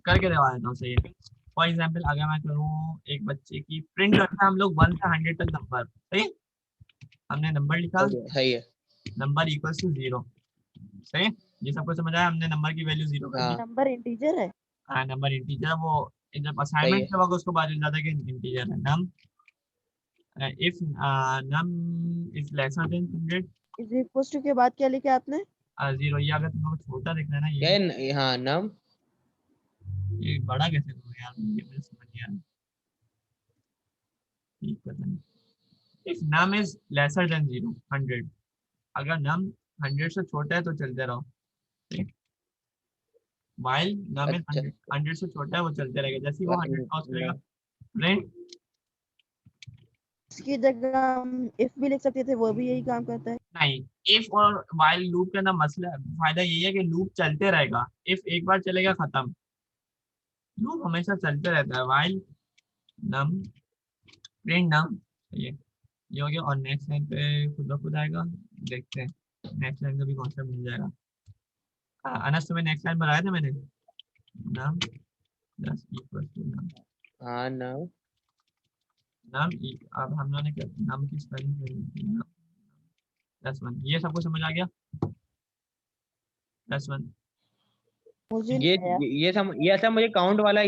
करके दिखा देता हूँ। सही है? फॉर एग्जाम्पल अगर मैं करूँ एक बच्चे की प्रिंट करता है हम लोग 1 से 100 तक नंबर। सही है? हमने नंबर लिखा,
ओके सही है।
Number equal to 0। सही है? ये सबको समझ आया? हमने नंबर की वैल्यू 0 कर दी।
हाँ
नंबर इंटीजर है?
हाँ नंबर इंटीजर। वो जब
सही
असाइनमेंट
है।
के वक्त उसको पता चल जाता है कि इंटीजर है। Num if num is lesser than 100
is equal to के बाद क्या लिखा आपने?
0। ये अगर तुम लोग को छोटा दिख रहा है ना,
क्या हाँ नम
ये बड़ा कैसे करूँ यार, ये मुझे समझ नहीं आ रहा। ठीक पता नहीं। If num is lesser than 0 100, अगर नम 100 से छोटा है तो चलते रहो। वाइल नम इज
अच्छा
100 से छोटा है वो चलते रहेगा, जैसे ही वो 100 क्रॉस करेगा।
नम
राइट?
इसकी जगह हम इफ भी लिख सकते थे, वो भी यही काम करता है।
नहीं, इफ और वाइल लूप के अंदर मसला फायदा यही है कि लूप चलते रहेगा। इफ एक बार चलेगा खत्म, लूप हमेशा चलते रहता है। वाइल नम प्रिंट नम। ये हो गया। और नेक्स्ट लाइन पे खुद ब खुद आएगा, देखते हैं नेक्स्ट लाइन का भी कॉन्सेप्ट मिल जाएगा। अनस तुम्हें नेक्स्ट लाइन बनाया था मैंने, नम प्लस इक्वल टू नम।
हाँ नम
नम अब हम लोगों ने क्या नम की स्पेलिंग प्लस 1। ये सबको समझ आ गया? प्लस 1।
मुझे
ये
नहीं आया।
ये ऐसा मुझे काउंट वाला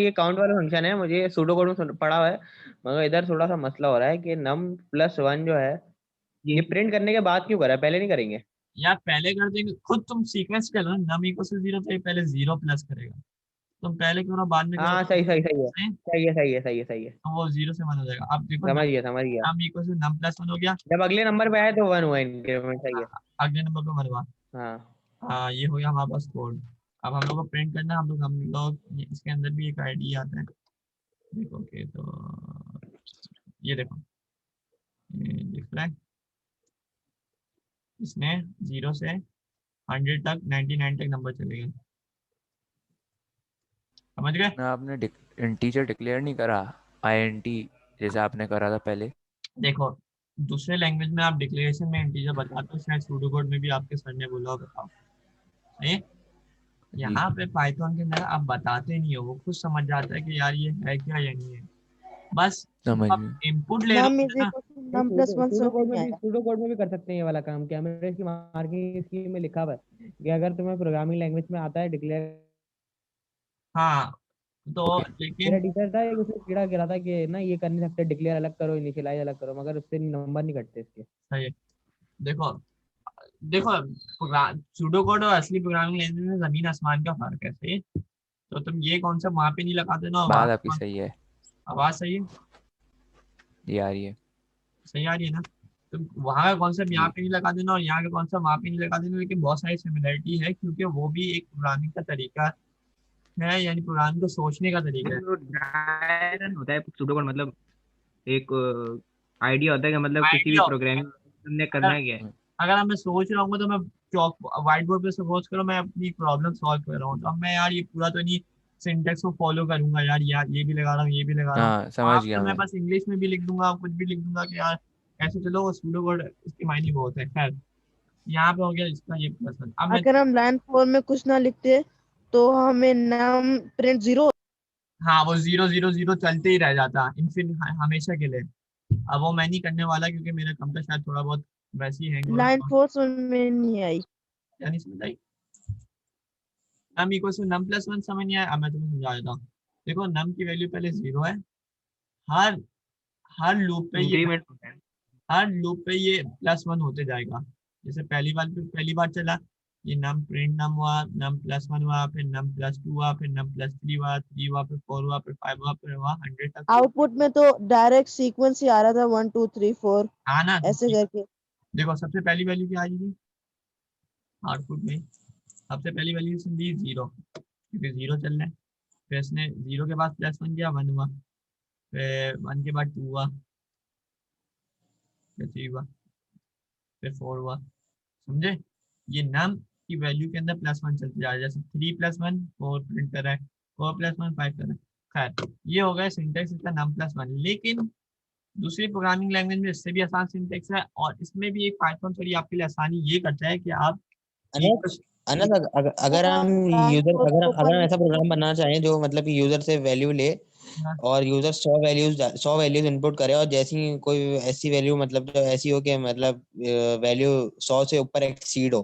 फंक्शन है मुझे सूडो कोड में पढ़ा हुआ है मगर इधर थोड़ा सा मसला हो रहा है कि num +1 जो है
ये
ये प्रिंट करने के बाद क्यों करा है पहले नहीं करेंगे।
यार पहले कर देंगे, खुद तुम सीक्वेंस चलो ना, नम इक्वल टू 0 तो ये पहले 0 प्लस करेगा। तुम पहले करो बाद में करो
हाँ
तो सही?
सही है
तो वो 0 से 1 हो जाएगा। अब देखो
समझ गया
num equal to num plus 1 हो गया।
जब अगले नंबर पे आए तो 1 हुआ इंक्रीमेंट सही है।
अगले नंबर पे 1 हुआ।
हाँ
ये हो गया हमारे पास कोड। अब हम लोग को प्रिंट करना है। हम लोग इसके अंदर भी एक आईडी आता है, देखो के तो ये देखो, ये दिख रहा है। इसमें 0 से 100 तक 99 तक नंबर चले गए। समझ गए?
आपने इंटीजर डिक्लेयर नहीं करा, INT जैसे आपने करा था पहले।
देखो दूसरे लैंग्वेज में आप डिक्लेरेशन में इंटीजर बताते हो, शायद सूडो कोड में भी आपके सर ने बोला हो, बताओ सही है?
जी
यहाँ पे पाइथन के अंदर आप बताते नहीं हो, वो खुद समझ जाता है कि यार ये है क्या या नहीं है, बस
समझ
आप
गए।
इनपुट ले रहे
नम
हो
इज
ना।
Equal to num plus one
pseudo
समझ
कोड
नहीं
में भी
आया।
सूडो कोड में भी कर सकते हैं ये वाला काम। क्या मैंने इसकी मार्किंग स्कीम में लिखा हुआ है कि अगर तुम्हें प्रोग्रामिंग लैंग्वेज में आता है डिक्लेयर।
हाँ तो
मेरा
लेकिन
टीचर था एक, उसे कीड़ा गिरा था कि ना ये कर नहीं सकते, डिक्लेयर अलग करो इनिशियलाइज अलग करो, मगर उससे नंबर नहीं कटते इसके।
सही है। देखो देखो सूडो कोड और असली प्रोग्रामिंग लैंग्वेज में जमीन आसमान का फर्क है, सही है? तो तुम ये कॉन्सेप्ट वहां पे नहीं लगाते ना,
बात
वहां
आपकी सही है।
आवाज सही है,
जी आ रही है।
सही आ रही है ना? तुम वहां का कॉन्सेप्ट यहाँ
जी
पे नहीं लगा देना और यहाँ का कॉन्सेप्ट वहां पे नहीं लगा देना, लेकिन बहुत सारी सिमिलरिटी है क्योंकि वो भी एक प्रोग्रामिंग का तरीका है, यानी प्रोग्रामिंग को सोचने का तरीका है।
जो डायरन होता है सूडो कोड, मतलब एक आइडिया होता है कि मतलब किसी भी
आइडिया
प्रोग्रामिंग ने
अगर
करना क्या है।
अगर अब मैं सोच रहा हूँ तो मैं चौक व्हाइट बोर्ड पे सपोज करो मैं अपनी प्रॉब्लम सॉल्व कर रहा हूँ, तो अब मैं यार ये पूरा तो नहीं सिंटेक्स को फॉलो करूंगा, यार ये भी लगा रहा हूँ, ये भी लगा रहा हूँ,
हाँ
वहां
समझ
पे
गया
मैं
मैं।
बस इंग्लिश में भी लिख दूंगा, कुछ भी लिख दूंगा कि यार ऐसे चलो, वो सूडो वर्ड इसकी मायने बहुत है। खैर यहाँ पे हो गया इसका ये प्रश्न। अब मैं
अगर हम लाइन 4 में कुछ ना लिखते तो हमें नम प्रिंट 0।
हाँ वो 0 0 0 चलते ही रह जाता इनफिन हमेशा के लिए। अब वो मैं नहीं करने वाला क्योंकि मेरा कंप्यूटर शायद थोड़ा बहुत वैसे ही हैंग हो
लाइन
रहा है।
4 समझ में नहीं आई।
यानी समझ आई? Num equal to num plus one समझ नहीं आया, अब मैं तुम्हें समझा देता हूँ। देखो नम की वैल्यू पहले 0 है, हर हर लूप पे ये
इंक्रीमेंट होता है।
हर लूप पे ये +1 होते जाएगा। जैसे पहली बार चला, ये नम प्रिंट नम हुआ, नम +1 हुआ, फिर नम +2 हुआ, फिर नम +3 हुआ, 3 हुआ, फिर 4 हुआ, फिर 5 हुआ, फिर हुआ 100 तक।
आउटपुट में तो डायरेक्ट सीक्वेंस ही आ रहा था 1 2 3 4
हाँ ना,
ऐसे करके।
देखो सबसे पहली वैल्यू क्या आएगी आउटपुट में? सबसे पहली वैल्यू इसने दी 0 क्योंकि 0 चल रहा है। फिर इसने 0 के बाद +1 किया, 1 हुआ, फिर 1 के बाद 2 हुआ, फिर 3 हुआ, फिर 4 हुआ। समझे? ये नम की वैल्यू के अंदर +1 चलते जा रहा है, जैसे 3 + 1 4 प्रिंट कर रहा है, 4 + 1 5 कर रहा है। खैर ये हो गया सिंटेक्स इसका नम +1। लेकिन दूसरी प्रोग्रामिंग लैंग्वेज में इससे भी आसान सिंटेक्स है, और इसमें भी एक पाइथन थोड़ी आपके लिए आसानी ये करता है कि आप
अनस
इक्वल
अनस अगर हम
लाइन
यूजर
4
अगर
को
अगर हम
ऊपर
ऐसा प्रोग्राम बनाना चाहें जो मतलब कि यूजर से वैल्यू ले और यूजर 100 वैल्यूज इनपुट करे, और जैसी कोई ऐसी वैल्यू मतलब जो ऐसी हो कि मतलब वैल्यू 100 से ऊपर एक्सीड हो,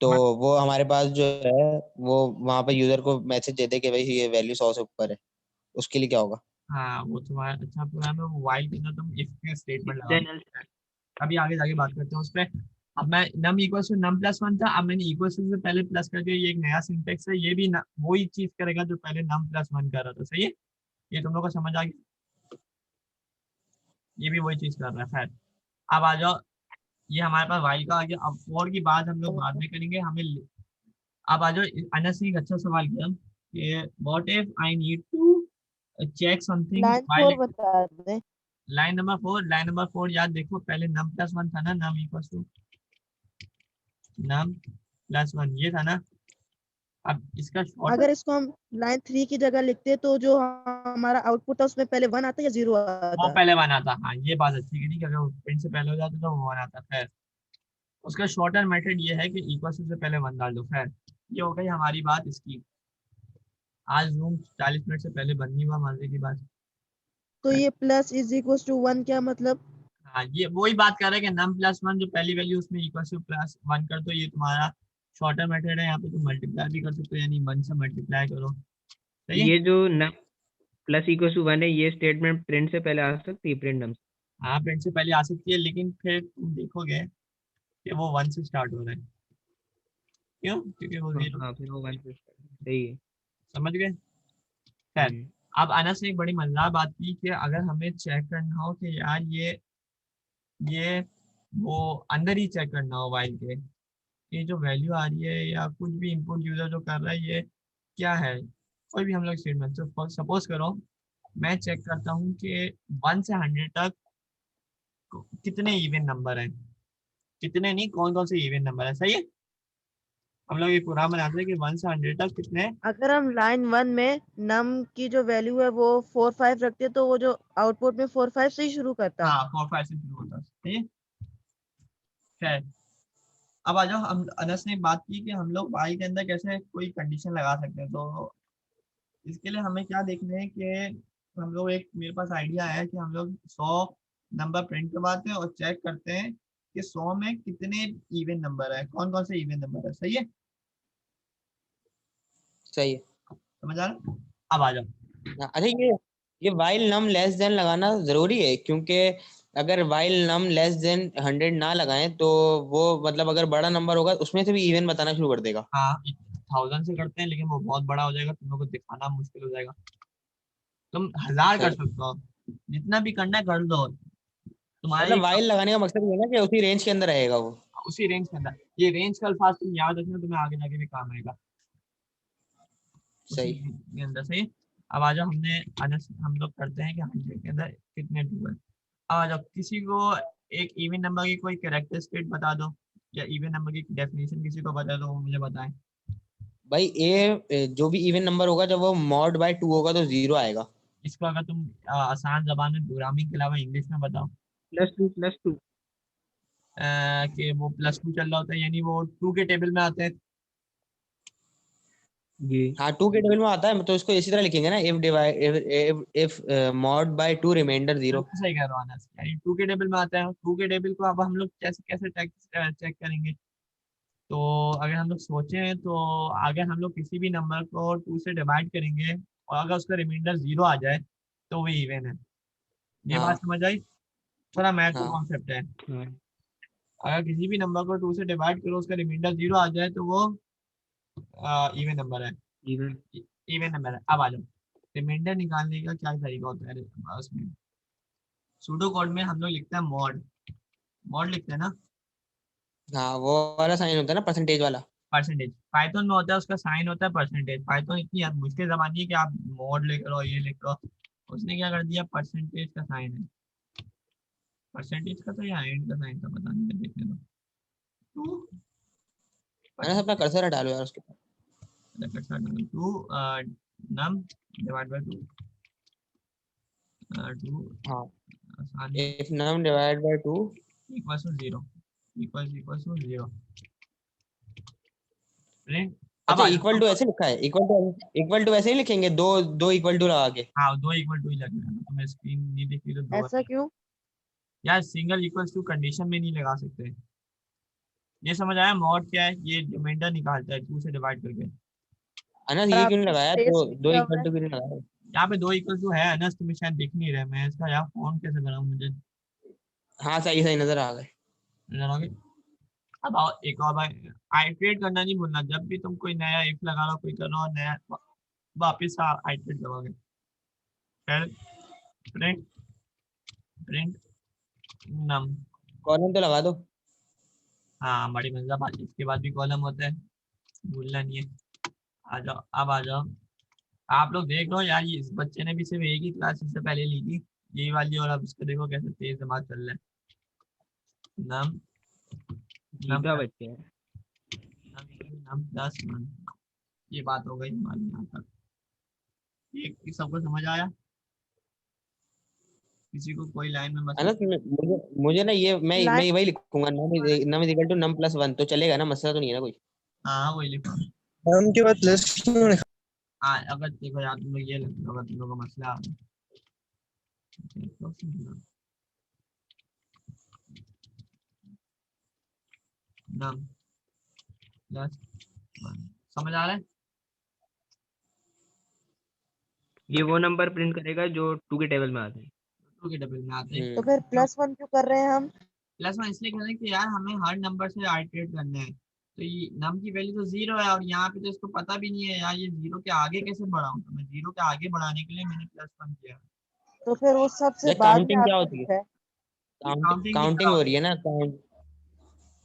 तो वो हमारे पास जो है वो वहां पर यूजर को मैसेज दे दे कि भाई ये वैल्यू 100 से ऊपर है। उसके लिए क्या होगा?
हाँ वो तुम्हारा अच्छा प्रोग्राम है, वो while के अंदर तुम इफ के स्टेटमेंट लगा
Then
दो। अभी आगे जाके बात करते हैं उस पर। अब मैं नम इक्वल टू नम +1 था, अब मैंने इक्वल टू से पहले प्लस कर दिया, ये एक नया सिंटेक्स है, ये भी वही चीज करेगा जो पहले नम +1 कर रहा था। सही है? ये तुम लोग को समझ आ गया? ये भी वही चीज कर रहा है। खैर अब आ जाओ, ये हमारे पास वाइल का आ गया। अब फॉर की बात हम लोग बाद में करेंगे, अब आ जाओ। अनस ने एक अच्छा सवाल किया कि what if I need to check something
line
while.
4 बता दें।
लाइन नंबर 4 याद देखो, पहले नम +1 था ना, नम इक्वल टू नम +1 ये था ना। अब इसका शॉर्ट
अगर इसको हम लाइन 3 की जगह लिखते तो जो हमारा आउटपुट था उसमें पहले 1 आता या 0
वो
आता।
पहले वन आता। हाँ ये बात अच्छी की थी कि अगर वो प्रिंट से पहले हो जाता तो वो वन आता। खैर उसका शॉर्टर मेथड ये है कि इक्वल से पहले वन डाल दो। खैर ये हो गई हमारी बात इसकी। आज जूम 40 मिनट से पहले बंद नहीं हुआ, मजे की बात।
तो ये प्लस इज इक्वल टू 1 क्या मतलब?
हाँ ये वही बात कर रहे हैं कि नम +1 जो पहली वैल्यू उसमें इक्वल टू +1 कर दो, ये तुम्हारा शॉर्टर मेथड है। यहाँ पे तुम मल्टीप्लाई भी कर सकते हो, यानी 1 से मल्टीप्लाई करो। सही है?
ये जो न प्लस इक्वल टू 1 है, ये स्टेटमेंट प्रिंट से पहले आ सकती है, प्रिंट नम से।
हाँ प्रिंट से पहले आ सकती है, लेकिन फिर तुम देखोगे कि वो 1 से स्टार्ट हो रहा है। क्यों? क्योंकि वो 0।
हाँ फिर वो 1 से सही है।
समझ गए? खैर
हम्म।
अब अनस ने एक बड़ी मजेदार बात की कि अगर हमें चेक करना हो कि यार ये वो अंदर ही चेक करना हो वाइल के, ये जो वैल्यू आ रही है या कुछ भी इनपुट यूजर जो कर रहा है ये क्या है, कोई भी हम लोग स्टेटमेंट। तो सपोज करो मैं चेक करता हूँ कि 1 से 100 तक कितने इवन नंबर हैं, कितने नहीं कौन कौन से इवन नंबर है। सही है? हम लोग ये प्रोग्राम बनाते हैं कि 1 से 100 तक कितने,
अगर हम लाइन 1 में नम की जो वैल्यू है वो 4 5 रखते हैं तो वो जो आउटपुट में 4 5 से ही शुरू करता है।
हाँ 4 5 से शुरू होता है, ठीक है। खैर अब आ जाओ, हम अनस ने बात की कि हम लोग वाई के अंदर कैसे कोई कंडीशन लगा सकते हैं। तो इसके लिए हमें क्या देखना है कि हम लोग एक, मेरे पास आइडिया है कि हम लोग 100 नंबर प्रिंट करवाते हैं और चेक करते हैं कि 100 में कितने इवन नंबर है, कौन कौन से इवन नंबर है। सही है,
सही है।
समझ आ रहा है? अब आ जाओ,
हाँ, अच्छा ये वाइल नम लेस देन लगाना जरूरी है, क्योंकि अगर वाइल नम लेस देन 100 ना लगाएं तो वो मतलब अगर बड़ा नंबर होगा उसमें से भी इवन बताना शुरू कर देगा।
हाँ 1000 से करते हैं लेकिन वो बहुत बड़ा हो जाएगा, तुम लोग को दिखाना मुश्किल हो जाएगा। तुम 1000 कर
सही।
सकते हो, जितना भी करना है कर दो, तुम्हारे
मतलब वाइल लगाने का मकसद ये है ना कि उसी रेंज के अंदर रहेगा वो।
उसी रेंज के अंदर। ये रेंज का अल्फाज तुम याद रखना, तुम्हें आगे जाके भी काम आएगा उसी
सही।
के अंदर। सही है? अब आ जाओ, हम लोग करते हैं कि 100 के अंदर कितने टू है। अब आ जाओ, किसी को एक इवन नंबर की कोई कैरेक्टरिस्टिक बता दो, या इवन नंबर की डेफिनेशन किसी को बता दो, वो मुझे बताएं।
भाई जो भी इवन नंबर होगा जब वो मॉड बाय 2 होगा तो 0 आएगा।
इसको अगर तुम आसान जबान में प्रोग्रामिंग के अलावा इंग्लिश में बताओ
+2
कि वो +2 चल रहा होता है, यानी वो 2 के टेबल में आते हैं।
जी।
हाँ 2 के टेबल में आता है तो इसको इसी तरह लिखेंगे ना, if divide if mod by 2 remainder 0।
बिल्कुल सही कह रहा हूँ अनस, यानी 2 के टेबल में आता है। 2 के टेबल को अब हम लोग कैसे कैसे चेक करेंगे। तो अगर हम लोग सोचें तो अगर हम लोग किसी भी नंबर को 2 से डिवाइड करेंगे और अगर उसका रिमाइंडर 0 आ जाए तो वो इवन है। ये बात
हाँ
समझ आई? थोड़ा मैथ का
हाँ
कॉन्सेप्ट है। अगर किसी भी नंबर को 2 से डिवाइड करो, उसका रिमाइंडर 0 आ जाए तो वो इवन नंबर है,
इवन।
इवन नंबर है। अब आ जाओ, रिमाइंडर निकालने का क्या तरीका होता है उसमें। सूडो कोड में हम लोग लिखते हैं मॉड, मॉड लिखते हैं ना,
हाँ वो वाला साइन होता है ना परसेंटेज वाला।
परसेंटेज। पाइथन में होता है उसका साइन होता है परसेंटेज। पाइथन इतनी मुश्किल जबान नहीं है कि आप मॉड लिख लो ये लिख लो, उसने क्या कर दिया, परसेंटेज का साइन है। परसेंटेज का तो या एंड का साइन था, पता नहीं, मैं देखने दो।
मैंने अपना कर्सर हटा लो यार उसके पास।
To num divide by 2 to
हाँ
आसानी
if num divide by 2
equals to 0, equals to 0। अब
अच्छा
आ
इक्वल
जाओ,
टू ऐसे लिखा है, इक्वल टू ऐसे ही लिखेंगे, दो दो इक्वल टू लगा के।
हाँ 2 इक्वल टू ही लगेगा। तुम्हें स्क्रीन नहीं दिख रही तो 2
ऐसा क्यों?
यार, सिंगल इक्वल्स टू कंडीशन में नहीं लगा सकते। ये समझ आया मॉड क्या है, ये रिमाइंडर निकालता है 2 से डिवाइड करके।
अनस
और
ये क्यों नहीं
आपने
लगाया,
स्पेस
दो
भी
दो
दिया हुआ
इक्वल
है।
टू क्यों नहीं लगाया?
यहाँ पे 2 इक्वल टू है अनस, तुम्हें शायद दिख नहीं रहा है। मैं इसका यार फोन कैसे बनाऊँ, मुझे
हाँ सही सही नजर आ गए।
नजर आ गई। अब आओ एक और बार, आइट्रेट करना नहीं भूलना, जब भी तुम कोई नया इफ लगा लो, कोई कर लो नया, वापिस आइट्रेट करोगे। फिर प्रिंट प्रिंट नम,
कॉलम तो लगा दो।
हाँ बड़ी मजेदार बात है। इसके बाद भी कॉलम होता है, भूलना नहीं है। आ जाओ, अब आ जाओ, आप लोग देख लो यार, ये इस बच्चे ने भी सिर्फ एक ही क्लास इससे पहले ली थी, यही वाली, और अब इसको देखो कैसे तेज दिमाग चल रहा है। नम नम
जीता बच्चे हैं।
नम प्लस 1, ये बात हो गई हमारी यहाँ तक। ये सबको समझ आया? किसी को कोई लाइन में मसला?
अनस मुझे मुझे ना ये मैं
लाइन
वही लिखूंगा, num is equal to num plus 1 तो चलेगा ना, मसला तो नहीं है ना कोई।
हाँ वही लिखो।
नम के बाद प्लस क्यों लिखा?
हाँ अगर देखो यार, तुम लोग ये लिख लो, अगर तुम लोग का मसला आ नम प्लस 1, समझ आ रहा है?
ये वो नंबर प्रिंट करेगा जो 2 के टेबल में आते हैं।
2 के डबल में आते हैं।
तो फिर +1 क्यों कर रहे हैं हम?
प्लस 1 इसलिए कर रहे हैं कि यार हमें हर नंबर से आइटरेट करना है, तो ये नम की वैल्यू तो 0 है और यहाँ पे तो इसको पता भी नहीं है यार, ये 0 के आगे कैसे बढ़ाऊं। तो मैं 0 के आगे बढ़ाने के लिए मैंने +1 किया।
तो फिर वो सबसे
ये
बाद में
काउंटिंग क्या
आपने
होती है?
लिखा है।
ये काउंटिंग की तरह
काउंटिंग हो
होती
रही
है।
है ना, काउंट।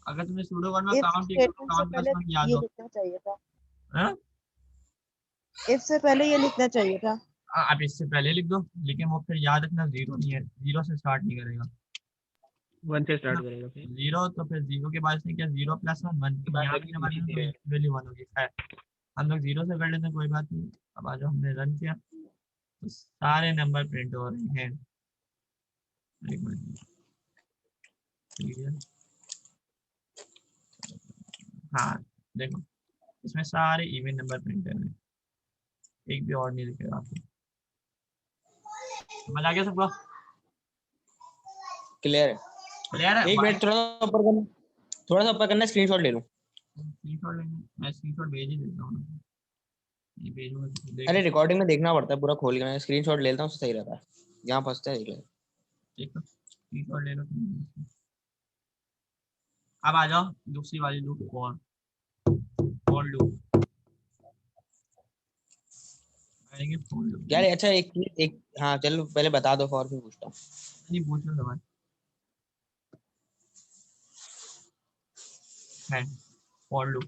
अगर तुम्हें सूडो कोड में
if
count equal to
statement से
काउंट प्लस
पहले
1 याद
ये
हो,
लिखना चाहिए था।
हाँ?
इफ से पहले ये लिखना चाहिए था।
आप इससे पहले लिख दो, लेकिन वो फिर याद रखना 0 नहीं है, 0 से स्टार्ट नहीं करेगा।
1 से स्टार्ट करेगा फिर।
0 तो फिर 0 के बाद से क्या 0 + 1 1 यहाँ पे हमारी वैल्यू 1 होगी। खैर हम लोग 0 से कर लेते हैं, कोई बात नहीं। अब आ जाओ, हमने रन किया तो सारे नंबर प्रिंट हो रहे हैं। एक मिनट, ठीक है। हाँ देखो, इसमें सारे इवन नंबर प्रिंट है, एक भी और नहीं दिखेगा आपको। समझ आ गया सबको?
क्लियर है।
क्लियर है?
एक मिनट, थोड़ा सा ऊपर करना, स्क्रीनशॉट ले लूं।
स्क्रीनशॉट लेंगे, मैं स्क्रीनशॉट भेज ही देता हूँ। ये भेजूंगा तो
अरे
देखो।
रिकॉर्डिंग में देखना पड़ता है पूरा खोल के, मैं स्क्रीनशॉट ले लेता हूँ, उससे सही रहता है। जहाँ फंसता है देख ले।
देखो स्क्रीनशॉट ले लो तुम। अब आ जाओ दूसरी वाली लूप, फॉर लूप आएंगे। फॉर लूप
यार अच्छा, एक हाँ चलो पहले बता दो, फॉर फिर पूछता हूँ।
नहीं पूछ लो सवाल है। फॉर लूप,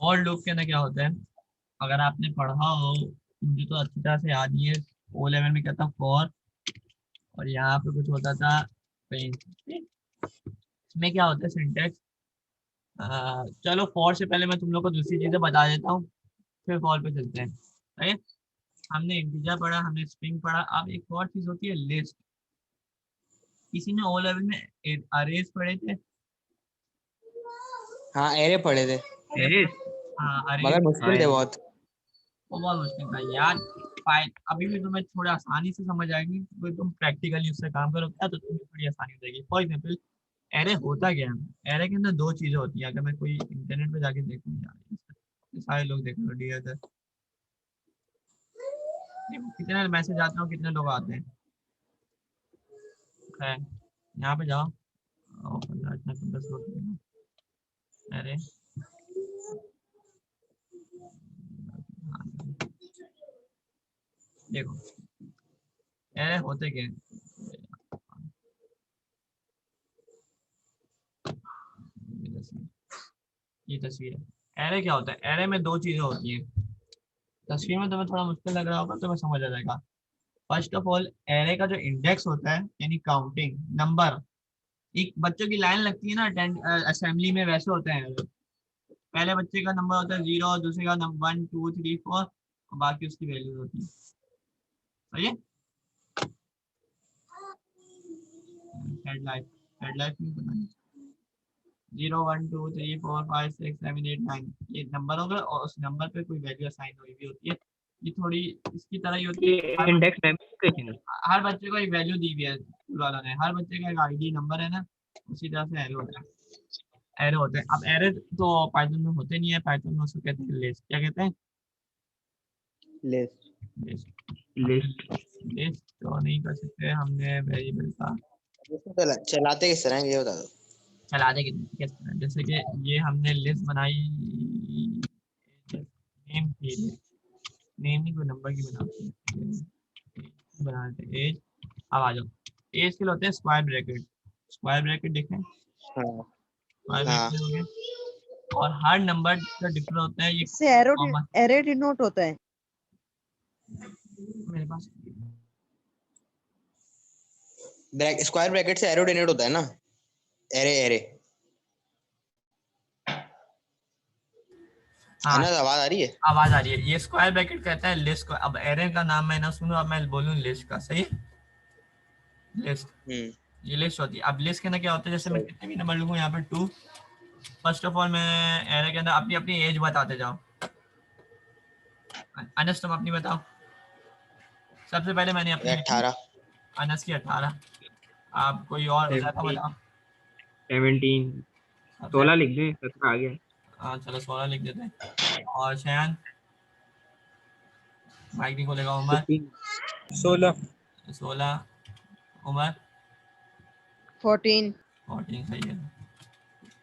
फॉर लूप के अंदर क्या होता है, अगर आपने पढ़ा हो, मुझे तो अच्छी तरह से याद नहीं है, ओ लेवल में क्या था फॉर, और यहाँ पे कुछ होता था पेन। इसमें क्या होता है सिंटेक्स, चलो फॉर से पहले मैं तुम लोग को दूसरी चीजें बता देता हूँ, फिर फॉर पे चलते हैं। राइट, हमने इंटीजर पढ़ा, हमने स्ट्रिंग पढ़ा, अब एक और चीज होती है लिस्ट। किसी ने ओ लेवल में अरेज पढ़े थे?
हाँ एरे पढ़े थे,
अरेज, हाँ
मगर
अरेज
मुश्किल थे बहुत।
वो बहुत मुश्किल था यार। अभी भी तुम्हें थोड़ा आसानी से समझ आएगी, तो तुम प्रैक्टिकली उससे काम करोगे तो तुम्हें थोड़ी आसानी हो जाएगी। फॉर एग्जाम्पल, एरे होता क्या है? एरे के अंदर दो चीजें होती हैं। अगर मैं कोई इंटरनेट पे जाके देखूँ यार, सारे लोग देख लो, डियर सर, कितने मैसेज आते हैं, कितने लोग आते हैं। है यहाँ पे जाओ, अरे देखो एरे होते क्या हैं? ये तस्वीर है। एरे क्या होता है? एरे में दो चीजें होती हैं। तस्वीर में तुम्हें थोड़ा मुश्किल लग रहा होगा, तुम्हें समझ आ जाएगा। फर्स्ट ऑफ ऑल, एरे का जो इंडेक्स होता है, यानी काउंटिंग नंबर, एक बच्चों की लाइन लगती है ना असेंबली में, वैसे होते हैं। पहले बच्चे का नंबर होता है 0, दूसरे का नंबर 1 2 3 4, और बाकी उसकी वैल्यू होती है। सही है? हेडलाइट नहीं बनानी। 0 1 2 3 4 5 6 7 8 9, ये नंबर होगा और उस नंबर पे कोई वैल्यू असाइन हुई भी होती है। ये थोड़ी इसकी तरह ही होती है।
इंडेक्स मेमोरी
हर बच्चे को एक वैल्यू दी हुई है स्कूल वालों ने, हर बच्चे का एक आईडी नंबर है ना, उसी तरह से एरो होता है। एरो होते हैं। अब एरे तो पाइथन में होते नहीं है, पाइथन में उसको कहते हैं लिस्ट। क्या कहते हैं?
लिस्ट।
लिस्ट लिस्ट तो नहीं कर सकते हमने वेरिएबल का।
चलाते किस तरह है ये बता दो।
चलाते किस तरह, जैसे कि ये हमने लिस्ट बनाई, नेम थी, नेम नहीं कोई नंबर की बनाते हैं, बनाते एज। अब आ जाओ, एज के लिए होते हैं स्क्वायर ब्रैकेट। स्क्वायर ब्रैकेट देखें,
हाँ
स्क्वायर
हाँ
ब्रैकेट हो गए, और हर नंबर का डिफर होता है। ये
इससे
कॉमन
एरे डिनोट होता है।
मेरे पास
स्क्वायर ब्रैकेट से एरो डिनोट होता है ना, एरे एरे है
हाँ
ना, आवाज आ रही है।
आवाज आ रही है। ये स्क्वायर ब्रैकेट कहता है लिस्ट को। अब एरे का नाम मैं ना सुनो, अब मैं बोलूँ लिस्ट का, सही? लिस्ट, ये लिस्ट होती है। अब लिस्ट के अंदर क्या होता है, जैसे मैं कितने भी नंबर लिखूँ यहाँ पे 2। फर्स्ट ऑफ ऑल मैं एरे के अंदर अपनी अपनी एज बताते जाओ। अनस तुम अपनी बताओ। सबसे पहले मैंने अपनी
18।
अनस की 18। आप कोई और उज़ैफा बताओ।
17 16 लिख दें, 17 आ गया।
हाँ चलो 16 लिख देते हैं। और शयान, माइक नहीं खोलेगा। उमर 16। उमर
14।
14, सही है।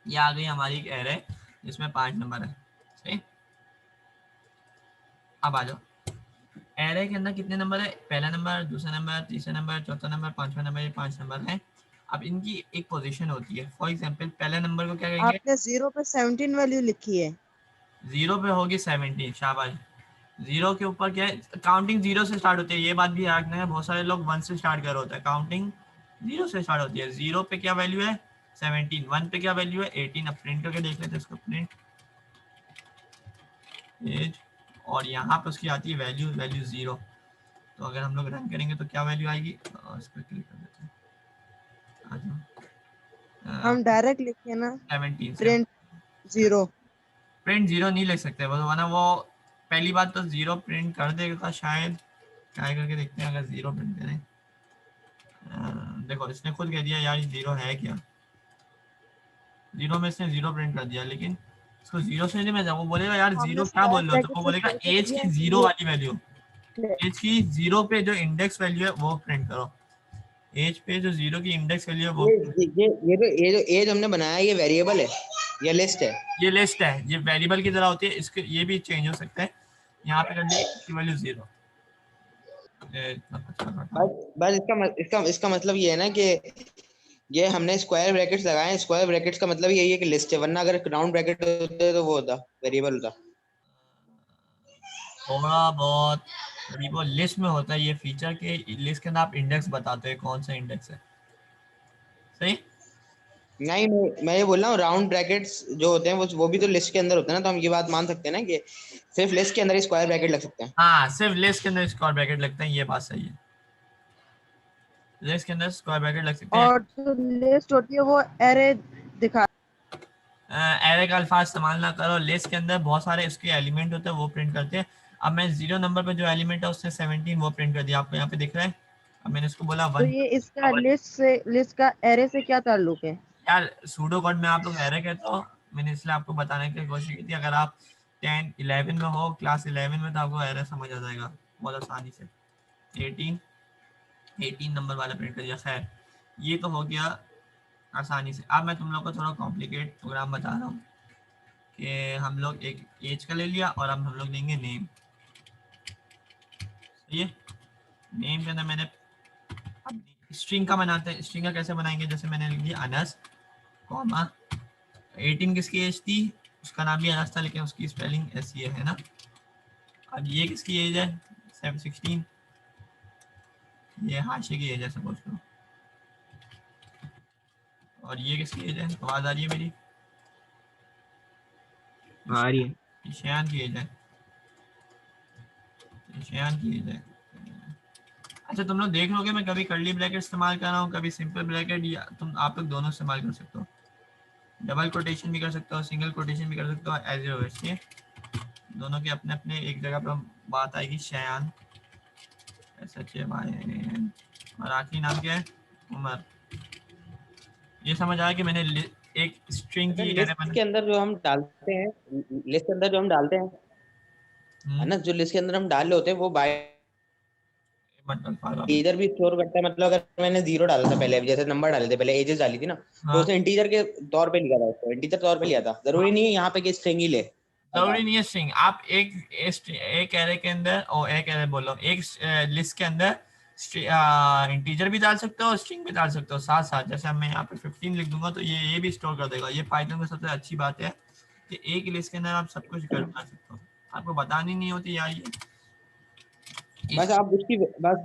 ये आ गई हमारी एक एरे जिसमें 5 नंबर है, सही। अब आ जाओ, एरे के अंदर कितने नंबर है? पहला नंबर, दूसरा नंबर, तीसरा नंबर, चौथा नंबर, पांचवा नंबर, ये 5 नंबर है। अब इनकी एक पोजीशन होती है। फॉर एग्जांपल, पहले नंबर को क्या कहेंगे?
आपने 0 पे 17 वैल्यू लिखी है।
0 पे होगी 17, शाबाश। 0 के ऊपर क्या है? काउंटिंग 0 से स्टार्ट होती है, ये बात भी याद रखना है। बहुत सारे लोग 1 से स्टार्ट कर रहे होते हैं काउंटिंग। जीरो से स्टार्ट होती है। जीरो पे क्या वैल्यू है 17, 1 पे क्या वैल्यू है 18। अब प्रिंट करके देख लेते हैं इसको, प्रिंट एज, और यहाँ पे उसकी आती है वैल्यू, वैल्यू 0। तो अगर हम लोग रन करेंगे तो क्या वैल्यू आएगी, इस पर क्लिक कर देते हैं, आ जाओ।
हम डायरेक्ट लिखे ना
17 से
प्रिंट 0।
प्रिंट 0 नहीं लिख सकते वरना वो पहली बात तो 0 प्रिंट कर देगा शायद। ट्राई करके देखते हैं अगर 0 प्रिंट करें। देखो इसने खुद कह दिया यार ये 0 है क्या, 0 में इसने 0 प्रिंट कर दिया, लेकिन इसको 0 से नहीं, मैं वो बोलेगा यार
हमने
0 क्या
स्क्वायर
बोल रहे हो, तो
ब्रैकेट
वो
से
बोलेगा
शुरू कर
एज
दिया
की 0
ये
वाली वैल्यू, एज की 0 पे जो इंडेक्स वैल्यू है वो प्रिंट करो, एज पे जो 0 की इंडेक्स वैल्यू है वो
ये
print
ये ये तो ये जो एज हमने बनाया है, ये वेरिएबल है या लिस्ट है?
ये लिस्ट है, ये वेरिएबल की तरह होती है, इसके ये भी चेंज हो सकता है। यहाँ पे कर दी इसकी वैल्यू 0।
बस इसका मतलब ये है ना कि ये हमने स्क्वायर ब्रैकेट्स लगाए हैं। स्क्वायर ब्रैकेट्स का मतलब यही है कि लिस्ट है, वरना अगर राउंड ब्रैकेट होते तो वो होता वेरिएबल होता।
थोड़ा बहुत अभी वो लिस्ट में होता है ये फीचर के, लिस्ट के अंदर आप इंडेक्स बताते हो कौन सा इंडेक्स है, सही।
नहीं, मैं ये बोल रहा हूँ राउंड ब्रैकेट्स जो होते हैं वो भी तो लिस्ट के अंदर होते हैं ना, तो हम ये बात मान सकते हैं ना कि सिर्फ लिस्ट के अंदर ही स्क्वायर ब्रैकेट लग सकते हैं।
हाँ सिर्फ लिस्ट के अंदर स्क्वायर ब्रैकेट लगते हैं, ये बात सही है, लिस्ट के अंदर स्क्वायर ब्रैकेट लग सकते हैं।
और जो लिस्ट होती है वो एरे दिखा।
एरे का अल्फाज इस्तेमाल ना करो, लिस्ट के अंदर बहुत सारे उसके एलिमेंट होते हैं वो प्रिंट करते हैं। अब मैं 0 नंबर पे जो एलिमेंट है उसने 17 वो प्रिंट कर दिया, आपको यहाँ पे दिख रहा है। अब मैंने इसको बोला
तो
1।
ये इसका लिस्ट का एरे से क्या ताल्लुक है?
यार सूडो कोड में आप लोग एरे कहते हो, मैंने इसलिए आपको बताने की कोशिश की थी, अगर आप 10 11 में हो, क्लास 11 में, तो आपको एरे समझ आ जाएगा बहुत आसानी से। 18 नंबर वाला प्रिंट कर दिया। खैर ये तो हो गया आसानी से। अब मैं तुम लोग को थोड़ा कॉम्प्लिकेट प्रोग्राम बता रहा हूँ कि हम लोग एक एज का ले लिया और अब हम लोग लेंगे नेम, सही है। नेम के अंदर मैंने स्ट्रिंग का बनाते हैं, स्ट्रिंग का कैसे बनाएंगे, जैसे मैंने लिख दिया अनस कॉमा 18 किसकी एज थी, उसका नाम भी अनस था लेकिन उसकी स्पेलिंग ऐसी है ना। अब ये किसकी एज है 16, ये हाशे की एज है सपोज करो। और ये किसकी एज है, आवाज आ रही है मेरी,
आ रही है।
ईशान की एज है, ईशान की एज है। अच्छा तुम लोग देख लोगे मैं कभी कर्ली ब्रैकेट इस्तेमाल कर रहा हूँ, कभी सिंपल ब्रैकेट, या तुम आप लोग दोनों इस्तेमाल कर सकते हो, डबल कोटेशन भी कर सकते हो, सिंगल कोटेशन भी कर सकते हो, एज ए वैसे दोनों के अपने अपने एक जगह पर बात आएगी। शयान SHAYAN, और आखिरी नाम क्या है उमर। ये समझ आया कि मैंने एक स्ट्रिंग की एरे
लिस्ट के अंदर जो हम डालते हैं, लिस्ट के अंदर जो हम डालते हैं है ना, जो लिस्ट के अंदर हम डाल रहे होते हैं वो बाय इंटीजर भी स्टोर करता है। मतलब अगर मैंने 0 डाला था पहले, जैसे नंबर डाले थे पहले, एजेस डाली थी ना, तो उसने इंटीजर के तौर पे लिखा था, उसको इंटीजर तौर पे लिया था। जरूरी नहीं है यहाँ पे कि स्ट्रिंग ही ले,
जरूरी नहीं है स्ट्रिंग, आप एक एरे के अंदर, और एक एरे बोलो एक लिस्ट के अंदर इंटीजर भी डाल सकते हो और स्ट्रिंग भी डाल सकते हो साथ साथ। जैसे मैं यहाँ पे 15 लिख दूंगा तो ये भी स्टोर कर देगा। ये पाइथन में सबसे अच्छी बात है कि एक लिस्ट के अंदर आप सब कुछ कर सकते हो, आपको बतानी नहीं होती यार ये।
बस आप उसकी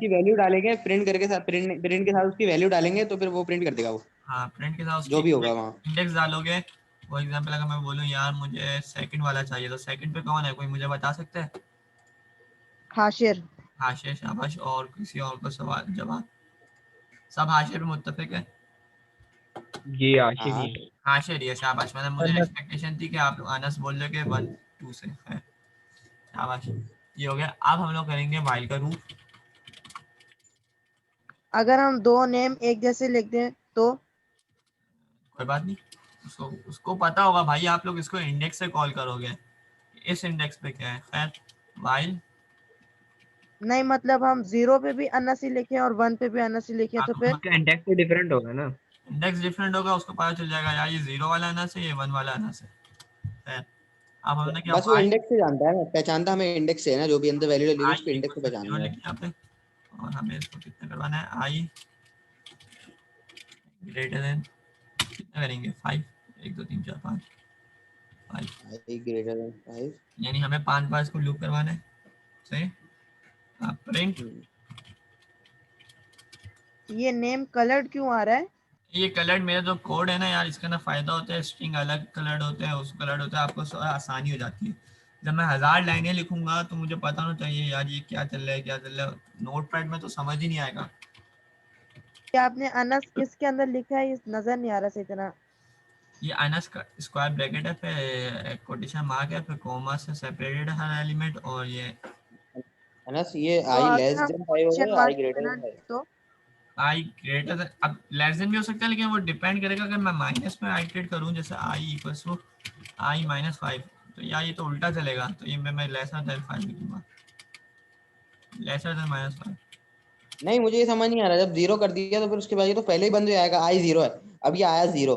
वैल्यू डालेंगे, प्रिंट करके साथ प्रिंट के साथ उसकी वैल्यू डालेंगे तो फिर वो प्रिंट कर देगा वो
हाँ प्रिंट के साथ
जो
उसकी
भी होगा वहाँ।
इंडेक्स डालोगे। फॉर एग्जाम्पल अगर मैं बोलूँ यार मुझे सेकंड वाला चाहिए, तो सेकंड पे कौन है, कोई मुझे बता सकता है?
हाशिर।
हाशिर, शाबाश। और किसी और को सवाल जवाब, सब हाशिर पे मुत्तफिक है।
जी आशिर
हाँ
ही।
हाशिर ही है, शाबाश। मतलब मुझे एक्सपेक्टेशन थी कि आप अनस बोल रहे 1 2 से है, शाबाश। ये हो गया। अब हम लोग करेंगे वाइल का रूप।
अगर हम दो नेम एक जैसे लिख दें तो?
कोई बात नहीं, उसको उसको पता होगा भाई, आप लोग इसको इंडेक्स से कॉल करोगे, इस इंडेक्स पे क्या है। खैर वाइल,
नहीं मतलब हम 0 पे भी अनसी लिखे और 1 पे भी अनसी लिखे तो फिर?
उसका इंडेक्स तो डिफरेंट होगा ना।
इंडेक्स डिफरेंट होगा, उसको पता चल जाएगा यार ये 0 वाला अनस है, ये 1 वाला अनस है। खैर अब हमने क्या
बस वो
वाइल,
इंडेक्स से जानता है ना, पहचानता हमें इंडेक्स से है ना, जो भी अंदर वैल्यू डली
आई
उसको इंडेक्स
इक्वल
से
टू
पहचान
0
रहा है।
लिखिए यहाँ पे, और हमें इसको कितना करवाना है, आई ग्रेटर देन कितना करेंगे 5, 1 2 3 4 5 5,
आई ग्रेटर देन 5।
यानी हमें 5 बार इसको लूप करवाना है, सही। आप प्रिंट
ये नेम कलर्ड क्यों आ रहा है?
ये कलर्ड मेरा जो कोड है ना यार, इसका ना फायदा होता है, स्ट्रिंग अलग कलर्ड होते हैं, उस कलर्ड होता है, आपको आसानी हो जाती है। जब मैं 1000 लाइनें लिखूंगा तो मुझे पता होना चाहिए यार ये क्या चल रहा है क्या चल रहा है, नोट पैड में तो समझ ही नहीं आएगा।
ये आपने अनस किसके अंदर लिखा है, ये नजर नहीं आ रहा सही तरह।
ये अनस का स्क्वायर ब्रैकेट है, फिर कोटेशन मार्क है, फिर कॉमा से सेपरेटेड हर एलिमेंट, और ये
अनस ये
तो
आई
अगर
लेस
हम
देन 5 होगा
क्वेश्चन
या आई
मार्क
ग्रेटर
बना
देन 5?
तो
आई ग्रेटर देन, अब लेस देन भी हो सकता है, लेकिन वो डिपेंड करेगा अगर मैं माइनस में आइट्रेट करूँ, जैसे I equals to I minus 5, तो यार ये तो उल्टा चलेगा, तो ये मैं लेसर देन 5 लिखूंगा, लेसर देन -5।
नहीं मुझे ये समझ नहीं आ रहा, जब 0 कर दिया तो फिर उसके बाद ये तो पहले ही बंद हो जाएगा, आई 0 है, अब ये आया 0,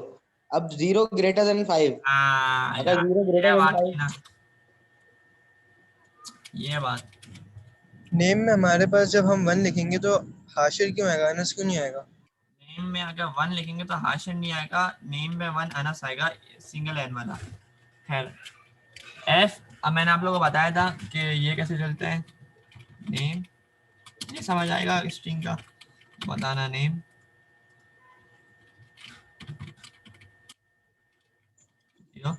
अब 0 ग्रेटर देन 5,
हाँ
अगर
यार
0
ये
ग्रेटर देन
बात
5।
की ना, ये बात।
नेम में हमारे पास जब हम 1 लिखेंगे तो हाशिर क्यों आएगा, अनस क्यों नहीं आएगा?
नेम में अगर 1 लिखेंगे तो हाशिर नहीं आएगा, नेम में 1 अनस आएगा, सिंगल एन वाला। खैर एफ, अब मैंने आप लोगों को बताया था कि ये कैसे चलते हैं, नेम, ये समझ आएगा स्ट्रिंग का बताना, नेम जीरो,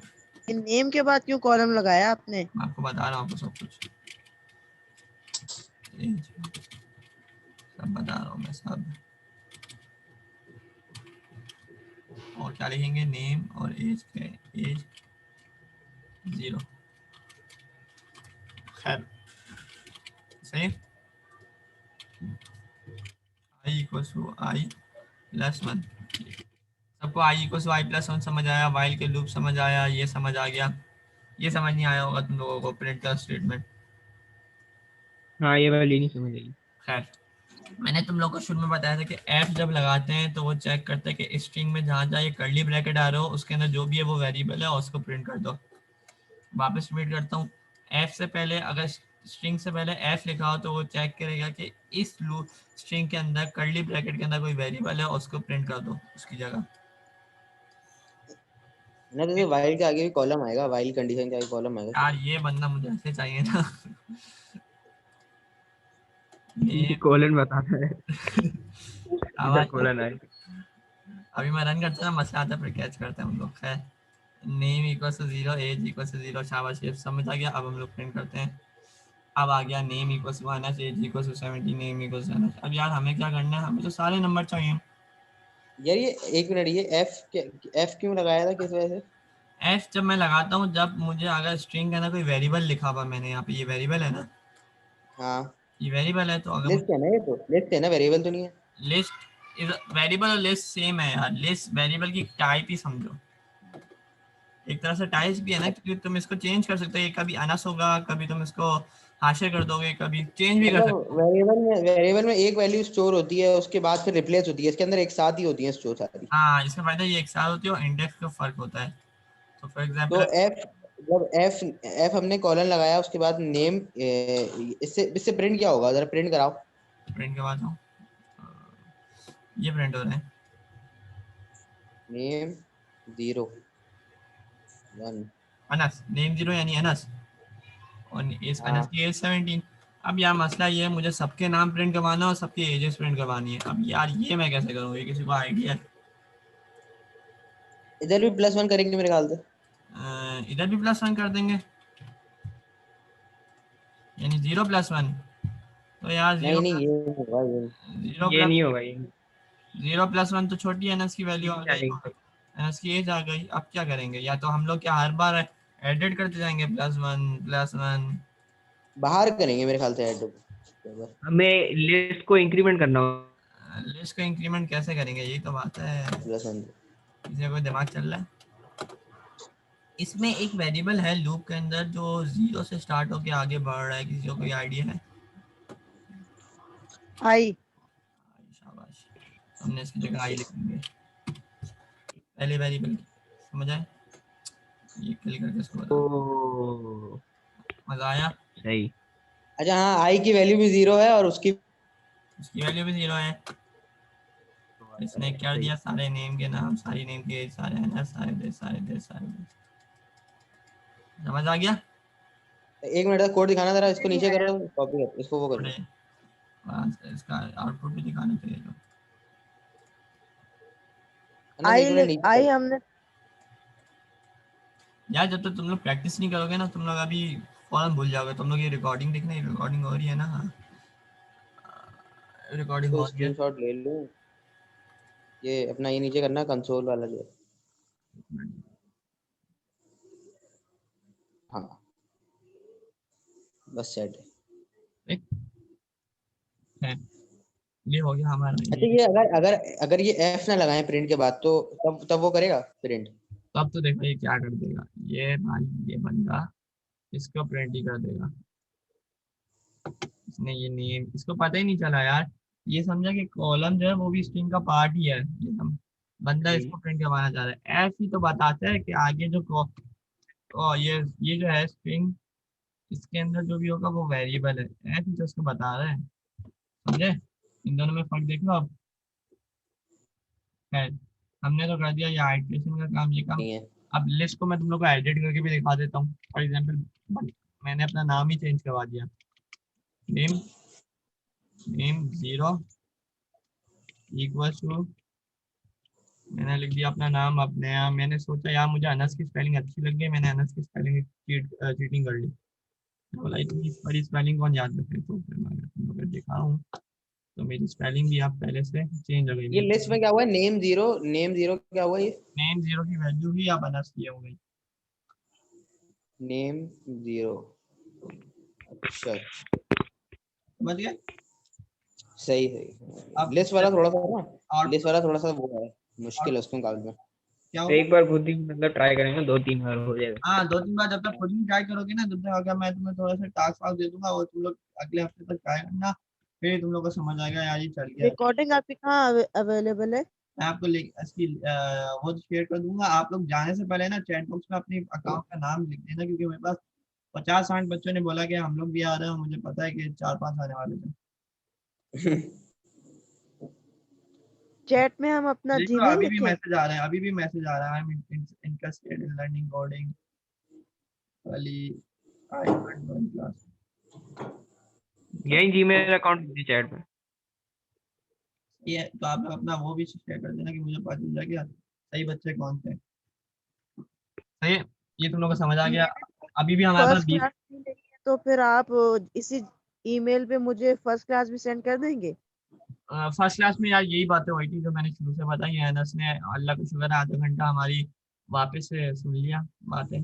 ये नेम के बाद क्यों कॉलम लगाया आपने?
मैं आपको बता रहा हूँ आपको सब कुछ, सब बता रहा हूँ मैं सब। और क्या लिखेंगे, नेम और एज के, एज 0। खैर सही, I equals to I plus 1, सबको I equals to I plus 1 समझ आया, वाइल के लूप समझ आया, ये समझ आ गया, ये समझ नहीं आया होगा तुम लोगों को, प्रिंट का स्टेटमेंट।
हाँ ये वाली नहीं समझ आई।
खैर मैंने तुम लोग को शुरू में बताया था कि एफ जब लगाते हैं तो वो चेक करते हैं कि स्ट्रिंग में जहाँ जहाँ ये कर्ली ब्रैकेट आ रहा हो उसके अंदर जो भी है वो वेरिएबल है, और उसको प्रिंट कर दो। वापस रिपीट करता हूँ, एफ से पहले अगर स्ट्रिंग से पहले एफ लिखा हो तो वो चेक करेगा कि इस लूप स्ट्रिंग के अंदर कर्ली ब्रैकेट के अंदर कोई वेरिएबल है, और उसको प्रिंट कर दो उसकी जगह।
ना तो वाइल के आगे भी कॉलम आएगा, वाइल कंडीशन के आगे कॉलम आएगा।
यार ये बंदा मुझे ऐसे चाहिए था।
ये
ये
कॉलन बताता है इधर
आवाज,
कॉलन है।
अभी मैं रन करता ना, मसला आता है फिर कैच करते हैं हम लोग। खैर name equal to 0, age equal to 0, शाबाश ये समझ आ गया। अब हम लोग प्रिंट करते हैं, अब आ गया name equal to 1, age equal to 70, name equal to. अब यार हमें क्या करना है, हमें तो सारे नंबर चाहिए।
यार ये एक मिनट, ये एफ क्यों लगाया था, किस वजह से?
एफ जब मैं लगाता हूँ जब मुझे अगर स्ट्रिंग के अंदर कोई वेरिएबल लिखा हुआ, मैंने यहाँ पे ये वेरिएबल है ना,
हाँ
ये वेरिएबल है, तो अगर
लिस्ट है ना, ये तो लिस्ट है ना, वेरिएबल तो नहीं है।
लिस्ट वेरिएबल और लिस्ट सेम है यार, लिस्ट वेरिएबल की टाइप ही समझो, एक तरह से टाइप्स भी है ना, क्योंकि तुम इसको चेंज कर सकते हो, ये कभी अनस होगा, कभी तुम इसको हाशिर कर दोगे, कभी चेंज भी कर सकते
मतलब वेरिएबल में एक वैल्यू स्टोर होती है, उसके बाद फिर रिप्लेस होती है, इसके अंदर एक साथ ही होती है स्टोर सारी।
हो। हाँ इसका फायदा ये एक साथ होती है और इंडेक्स का फर्क होता है। तो फॉर
तो
एग्जांपल
एफ, जब एफ हमने कॉलन लगाया उसके बाद नेम, इससे इससे प्रिंट क्या होगा, जरा प्रिंट कराओ।
प्रिंट के बाद ये प्रिंट हो रहा है,
नेम 0 1।
अनस नेम 0 यानी अनस, और इस अनस
हाँ
की एज 17। अब यार मसला ये है, मुझे सबके नाम प्रिंट करवाना और सबकी एजेस प्रिंट करवानी है। अब यार ये मैं कैसे करूँ, ये किसी को आइडिया है?
इधर भी +1 करेंगे मेरे ख्याल से।
इधर भी +1 कर देंगे, यानी 0+1, तो यार
नहीं
0
नहीं ये नहीं होगा, ये
जीरो
ये
प्लस
नहीं होगा, ये
0+1 तो छोटी एनएस की वैल्यू आ गई,
नहीं।
एनएस की एज आ गई। अब क्या करेंगे, या तो हम लोग क्या हर बार एडिट करते जाएंगे +1+1।
बाहर करेंगे मेरे ख्याल से ऐड।
हमें लिस्ट को इंक्रीमेंट करना होगा।
लिस्ट को इंक्रीमेंट कैसे करेंगे, यही तो बात है,
+1
किसी का कोई दिमाग चल रहा है? इसमें एक वेरिएबल है लूप के अंदर जो 0 से स्टार्ट होकर आगे बढ़ रहा है, किसी को कोई आइडिया है?
आई
शाबाश, हमने इसकी जगह आई लिखेंगे पहले वेरिएबल, समझ आए? ये क्लिक करके इसको बता,
ओ
मजा आया?
सही।
अच्छा हाँ, आई की वैल्यू भी 0 है और उसकी
उसकी वैल्यू भी 0 है। इसने क्या
सही।
दिया, सारे नेम के नाम, सारी नेम के सारे है ना, सारे दे सारे दे सारे दे। समझ आ गया?
एक मिनट का कोड दिखाना, जरा इसको नीचे करो, कॉपी कर इसको, वो
थोड़े
करो।
इसका आउटपुट भी दिखाना चाहिए जो।
अनस एक मिनट नीचे
आई
चलो।
हमने
यार जब तक तुम लोग प्रैक्टिस नहीं करोगे ना, तुम लोग अभी फौरन भूल जाओगे। तुम लोग ये रिकॉर्डिंग देखना, ये रिकॉर्डिंग हो रही है ना, रिकॉर्डिंग
इसको
हो रही है।
स्क्रीनशॉट ले लो, ये अपना ये नीचे करना कंसोल वाला जो है। हाँ बस सेट है।
एक है, ये हो गया हमारा
अच्छा
ये।
ये अगर अगर अगर ये एफ ना लगाए प्रिंट के बाद तो तब वो करेगा प्रिंट?
तब तो देखो ये क्या कर देगा ये भाई, ये बंदा इसको प्रिंट ही कर देगा। इसने ये नेम, इसको पता ही नहीं चला यार, ये समझा कि कॉलम जो है वो भी स्ट्रिंग का पार्ट ही है। ये बंदा इसको प्रिंट करवाना चाह रहा है। ऐसे ही तो बताता है कि आगे जो ये जो है स्ट्रिंग, इसके अंदर जो भी होगा वो वेरिएबल है। ऐसे ही तो उसको बता रहा है, समझे? इन दोनों में फर्क देख लो अब। है, हमने तो कर दिया ये आइट्रेशन का काम, ये काम।
नहीं है।
अब लिस्ट को मैं तुम लोग को एडिट करके भी दिखा देता हूँ। फॉर एग्जाम्पल मैंने अपना नाम ही चेंज करवा दिया, नेम नेम 0 इक्वल टू, मैंने लिख दिया अपना नाम। अब नया मैंने सोचा यार मुझे अनस की स्पेलिंग अच्छी लग गई, मैंने अनस की स्पेलिंग चीटिंग कर ली। मैं बोला इतनी बड़ी स्पेलिंग कौन याद रखे, तो फिर मैं तुम लोग को दिखा रहा हूँ। तो मेरी स्पेलिंग भी आप पहले से चेंज हो गई।
ये लिस्ट में क्या हुआ है? नेम जीरो क्या हुआ ये?
नेम 0 की वैल्यू ही आप अनस की हो गई।
नेम जीरो, अच्छा
समझ गए?
सही है।
अब
लिस्ट वाला थोड़ा सा ना,
और
लिस्ट वाला थोड़ा सा वो है, मुश्किल है उसको निकालना में।
क्या
तो
होगा?
एक बार खुद ही मतलब ट्राई करेंगे, 2-3 बार हो जाएगा।
हाँ 2-3 बार जब तक खुद ही ट्राई करोगे ना, जब तक अगर मैं तुम्हें थोड़ा सा टास्क वास्क दे दूंगा और तुम लोग अगले हफ्ते तक ट्राई करना, फिर तुम लोग को समझ आएगा यार ये चल गया।
रिकॉर्डिंग आपके कहाँ अवेलेबल है?
मैं आपको लिंक इसकी वो शेयर कर दूंगा। आप लोग जाने से पहले ना चैट बॉक्स में अपने अकाउंट का नाम लिख देना, क्योंकि मेरे पास 50-60 बच्चों ने बोला कि हम लोग भी आ रहे हैं, और मुझे पता है कि 4-5 आने वाले थे।
चैट में हम अपना
देख लो
जीमेल
अभी भी
लिखें?
मैसेज आ रहे हैं, अभी भी मैसेज आ रहा है, I am interested in learning coding वाली, आई वांट वन क्लास।
यही जीमेल अकाउंट दीजिए चैट में।
ये तो आप लोग अपना वो भी शेयर कर देना कि मुझे पता चल जाएगा सही बच्चे कौन थे। सही है? ये तुम लोग को समझ आ गया? अभी भी हमारे पास
फर्स्ट
20।
क्लास नहीं लेनी है तो फिर आप इसी ईमेल पे मुझे फर्स्ट क्लास भी सेंड कर देंगे?
फर्स्ट क्लास में यार यही बातें हुई थी जो मैंने शुरू से बताई है। अनस ने अल्लाह का शुक्र है आधा घंटा हमारी वापस से सुन लिया बातें।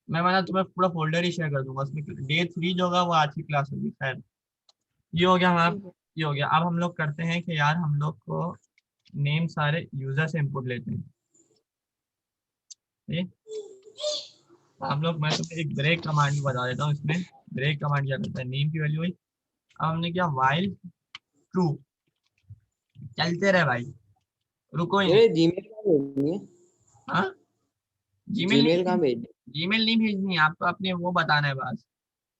मैं माना तुम्हें पूरा फोल्डर ही शेयर कर दूंगा, उसमें डे 3 जो होगा वो आज की क्लास होगी। खैर ये हो गया हमारा,
ठीक है।
ये हो गया। अब हम लोग करते हैं कि यार हम लोग को नेम सारे यूजर से इनपुट लेते हैं। ठीक? हम लोग, मैं तुम्हें एक ब्रेक कमांड भी बता देता हूँ। इसमें ब्रेक कमांड क्या करता है, नेम की वैल्यू हुई, अब हमने किया वाइल ट्रू, चलते रहे भाई, रुको ही नहीं।
ये जीमेल कहाँ भेजनी है?
हाँ जीमेल
जीमेल
नहीं,
कहाँ भेजनी
जीमेल नहीं भेजनी है आपको, अपने वो बताना है बस,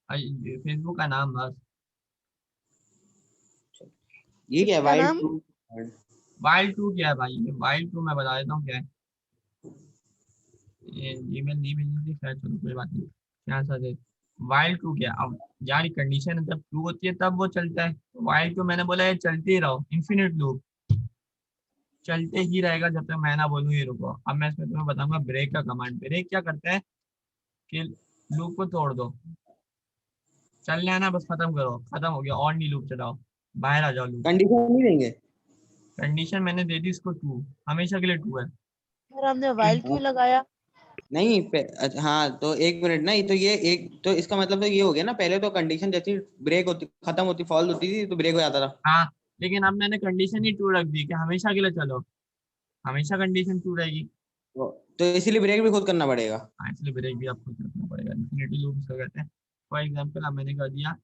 फेसबुक का नाम बस।
है? ये क्या है?
किसका
वाइल्ड
नाम?
टू?
वाइल टू क्या है भाई, ये वाइल टू मैं बता देता हूँ क्या है। ये जीमेल नहीं भेजनी थी, खैर चलो कोई बात नहीं। क्या सा दे वाइल टू क्या, अब यार कंडीशन जब ट्रू होती है तब वो चलता है। वाइल टू मैंने बोला ये चलते ही रहो, इन्फिनिट लूप चलते ही रहेगा जब तक मैं ना बोलूँ ये रुको। अब मैं इसमें तुम्हें बताऊंगा ब्रेक का कमांड। ब्रेक क्या करता है कि लूप को तोड़ दो, चलने आना बस खत्म करो, खत्म हो गया, और नहीं लूप चलाओ, बाहर आ जाओ लूप।
कंडीशन नहीं देंगे?
कंडीशन मैंने दे दी इसको ट्रू, हमेशा के लिए ट्रू है।
फिर हमने वाइल क्यों लगाया?
नहीं अच्छा, हाँ तो एक मिनट ना, ये तो ये एक तो इसका मतलब तो ये हो गया ना, पहले तो कंडीशन जैसी ब्रेक होती खत्म होती फॉल्स होती थी तो ब्रेक हो जाता था।
हाँ लेकिन अब मैंने कंडीशन ही ट्रू रख दी कि हमेशा के लिए चलो, हमेशा कंडीशन ट्रू रहेगी।
तो इसीलिए ब्रेक भी खुद करना पड़ेगा।
हाँ इसलिए ब्रेक भी आपको रखना पड़ेगा, इन्फिनिटी लूप इसको कहते हैं। फॉर एग्जाम्पल अब मैंने कर दिया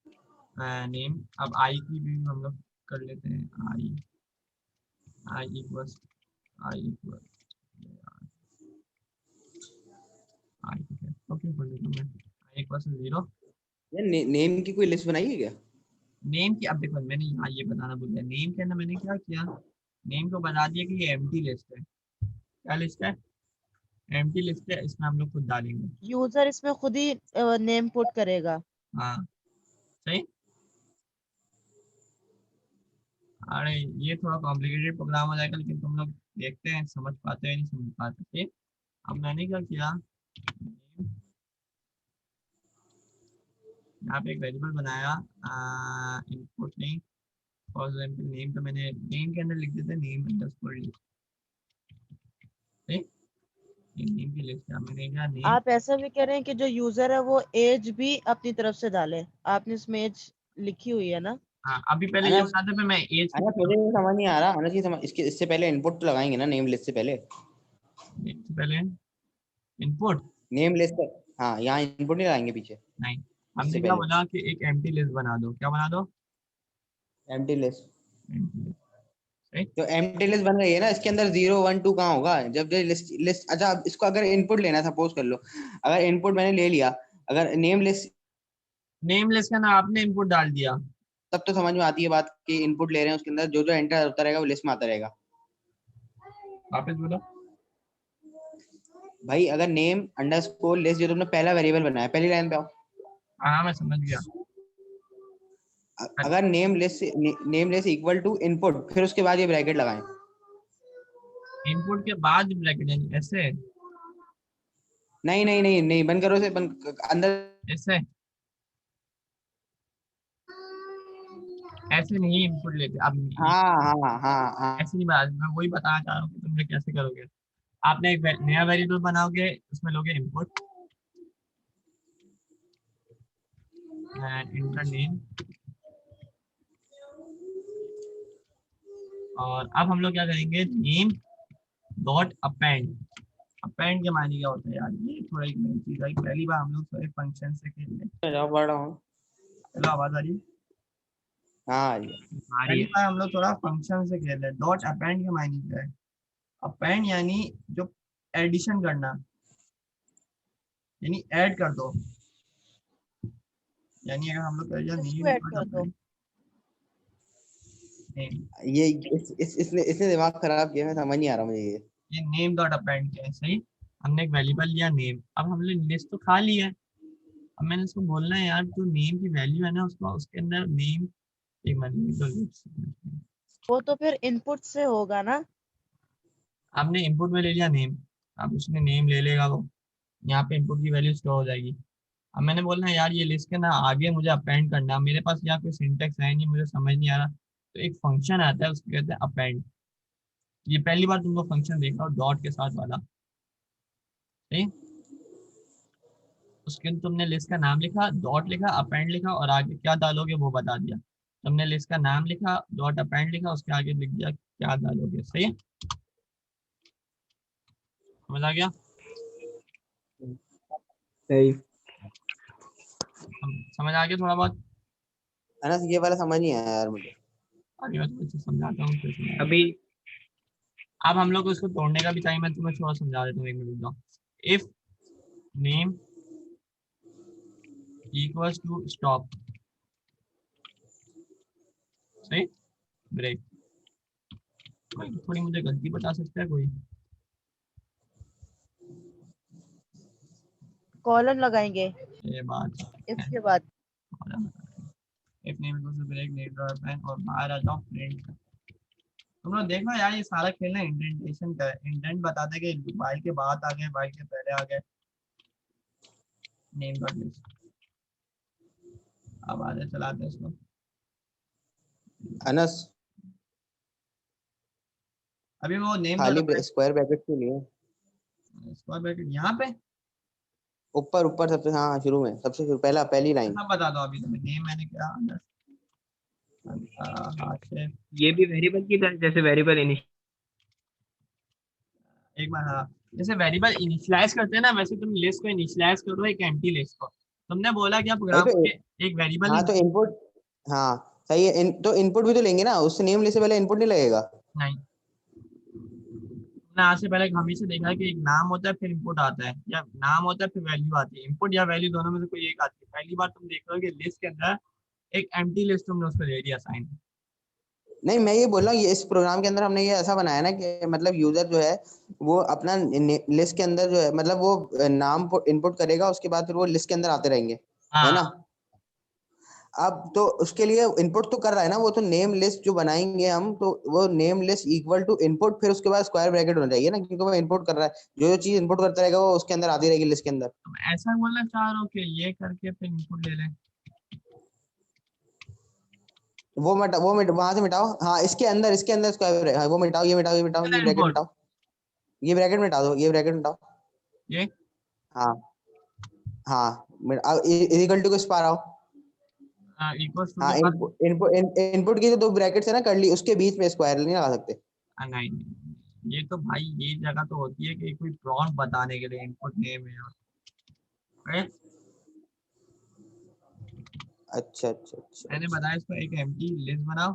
नेम, अब आई की भी हम लोग कर लेते हैं, आई आई इक्वल्स आई इक्वल आई, ठीक है ओके कर देता हूँ मैं, आई इक्वल्स 0।
नेम की कोई लिस्ट बनाई है क्या?
नेम की अब देखो मैंने यहाँ ये बताना भूल गया, नेम के अंदर मैंने क्या किया, नेम को बता दिया कि ये एम्प्टी लिस्ट है। क्या लिस्ट है? एम्प्टी लिस्ट है, इसमें हम लोग खुद डालेंगे।
यूजर इसमें खुद ही नेम पुट करेगा?
हाँ सही। अरे ये थोड़ा कॉम्प्लिकेटेड प्रोग्राम हो जाएगा, लेकिन तुम लोग देखते हैं समझ पाते हैं नहीं समझ पाते। ठीक, अब मैंने क्या किया, यहाँ पे एक वेरिएबल बनाया, input name, for example name, तो मैंने नेम के अंदर लिख देते नेम अंडरस्कोर लिस्ट। ठीक, नेम की लिस्ट, मैंने क्या नेम,
आप ऐसा भी कह रहे हैं कि जो यूजर है वो एज भी अपनी तरफ से डाले, आपने इसमें एज लिखी हुई है ना?
हाँ अभी पहले ये
अनस
बताते फिर मैं एज
अनस मुझे ये समझ नहीं आ रहा, अनस ये समझ, इसके इससे पहले इनपुट तो लगाएंगे ना नेम लिस्ट से पहले।
से पहले इनपुट,
नेम लिस्ट, हाँ यहाँ इनपुट नहीं लगाएंगे पीछे,
नहीं
इससे
हमने क्या
पहले
बोला कि एक एम्प्टी लिस्ट बना दो, क्या बना दो,
एम्प्टी लिस्ट।
empty list, सही।
तो एम्प्टी लिस्ट बन रही है ना, इसके अंदर 0 1 2 कहाँ होगा जब जो लिस्ट लिस्ट। अच्छा अब इसको अगर इनपुट लेना है, सपोज कर लो अगर इनपुट मैंने ले लिया, अगर नेम लिस्ट,
नेम लिस्ट का ना आपने इनपुट डाल दिया,
तब तो समझ में आती है बात कि इनपुट ले रहे हैं, उसके अंदर जो जो एंटर होता रहेगा वो लिस्ट में आता रहेगा।
वापस बोलो।
भाई अगर नेम अंडरस्कोर लिस्ट जो तुमने पहला वेरिएबल बनाया, पहली लाइन पे आओ।
हाँ मैं समझ गया,
अगर name list equal to input, फिर उसके बाद ये ब्रैकेट लगाएं।
इनपुट के बाद ब्रैकेट यानी ऐसे,
नहीं नहीं नहीं नहीं, बंद करो, से बंद अंदर।
ऐसे ऐसे नहीं इनपुट लेते अब,
हाँ हाँ हाँ हाँ
ऐसे नहीं बात, मैं वही बताना चाह रहा हूँ कि तुम लोग कैसे करोगे। आपने एक नया वेरिएबल बनाओगे, उसमें लोगे इनपुट इंटर नेम, और अब हम लोग क्या करेंगे, नेम डॉट अपेंड। अपेंड के मायने क्या होता है यार, ये थोड़ा एक नई चीज आई, पहली बार हम लोग एक फंक्शन से खेल रहे हैं।
जाओ पढ़ रहा हूँ।
चलो आवाज आ रही है,
हाँ
आ रही
पहली
है।
बार हम लोग थोड़ा फंक्शन से खेल रहे हैं। डॉट अपेंड के मायने क्या है, अपेंड यानी जो एडिशन करना, यानी ऐड कर दो, यानी अगर हम लोग कर दिया
किसको
नेम
ऐड कर दो?
नेम,
ये इसने दिमाग खराब किया, मैं समझ नहीं आ रहा मुझे
ये नेम डॉट अपेंड क्या है, सही। हमने एक वेरिएबल लिया नेम, अब हमने लिस्ट तो खा लिया है, अब मैंने इसको बोलना है यार जो नेम की वैल्यू है ना उसको, उसके अंदर नेम एक
वो तो फिर इनपुट से होगा ना?
आपने इनपुट में ले लिया नेम, अब उसने नेम ले लेगा वो, यहाँ पे इनपुट की वैल्यू स्टोर हो जाएगी। अब मैंने बोलना है यार ये लिस्ट के ना आगे मुझे अपेंड करना, मेरे पास यहाँ कोई सिंटेक्स है नहीं, मुझे समझ नहीं आ रहा, तो एक फंक्शन आता है उसको कहते हैं अपेंड। ये पहली बार तुमको फंक्शन देखा डॉट के साथ वाला, ठीक। उसके तुमने लिस्ट का नाम लिखा, डॉट लिखा, अपेंड लिखा, और आगे क्या डालोगे वो बता दिया। तुमने लिस्ट का नाम लिखा, डॉट अपेंड लिखा, उसके आगे लिख दिया क्या डालोगे, सही है, समझ आ गया।
सही।
समझ आ गया थोड़ा बहुत,
अनस ये वाला समझ नहीं आया यार मुझे।
आगे मैं तुमको समझाता हूँ फिर समझाऊंगा।
अभी
अब हम लोग को इसको तोड़ने का भी टाइम है, तुम्हें थोड़ा समझा देता हूँ, एक मिनट दो। If name equals to stop, सही, ब्रेक। थोड़ी मुझे गलती बता सकता है कोई,
कॉलन लगाएंगे
ये बात
इफ के बाद।
If name equals to break name dot append, और बाहर आ जाओ प्रिंट। तुम लोग देखो यार ये सारा खेलना इंडेंटेशन का है, इंडेंट बताते कि बाइल के बाद आ गए, बाइल के पहले आ गए, नेम डॉट लिस्ट। अब आगे चलाते हैं इसको,
अनस
अभी वो नेम
खाली
डॉट
स्क्वायर ब्रैकेट के लिए
स्क्वायर ब्रैकेट यहाँ पे
ऊपर ऊपर सबसे, हाँ शुरू में सबसे शुरू, पहली लाइन।
सब बता दो अभी तुम्हें, नेम मैंने क्या हाथ से
ये भी वेरिएबल की तरह, जैसे वेरिएबल
एक बार, हाँ जैसे वेरिएबल इनिशियलाइज करते हैं ना, वैसे तुम लिस्ट को इनिशियलाइज करो एक एम्प्टी लिस्ट को। तुमने बोला क्या
नहीं
प्रोग्राम
तो
में एक वेरिएबल
हाँ तो इनपुट, हाँ सही है, तो इनपुट भी तो लेंगे ना, उससे नेम लिस्ट से पहले इनपुट नहीं लगेगा।
नहीं, तुमने आज से पहले हमेशा देखा है कि एक नाम होता है फिर इनपुट आता है, या नाम होता है फिर वैल्यू आती है, इनपुट या वैल्यू दोनों में से कोई एक आती है। पहली बार तुम देख रहे हो कि लिस्ट के अंदर एक एम्प्टी लिस्ट तुमने उसको दे दिया साइन।
नहीं मैं ये बोल रहा हूँ, ये इस प्रोग्राम के अंदर हमने ये ऐसा बनाया ना कि मतलब यूजर जो है वो अपना लिस्ट के अंदर जो है, मतलब वो नाम इनपुट करेगा, उसके बाद फिर वो लिस्ट के अंदर आते रहेंगे, है ना। अब तो उसके लिए इनपुट तो कर रहा है ना वो, तो नेम लिस्ट जो बनाएंगे हम, तो वो name list equal to input, फिर उसके बाद स्क्वायर ब्रैकेट होना चाहिए ना, क्योंकि वो इनपुट कर रहा है, जो जो चीज इनपुट करता रहेगा वो उसके अंदर आती रहेगी लिस्ट के अंदर।
तुम ऐसा बोलना चाह रहे हो कि ये करके फिर इनपुट ले लें?
वो वहां से मिटाओ, हाँ इसके अंदर स्क्वायर, हाँ वो मिटाओ, ये मिटाओ, ये मिटाओ, ये ब्रैकेट
इनपुट
मिटाओ, ये ब्रैकेट मिटा दो, ये ब्रैकेट मिटाओ।
ये
हाँ हाँ, इक्वल टू किस पा रहा हो?
इक्वल्स टू
हाँ,
के बाद
इनपुट इनपुट इनपुट की जो दो ब्रैकेट्स है ना करली, उसके बीच में स्क्वायर नहीं लगा सकते।
नहीं नहीं, ये तो भाई ये जगह तो होती है कि कोई प्रॉम्प्ट बताने के लिए इनपुट नेम है right?
अच्छा अच्छा अच्छा
मैंने
अच्छा।
बताया इसको एक एम्प्टी लिस्ट बनाओ,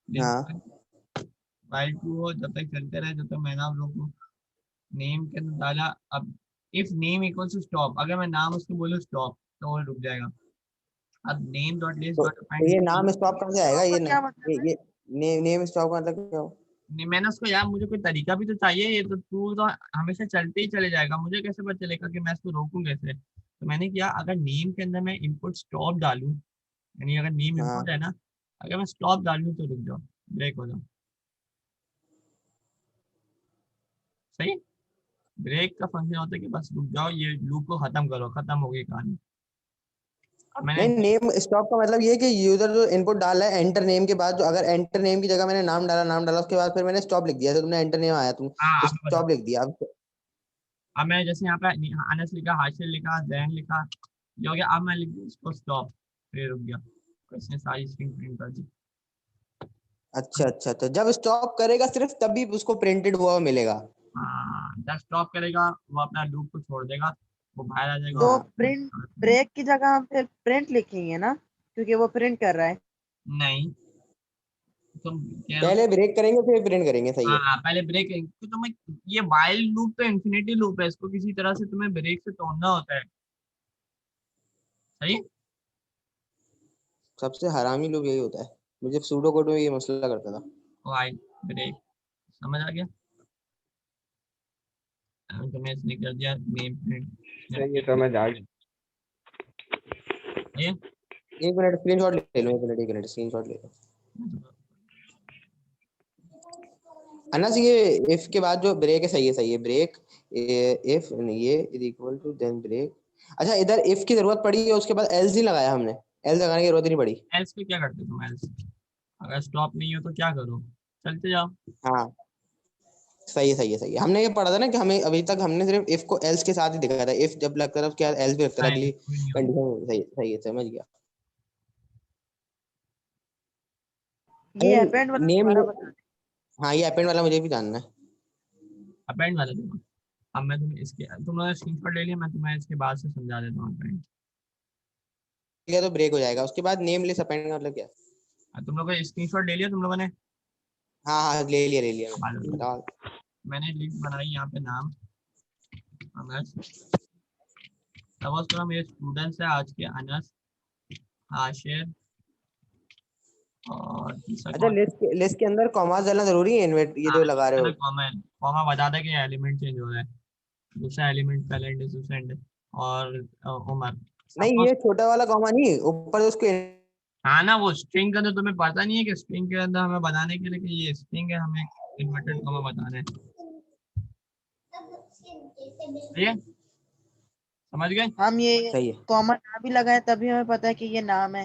हाँ
लिस्ट फाइल टू हो जब तक चलते रहे, जब तक मैंने आप लोग को नेम के अंदर डाला। अब if name equals to stop, अगर मैं नाम उसको बोलूँ स्टॉप तो वो रुक जाएगा। अब नेम डॉट लिस्ट डॉट
तो ये नाम स्टॉप कहाँ से आएगा?
स्टॉप का
ये
क्या मतलब है?
ये नेम स्टॉप का मतलब क्या हो?
नहीं, मैंने उसको यार मुझे कोई तरीका भी तो चाहिए, ये तो तू तो हमेशा चलते ही चले जाएगा, मुझे कैसे पता चलेगा कि मैं इसको रोकूं कैसे? तो मैंने किया, अगर नेम के अंदर मैं इनपुट स्टॉप डालूं, यानी अगर नेम इनपुट
हाँ
है ना, अगर मैं स्टॉप डालूं तो रुक जाओ, ब्रेक हो जाओ। सही। ब्रेक का फंक्शन होता है कि बस रुक जाओ, ये लूप को खत्म करो, खत्म हो गई कहानी। अब मैंने
नहीं, नेम स्टॉप का मतलब ये है कि यूजर जो इनपुट डाला है एंटर नेम के बाद, जो अगर एंटर नेम की जगह मैंने नाम डाला उसके बाद फिर मैंने स्टॉप लिख दिया, तो तुमने एंटर नेम आया, तुम
हाँ अब मैं
स्टॉप
बताता
लिख दिया। अब
हूँ। अब मैं जैसे यहाँ पे अनस लिखा, हाशिर लिखा, जैन लिखा, ये हो गया। अब मैं लिख दूँ इसको स्टॉप, फिर रुक गया, तो इसने सारी स्ट्रिंग प्रिंट कर दी।
अच्छा अच्छा, तो जब स्टॉप करेगा सिर्फ तभी उसको प्रिंटेड हुआ मिलेगा।
हाँ, जब स्टॉप करेगा वो अपना लूप को छोड़ देगा, वो बाहर आ जाएगा
तो
और
हाँ
प्रिंट ब्रेक की जगह हम फिर प्रिंट लिखेंगे ना, क्योंकि वो प्रिंट कर रहा है।
नहीं, तुम कह रहे हो
पहले ब्रेक करेंगे फिर प्रिंट करेंगे, सही है।
हाँ पहले ब्रेक, तो तुम्हें ये वाइल लूप तो इन्फिनिटी लूप है, इसको किसी तरह से तुम्हें ब्रेक से तोड़ना होता है। सही।
सबसे हरामी लोग यही होता है, मुझे सूडो कोड में ये मसला करता था।
वाइल ब्रेक, समझ आ गया? तो मैं इसने कर दिया नेम
सही है,
प्रिंट।
समझ आ गई।
ये
एक मिनट स्क्रीनशॉट ले लो, एक मिनट स्क्रीनशॉट ले लो। अनस ये इफ के बाद जो ब्रेक है, सही है ब्रेक, इफ ये is equal to then break. अच्छा, इधर इफ की जरूरत पड़ी है, उसके बाद एल्स नहीं लगाया हमने, एल्स लगाने की जरूरत ही नहीं पड़ी।
एल्स पे क्या करते तुम? एल्स अगर स्टॉप नहीं हो तो क्या करो? चलते जाओ।
हाँ सही है, हमने ये पढ़ा था ना कि हमें अभी तक हमने सिर्फ इफ को एल्स के साथ ही दिखाया था, इफ जब लगता था उसके बाद एल्स भी लगता था
नहीं
अगली
कोई नहीं होता।
कंडीशन। सही है, समझ गया।
ये
अरे
अपेंड वाला
नेम,
दोबारा बता दे।
हाँ ये अपेंड वाला मुझे भी जानना है।
अपेंड वाला देखो, अब मैं तुम्हें इसके, तुम लोगों ने स्क्रीनशॉट ले लिया, मैं तुम्हें इसके बाद से समझा देता हूँ अपेंड।
ठीक है, तो ब्रेक हो जाएगा, उसके बाद नेम लिस्ट अपेंड का मतलब क्या?
तुम लोगों ने स्क्रीनशॉट ले लिया तुम लोगों ने?
हाँ ले लिया
मान लो,
बताओ।
मैंने लिस्ट बनाई यहाँ पे, नाम अनस। सपोज करो मेरे स्टूडेंट्स है आज के अनस, आशिर और तीसरा
अच्छा,
कौन?
लिस्ट के अंदर कॉमास डालना जरूरी है, इन्वर्ट ये
हाँ
जो लगा
लिस्ट
रहे
का
हो?
ना कॉमा है, कॉमा बता दे कि एलिमेंट चेंज हो रहा है, दूसरा एलिमेंट पहला इंड दूसरा इंड। और उमर
नहीं,
सपोज,
ये छोटा वाला कॉमा नहीं, ऊपर उसको
हाँ ना वो स्ट्रिंग का तो तुम्हें पता नहीं है कि स्ट्रिंग के अंदर हमें बताने के लिए कि ये स्ट्रिंग है, हमें इन्वर्टेड कॉमा बताना है। ठीक है, समझ गए?
हम ये
सही है।
कॉमा ना भी लगाए तभी हमें पता है कि ये नाम है।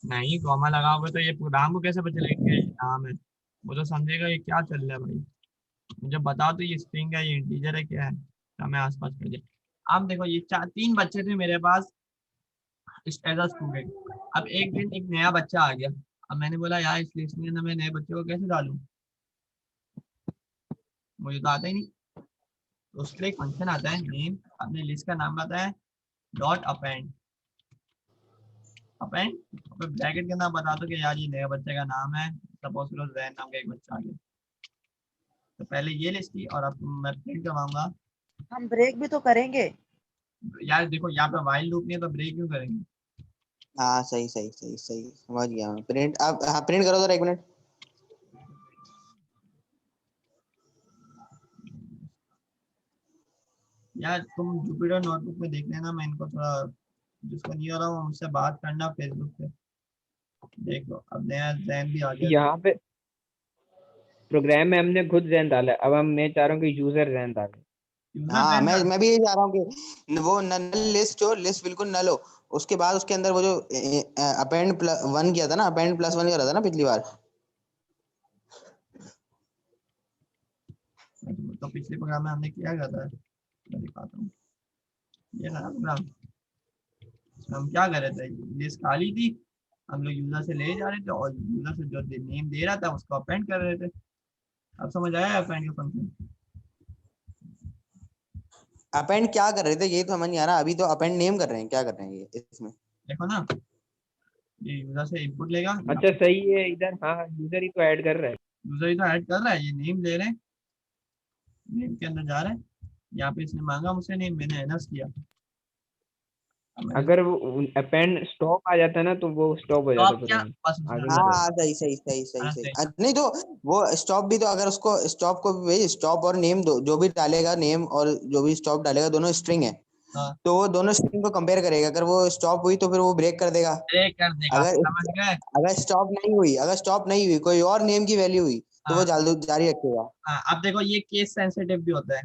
नहीं कॉमा लगाओगे तो ये प्रोग्राम को कैसे पता चलेगा कि ये नाम है? वो तो समझेगा ये क्या चल रहा है भाई, मुझे बताओ तो ये स्ट्रिंग है, ये इंटीजर है, क्या है? तो हमें आसपास कर दिया। अब देखो ये चार तीन बच्चे थे मेरे पास एज अ स्टूडेंट। अब एक दिन एक नया बच्चा आ गया, अब मैंने बोला यार इस लिस्ट में ना मैं नए बच्चे को कैसे डालूं, मुझे तो आता ही नहीं। तो उसके लिए एक फंक्शन आता है नेम, अपने लिस्ट का नाम आता है डॉट अपेंड। अपेंड फिर ब्रैकेट के अंदर बता दो कि यार ये नया बच्चे का नाम है, सपोज करो जैन नाम का एक बच्चा आ गया। तो पहले ये लिस्ट थी और अब मैं प्रिंट करवाऊंगा।
हम ब्रेक भी तो करेंगे।
यार देखो यहाँ पे वाइल लूप नहीं है तो ब्रेक क्यों करेंगे?
हाँ सही समझ गया मैं। प्रिंट आप, हाँ प्रिंट करो जरा, एक मिनट।
यार तुम जुपिटर नोटबुक में देख लेना, मैं इनको थोड़ा जिसको नहीं हो रहा वो मुझसे बात करना फेसबुक पे। देख लो अब नया जैन भी आ गया।
यहाँ पे प्रोग्राम में हमने खुद जैन डाला है, अब मैं चाह रहा हूँ कि यूजर जैन डाले।
यूजर
हाँ
जैन
मैं भी यही चाह रहा हूँ कि वो नल लिस्ट हो, लिस्ट बिल्कुल नल हो, उसके बाद उसके अंदर वो जो अपेंड वन किया था ना, अपेंड प्लस वन किया था ना पिछली बार।
तो पिछले प्रोग्राम में हमने किया क्या था, मैं दिखाता हूँ। ये ना प्रोग्राम हम क्या कर रहे थे, लिस्ट खाली थी, हम लोग यूजर से ले जा रहे थे और यूजर से जो नेम दे रहा था उसको अपेंड कर रहे थे। अब समझ आया अपेंड का फंक्शन?
अपेंड क्या कर रहे थे ये तो समझ नहीं आ रहा, अभी तो अपेंड नेम कर रहे हैं, क्या कर रहे हैं ये इसमें?
देखो ना, ये यूजर से इनपुट लेगा,
अच्छा सही है, इधर हाँ यूजर ही तो ऐड कर रहा है।
यूजर ही तो ऐड कर रहा है, ये नेम ले रहे हैं, नेम के अंदर जा रहे हैं, यहाँ पे इसने मांगा मुझसे नेम, मैंने एनर्स किया। अब मैंने
अगर वो अपेंड स्टॉप आ जाता ना तो वो स्टॉप हो जाता
stop किया,
प्रोग्राम,
बस उसने
आगे
हटा
नहीं
दिया।
हाँ
बढ़ता।
सही सही सही सही
हाँ,
सही
सही।
नहीं तो वो स्टॉप भी, तो अगर उसको स्टॉप को भी भेज, स्टॉप और नेम दो जो भी डालेगा, नेम और जो भी स्टॉप डालेगा दोनों स्ट्रिंग है,
हाँ,
तो वो दोनों स्ट्रिंग को कंपेयर करेगा, अगर वो स्टॉप हुई तो फिर वो ब्रेक कर देगा।
ब्रेक कर देगा,
अगर
समझ गए?
अगर स्टॉप नहीं हुई, अगर स्टॉप नहीं हुई, कोई और नेम की वैल्यू हुई तो वो
हाँ,
जारी रखेगा।
हाँ, अब देखो ये केस सेंसिटिव भी होता है।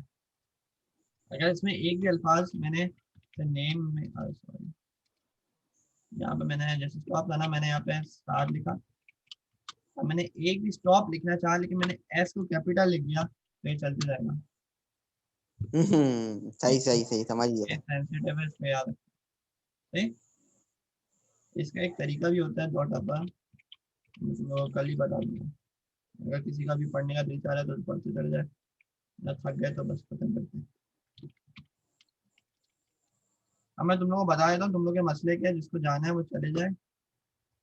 अगर इसमें एक भी अल्फाज मैंने नेम में, सॉरी, यहाँ पे मैंने जैसे स्टॉप था ना, मैंने यहाँ पे स्टार लिखा, अब मैंने एक भी स्टॉप लिखना चाहा लेकिन मैंने एस को कैपिटल लिख दिया तो ये चलते जाएगा।
सही सही सही समझ
ये
गया।
सेंसिटिव है, इसको याद रखो। ठीक? इसका एक तरीका भी होता है डॉट अपर, मैं तुम लोगों को कल ही बता दूंगा। अगर किसी का भी पढ़ने का दिल चाह रहा है तो पढ़ते चले जाए, ना थक गए तो बस खत्म करते हैं। अब मैं तुम लोगों को बता देता हूँ तुम लोग के मसले क्या है, जिसको जाना है वो चले जाए,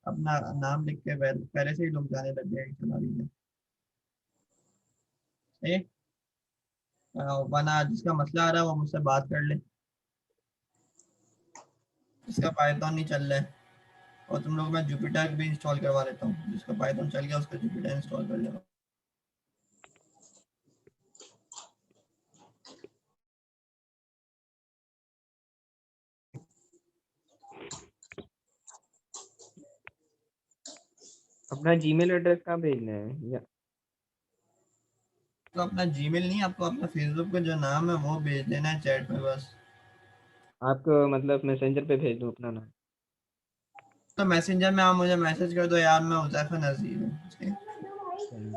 अपना नाम लिख के पहले से ही लोग जाने लग गए, चला लीजिए। ठीक? वरना जिसका मसला आ रहा है वो मुझसे बात कर ले, जिसका पाइथन नहीं चल रहा है, और तुम लोग मैं जुपिटर भी इंस्टॉल करवा लेता हूँ, जिसका पाइथन चल गया उसका जुपिटर इंस्टॉल कर लेगा।
अपना जीमेल एड्रेस कहाँ भेजना है या
तो अपना जीमेल नहीं, आपको अपना फेसबुक पे जो नाम है वो भेज देना है चैट में बस।
आपको मतलब मैसेंजर पे भेज दूँ अपना नाम?
तो मैसेंजर में आप मुझे मैसेज कर दो, यार मैं हुज़ैफा नज़ीर हूँ। ठीक?
सही।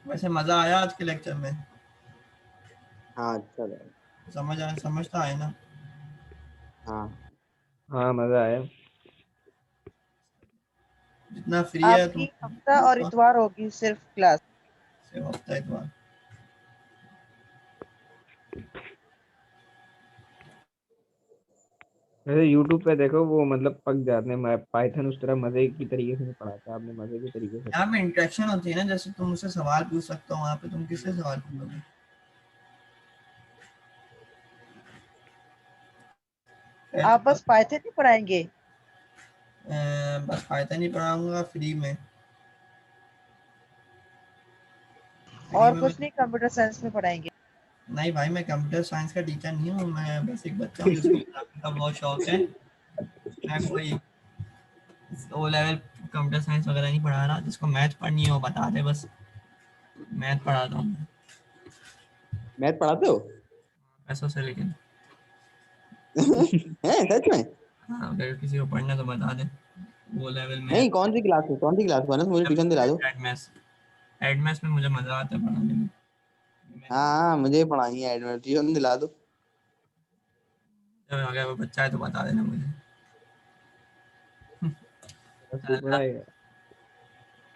वैसे मज़ा आया आज के लेक्चर में?
हाँ अच्छा लगा।
समझता है ना?
हाँ
हाँ मजा आया।
जितना फ्री है तुम
आपकी हफ्ता और इतवार होगी सिर्फ क्लास।
से हफ्ता इतवार।
वैसे यूट्यूब पे देखो वो मतलब पक जाते हैं, मैं पाइथन उस तरह मजे की तरीके से नहीं पढ़ाता, आपने मजे की तरीके से
यहाँ
पढ़ाया।
पे इंटरेक्शन होती है ना, जैसे तुम मुझसे सवाल पूछ सकते हो, वहाँ पे तुम किससे सवाल पूछोगे?
आप बस पाइथन ही पढ़ाएंगे?
बस पाइथन ही पढ़ाऊंगा फ्री में।
और
मैं
कुछ नहीं, कंप्यूटर साइंस में पढ़ाएंगे?
नहीं भाई, मैं कंप्यूटर साइंस का टीचर नहीं हूँ, मैं बस एक बच्चा हूँ जिसको पढ़ाने का बहुत शौक है। मैं कोई ओ लेवल कंप्यूटर साइंस वगैरह नहीं पढ़ा रहा, जिसको मैथ पढ़नी हो बता दे बस, मैथ पढ़ाता हूँ
मैथ पढ़ाते हो?
पैसों से, लेकिन
हैं सच में?
हाँ, अगर किसी को पढ़ना है तो बता दे। वो लेवल में
नहीं कौन सी क्लास में, कौन सी क्लास में? मुझे ट्यूशन दिला दो।
एडमेस, एडमेस में मुझे मज़ा आता है पढ़ाने में।
हाँ मुझे पढ़ानी है, एडमिट ट्यूशन दिला दो।
अगर वो बच्चा है तो बता देना मुझे।
बस तू पढ़ाएगा?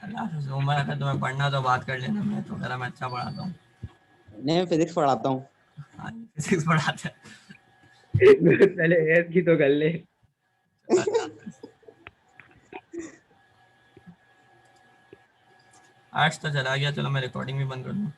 अल्लाह से उम्र अगर तुम्हें पढ़ना तो बात कर लेना, मैं तो अगर मैं अच्छा पढ़ाता हूँ।
नहीं मैं फिजिक्स पढ़ाता हूँ।
हाँ, फिजिक्स पढ़ाते हैं।
पहले एस की तो कर ले।
आर्ट्स तो चला गया, चलो मैं रिकॉर्डिंग भी बंद कर दूँ।